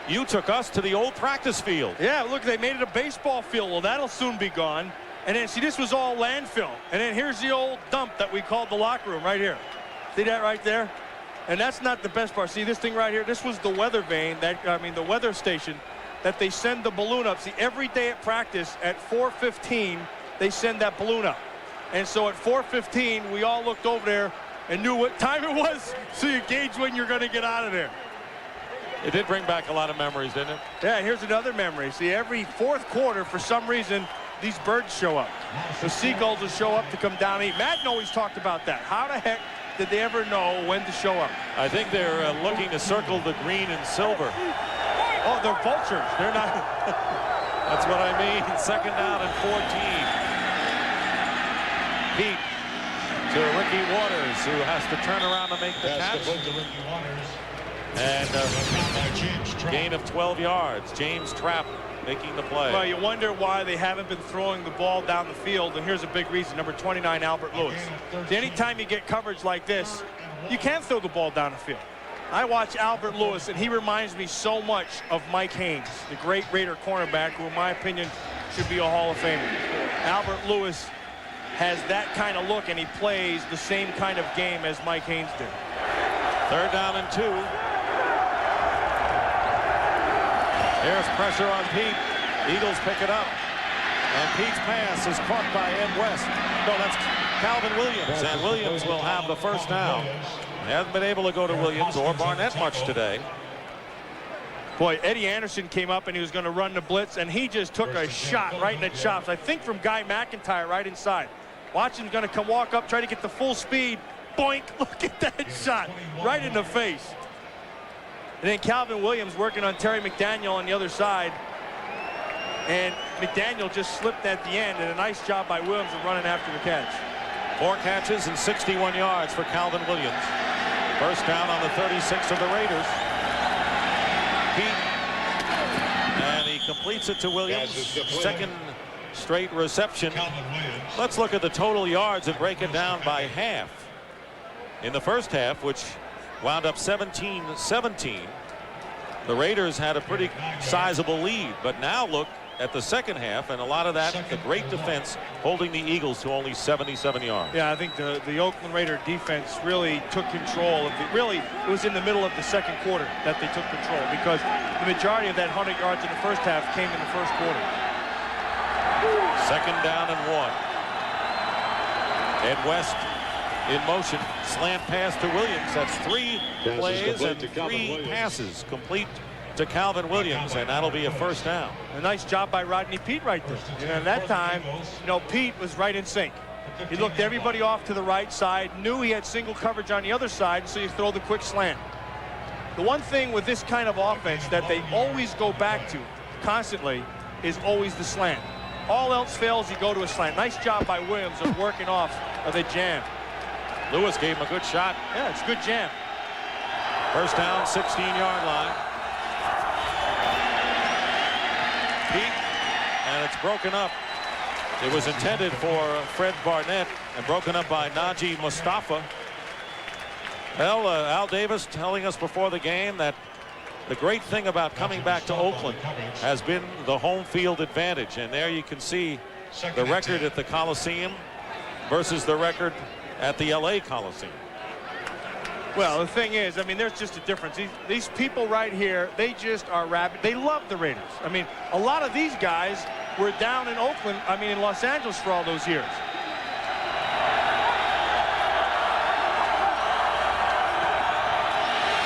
you took us to the old practice field. Yeah, look, they made it a baseball field. Well, that'll soon be gone. And then, see, this was all landfill. And then here's the old dump that we called the locker room right here. See that right there? And that's not the best part. See this thing right here? This was the weather vane, the weather station that they send the balloon up. See, every day at practice at 4:15, they send that balloon up. And so at 4:15, we all looked over there and knew what time it was, so you gauge when you're going to get out of there. It did bring back a lot of memories, didn't it? Yeah, here's another memory. See, every fourth quarter, for some reason, these birds show up. The seagulls will show up to come down and eat. Madden always talked about that. How the heck did they ever know when to show up? I think they're looking to circle the green and silver. Oh, they're vultures. They're not. That's what I mean. Second down and 14. Peete to Ricky Waters, who has to turn around to make the catch. And gain of 12 yards. James Trapp making the play. Well, you wonder why they haven't been throwing the ball down the field, and here's a big reason. Number 29, Albert Lewis. Anytime you get coverage like this, you can't throw the ball down the field. I watch Albert Lewis, and he reminds me so much of Mike Haynes, the great Raider cornerback, who in my opinion should be a Hall of Famer. Albert Lewis has that kind of look, and he plays the same kind of game as Mike Haynes did. Third down and 2. There's pressure on Peete. Eagles pick it up. And Pete's pass is caught by Ed West. No, that's Calvin Williams. And Williams will have the first down. They haven't been able to go to Williams or Barnett much today. Boy, Eddie Anderson came up and he was going to run the blitz, and he just took a shot right in the chops. I think from Guy McIntyre right inside. Watson's going to come walk up, try to get the full speed, boink, look at that shot, right in the face. And then Calvin Williams working on Terry McDaniel on the other side. And McDaniel just slipped at the end, and a nice job by Williams of running after the catch. 4 catches and 61 yards for Calvin Williams. First down on the 36 of the Raiders. Pete, and he completes it to Williams. Second straight reception. Let's look at the total yards and break it down by half. In the first half, which wound up 17-17, the Raiders had a pretty sizable lead. But now look at the second half, and a lot of that, the great defense holding the Eagles to only 77 yards. Yeah, I think the Oakland Raider defense really took control of it. Really, it was in the middle of the second quarter that they took control, because the majority of that 100 yards in the first half came in the first quarter. Second down and 1. Ed West in motion, slant pass to Williams. That's 3 plays and 3 passes complete to Calvin Williams, and that'll be a first down. A nice job by Rodney Peete right there. And at that time, you know, Pete was right in sync. He looked everybody off to the right side, knew he had single coverage on the other side, so you throw the quick slant. The one thing with this kind of offense that they always go back to constantly is always the slant. All else fails, you go to a slant. Nice job by Williams of working off of the jam. Lewis gave him a good shot. Yeah, it's a good jam. First down, 16-yard line. Pete, and it's broken up. It was intended for Fred Barnett and broken up by Najee Mustafa. Well, Al Davis telling us before the game that the great thing about coming back to Oakland has been the home field advantage. And there you can see the record at the Coliseum versus the record at the LA Coliseum. Well, the thing is, I mean, there's just a difference. These people right here, they just are rabid. They love the Raiders. I mean, a lot of these guys were down in Oakland, I mean, in Los Angeles for all those years.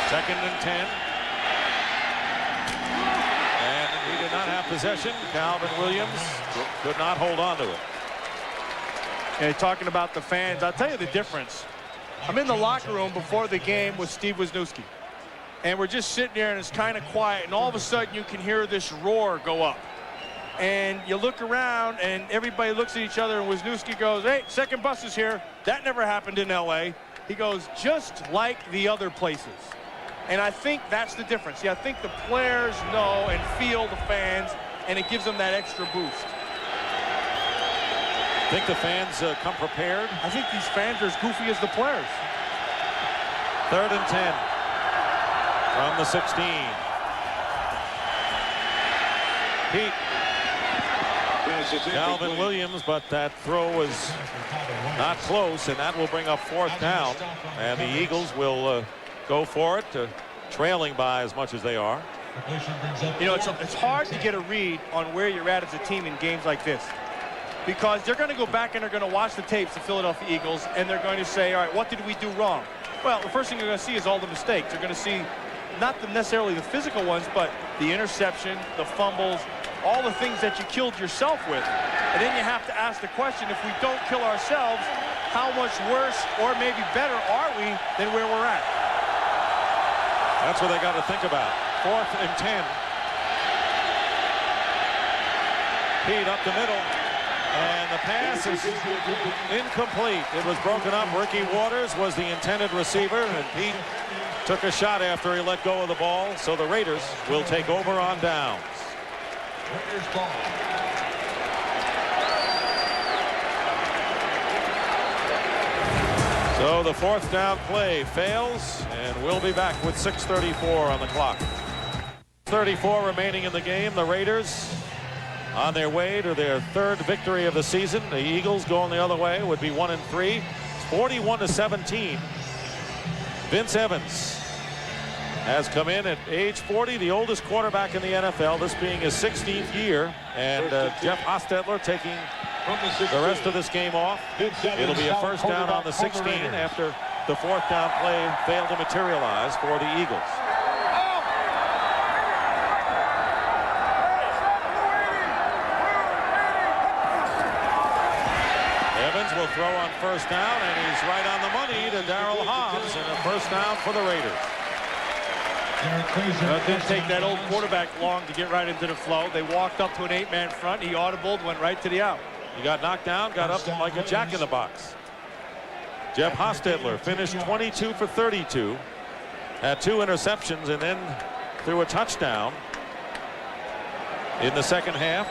Second and 10. And he did not have possession. Calvin Williams could not hold on to it. And talking about the fans, I'll tell you the difference. I'm in the locker room before the game with Steve Wisniewski, and we're just sitting there, and it's kind of quiet, and all of a sudden you can hear this roar go up. And you look around, and everybody looks at each other, and Wisniewski goes, "Hey, second bus is here." That never happened in LA. He goes, "Just like the other places." And I think that's the difference. Yeah, I think the players know and feel the fans, and it gives them that extra boost. Think the fans come prepared? I think these fans are as goofy as the players. Third and 10 from the 16. Pete. Calvin Williams, but that throw was not close, and that will bring up fourth down. And the Eagles will go for it, trailing by as much as they are. You know, it's hard to get a read on where you're at as a team in games like this, because they're going to go back and they're going to watch the tapes of Philadelphia Eagles, and they're going to say, all right, what did we do wrong? Well, the first thing they're going to see is all the mistakes. They're going to see not necessarily the physical ones, but the interception, the fumbles, all the things that you killed yourself with. And then you have to ask the question, if we don't kill ourselves, how much worse or maybe better are we than where we're at? That's what they got to think about. 4th and 10. Pete up the middle. And the pass is incomplete. It was broken up. Ricky Waters was the intended receiver, and Pete took a shot after he let go of the ball. So the Raiders will take over on downs. So the fourth down play fails, and we'll be back with 6:34 on the clock. 34 remaining in the game. The Raiders on their way to their third victory of the season. The Eagles going the other way would be 1-3. It's 41-17. Vince Evans has come in at age 40, the oldest quarterback in the NFL, this being his 16th year. And Jeff Hostetler taking the rest of this game off. It'll be a first down on the 16 after the fourth down play failed to materialize for the Eagles. Evans will throw on first down, and he's right on the money to Darryl Hobbs, and a first down for the Raiders. It didn't take that old quarterback long to get right into the flow. They walked up to an 8-man front. He audibled, went right to the out. He got knocked down, got up like a jack in the box. Jeff Hostetler finished 22 for 32, had 2 interceptions, and then threw a touchdown in the second half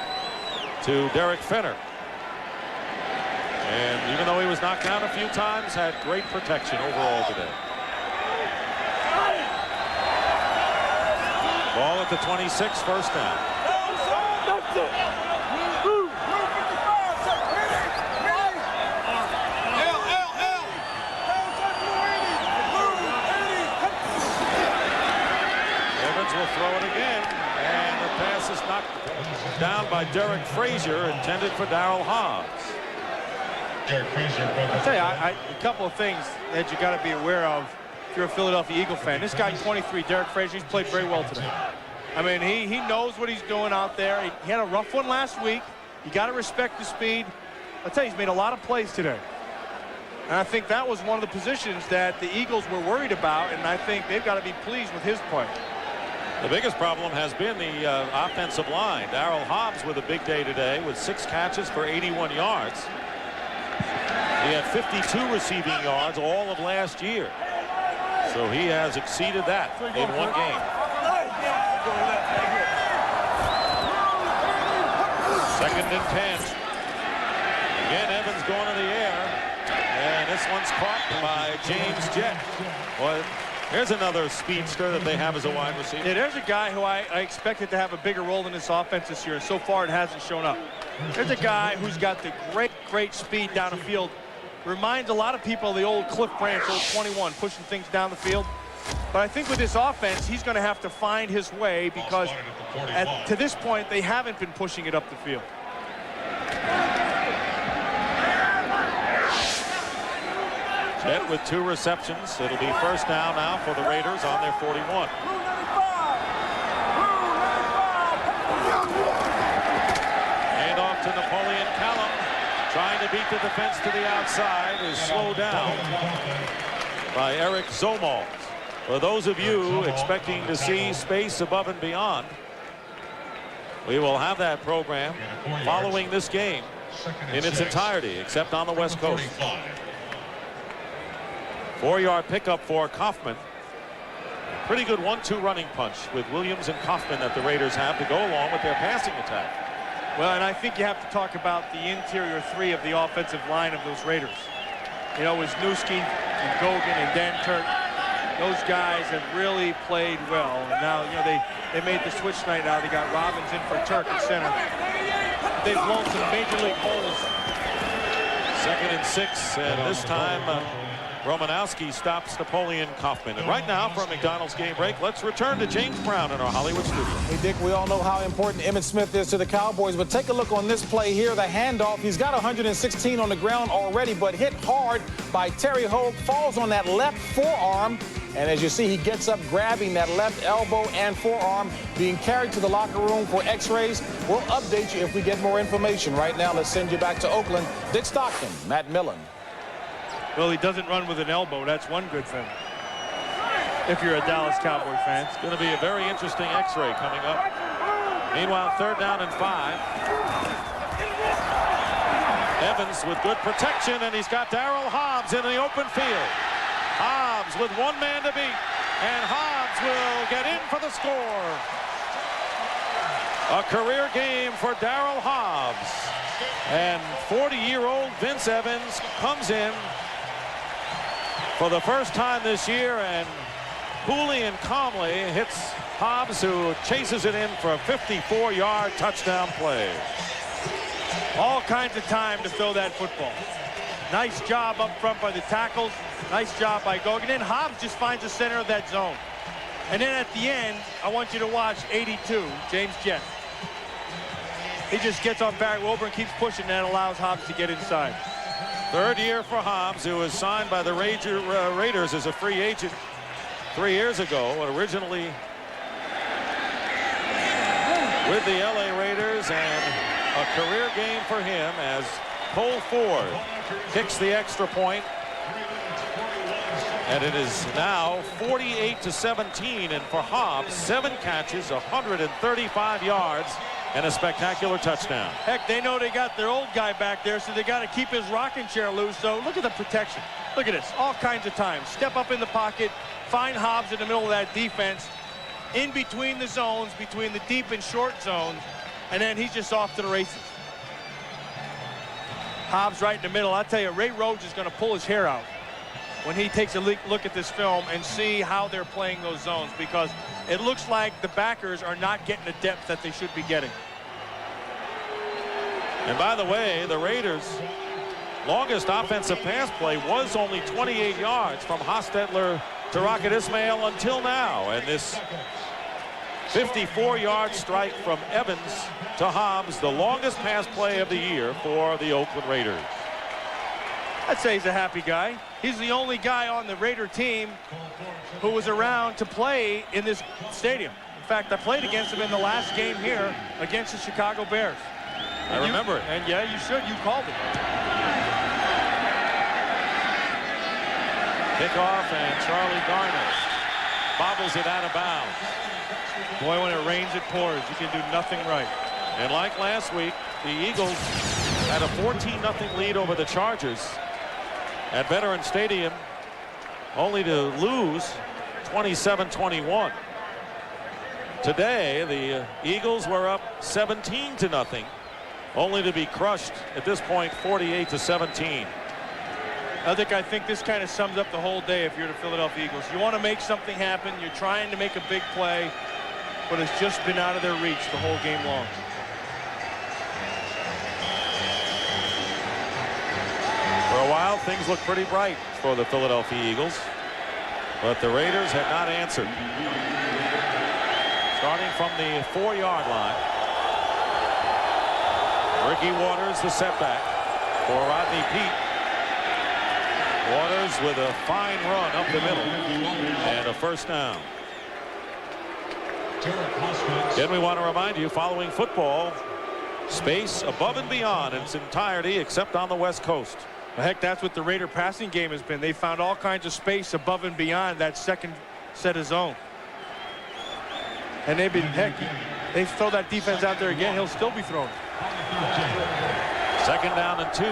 to Derek Fenner. And even though he was knocked down a few times, had great protection overall today. Ball at the 26, first down. Evans will throw it again, and the pass is knocked down by Derek Frazier, intended for Darryl Hobbs. I'll tell you, a couple of things that you got to be aware of if you're a Philadelphia Eagle fan. This guy, 23, Derek Frazier, he's played very well today. I mean, he knows what he's doing out there. He had a rough one last week. You got to respect the speed. I'll tell you, he's made a lot of plays today. And I think that was one of the positions that the Eagles were worried about, and I think they've got to be pleased with his play. The biggest problem has been the offensive line. Darryl Hobbs with a big day today with 6 catches for 81 yards. He had 52 receiving yards all of last year. So he has exceeded that in one game. Second and 10. Again, Evans going to the air. And this one's caught by James Jett. Well, here's another speedster that they have as a wide receiver. Yeah, there's a guy who I expected to have a bigger role in this offense this year. So far, it hasn't shown up. There's a guy who's got the great speed down the field. Reminds a lot of people of the old Cliff Branch, old 21, pushing things down the field. But I think with this offense, he's going to have to find his way because to this point, they haven't been pushing it up the field. Jett with 2 receptions. It'll be first down now for the Raiders on their 41. Hand off to Napoleon Callum. Trying to beat the defense to the outside is slowed down by Eric Zomalt. For those of you expecting to see space above and beyond, we will have that program following this game in its entirety, except on the West Coast. 4-yard pickup for Kaufman. Pretty good 1-2 running punch with Williams and Kaufman that the Raiders have to go along with their passing attack. Well, and I think you have to talk about the interior 3 of the offensive line of those Raiders. You know, Wisniewski and Gogan and Dan Turk. Those guys have really played well. And now, you know, they made the switch tonight. Now they got Robbins in for Turk at center. They've blown some major league holes. 2nd and 6, and this time Romanowski stops Napoleon Kaufman. And right now, for a McDonald's game break, let's return to James Brown in our Hollywood studio. Hey, Dick, we all know how important Emmitt Smith is to the Cowboys, but take a look on this play here, the handoff. He's got 116 on the ground already, but hit hard by Terry Hogue, falls on that left forearm, and as you see, he gets up grabbing that left elbow and forearm, being carried to the locker room for x-rays. We'll update you if we get more information. Right now, let's send you back to Oakland. Dick Stockton, Matt Millen. Well, he doesn't run with an elbow. That's one good thing. If you're a Dallas Cowboy fan. It's going to be a very interesting x-ray coming up. Meanwhile, 3rd down and 5. Evans with good protection, and he's got Darryl Hobbs in the open field. Hobbs with 1 man to beat, and Hobbs will get in for the score. A career game for Darryl Hobbs. And 40-year-old Vince Evans comes in for the first time this year and coolly and calmly hits Hobbs, who chases it in for a 54-yard touchdown play. All kinds of time to throw that football. Nice job up front by the tackles. Nice job by Gogan. And Hobbs just finds the center of that zone. And then at the end, I want you to watch 82, James Jett. He just gets on Barry Wilburn and keeps pushing, and that allows Hobbs to get inside. 3rd year for Hobbs, who was signed by the Raiders as a free agent 3 years ago, originally with the LA Raiders, and a career game for him as Cole Ford kicks the extra point. And it is now 48-17, and for Hobbs, 7 catches, 135 yards, and a spectacular touchdown. Heck, they know they got their old guy back there, so they got to keep his rocking chair loose. So look at the protection. Look at this, all kinds of times. Step up in the pocket, find Hobbs in the middle of that defense, in between the zones, between the deep and short zones, and then he's just off to the races. Hobbs right in the middle. I'll tell you, Ray Rhodes is going to pull his hair out when he takes a look at this film and see how they're playing those zones, because it looks like the backers are not getting the depth that they should be getting. And by the way, the Raiders' longest offensive pass play was only 28 yards from Hostetler to Rocket Ismail until now. And this 54-yard strike from Evans to Hobbs, the longest pass play of the year for the Oakland Raiders. I'd say he's a happy guy. He's the only guy on the Raider team who was around to play in this stadium. In fact, I played against him in the last game here against the Chicago Bears. I remember it. And yeah, you should. You called it. Kickoff, and Charlie Garner bobbles it out of bounds. Boy, when it rains, it pours. You can do nothing right. And like last week, the Eagles had a 14-0 lead over the Chargers at Veterans Stadium, only to lose 27-21. Today, the Eagles were up 17-0, only to be crushed at this point 48-17. I think this kind of sums up the whole day if you're the Philadelphia Eagles. You want to make something happen. You're trying to make a big play, but it's just been out of their reach the whole game long. For a while, things looked pretty bright for the Philadelphia Eagles, but the Raiders had not answered. Starting from the 4-yard line, Ricky Waters, the setback for Rodney Peete. Waters with a fine run up the middle and a first down. Then we want to remind you, following football, space above and beyond in its entirety except on the West Coast. Well, heck, that's what the Raider passing game has been. They found all kinds of space above and beyond that second set of zone. And they've been, heck, they throw that defense out there again, he'll still be throwing. Second down and 2.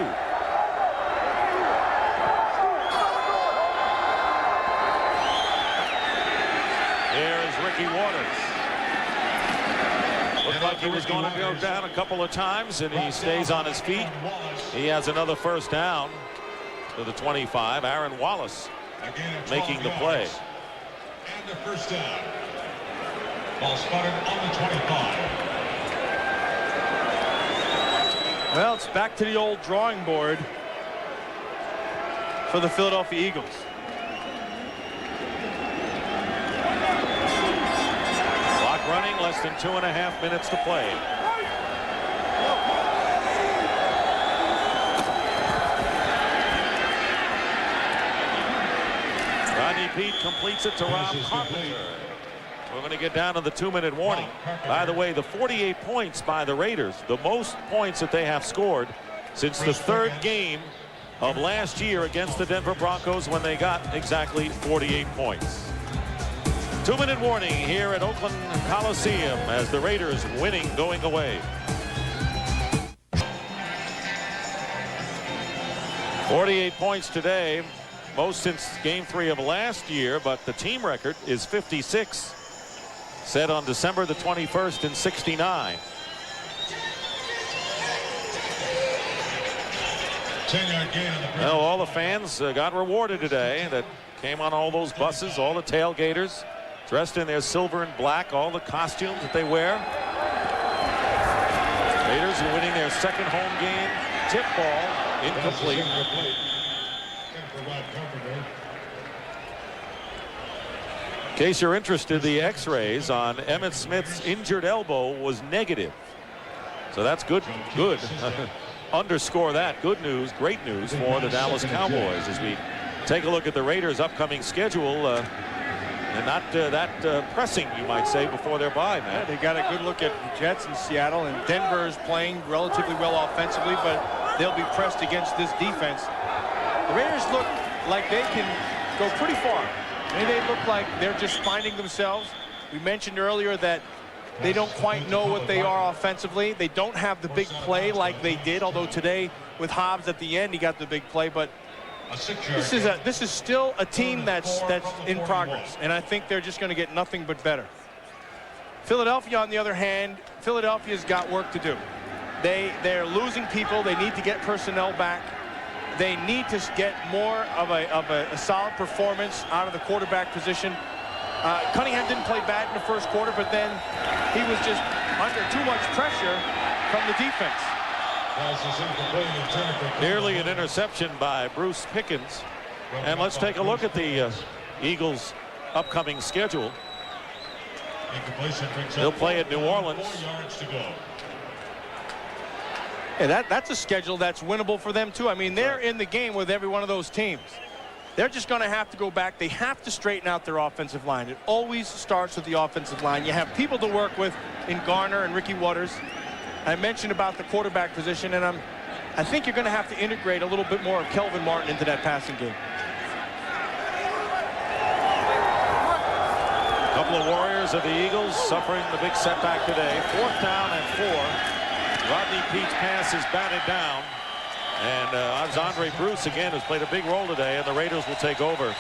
Here is Ricky Waters. Looked like he was going to go down a couple of times, and he stays on his feet. He has another first down to the 25. Aaron Wallace making the play. And the first down. Ball spotted on the 25. Well, it's back to the old drawing board for the Philadelphia Eagles. Clock running, less than 2.5 minutes to play. Rodney Peete completes it to Rob Carpenter. We're going to get down to the 2-minute warning. By the way, the 48 points by the Raiders, the most points that they have scored since the third game of last year against the Denver Broncos, when they got exactly 48 points. 2-minute warning here at Oakland Coliseum as the Raiders winning going away. 48 points today, most since game 3 of last year, but the team record is 56. Set on December the 21st in '69. 10-yard gain on the play. Well, all the fans got rewarded today that came on all those buses, all the tailgaters dressed in their silver and black, all the costumes that they wear. Raiders are winning their second home game. Tip ball incomplete. In case you're interested, the x-rays on Emmitt Smith's injured elbow was negative. So that's good. Underscore that. Good news, great news for the Dallas Cowboys as we take a look at the Raiders' upcoming schedule. and not that pressing, you might say, before their bye, Yeah, man. they got a good look at the Jets in Seattle, and Denver is playing relatively well offensively, but they'll be pressed against this defense. The Raiders look like they can go pretty far. They look like they're just finding themselves. We mentioned earlier that they don't quite know what they are offensively. They don't have the big play like they did, although today with Hobbs at the end, he got the big play. But this is still a team that's in progress, and I think they're just going to get nothing but better. Philadelphia, on the other hand, Philadelphia's got work to do. They're losing people. They need to get personnel back. They need to get more of a solid performance out of the quarterback position. Cunningham didn't play bad in the first quarter, but then he was just under too much pressure from the defense. Nearly an interception by Bruce Pickens. And let's take a look at the Eagles' upcoming schedule. They'll play at New Orleans. Yeah, that's a schedule that's winnable for them too. I mean, they're in the game with every one of those teams. They're just going to have to go back. They have to straighten out their offensive line. It always starts with the offensive line. You have people to work with in Garner and Ricky Waters. I mentioned about the quarterback position, and I think you're going to have to integrate a little bit more of Kelvin Martin into that passing game. A couple of Warriors of the Eagles suffering the big setback today. 4th down and 4. Rodney Pete's pass is batted down. And Andre Bruce, again, has played a big role today, and the Raiders will take over.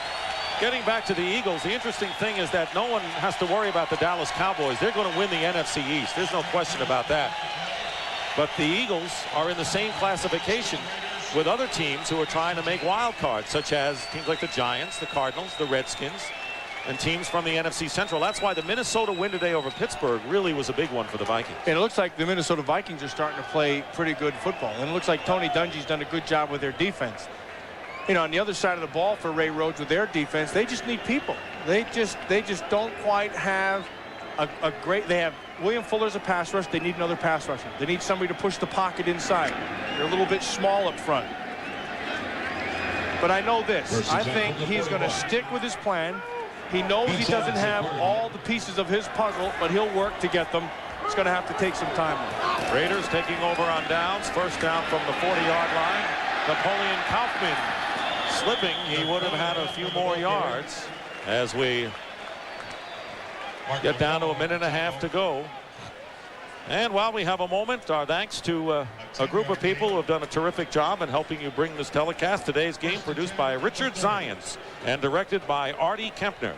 Getting back to the Eagles, the interesting thing is that no one has to worry about the Dallas Cowboys. They're going to win the NFC East. There's no question about that. But the Eagles are in the same classification with other teams who are trying to make wild cards, such as teams like the Giants, the Cardinals, the Redskins, and teams from the NFC Central. That's why the Minnesota win today over Pittsburgh really was a big one for the Vikings. And it looks like the Minnesota Vikings are starting to play pretty good football. And it looks like Tony Dungy's done a good job with their defense. You know, on the other side of the ball for Ray Rhodes with their defense, they just need people. They just don't quite have a great. They have William Fuller's a pass rush. They need another pass rusher. They need somebody to push the pocket inside. They're a little bit small up front. But I know this. I think he's going to stick with his plan. He knows he doesn't have all the pieces of his puzzle, but he'll work to get them. It's going to have to take some time. Raiders taking over on downs. 1st down from the 40-yard line. Napoleon Kaufman slipping. He would have had a few more yards as we get down to a minute and a half to go. And while we have a moment, our thanks to a group of people who have done a terrific job in helping you bring this telecast. Today's game produced by Richard Zients and directed by Artie Kempner.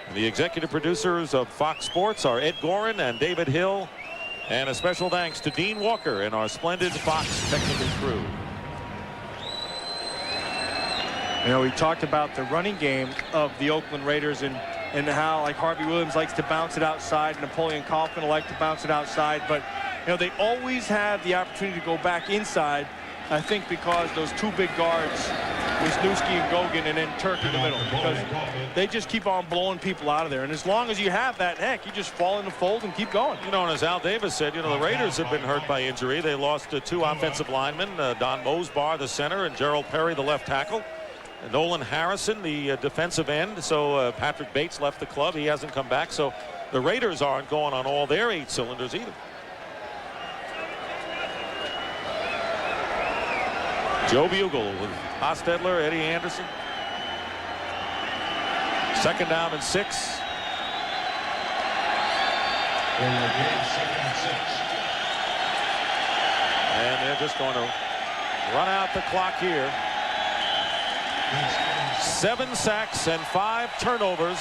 And the executive producers of Fox Sports are Ed Gorin and David Hill. And a special thanks to Dean Walker and our splendid Fox technical crew. You know, we talked about the running game of the Oakland Raiders and how, like, Harvey Williams likes to bounce it outside, and Napoleon Kaufman will like to bounce it outside. But, you know, they always have the opportunity to go back inside, I think, because those two big guards, Wisniewski and Gogan, and then Turk in the middle, because they just keep on blowing people out of there. And as long as you have that, heck, you just fall in the fold and keep going. You know, and as Al Davis said, you know, the Raiders have been hurt by injury. They lost 2 offensive linemen, Don Mosbar, the center, and Gerald Perry, the left tackle. Nolan Harrison, the defensive end. So Patrick Bates left the club. He hasn't come back. So the Raiders aren't going on all their 8 cylinders either. Joe Bugle with Hostetler, Eddie Anderson. 2nd down and 6. And they're just going to run out the clock here. 7 sacks and 5 turnovers.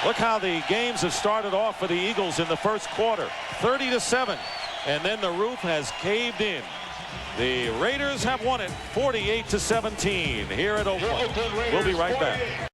Look how the games have started off for the Eagles in the first quarter. 30-7. And then the roof has caved in. The Raiders have won it 48-17 here at Oakland. We'll be right back.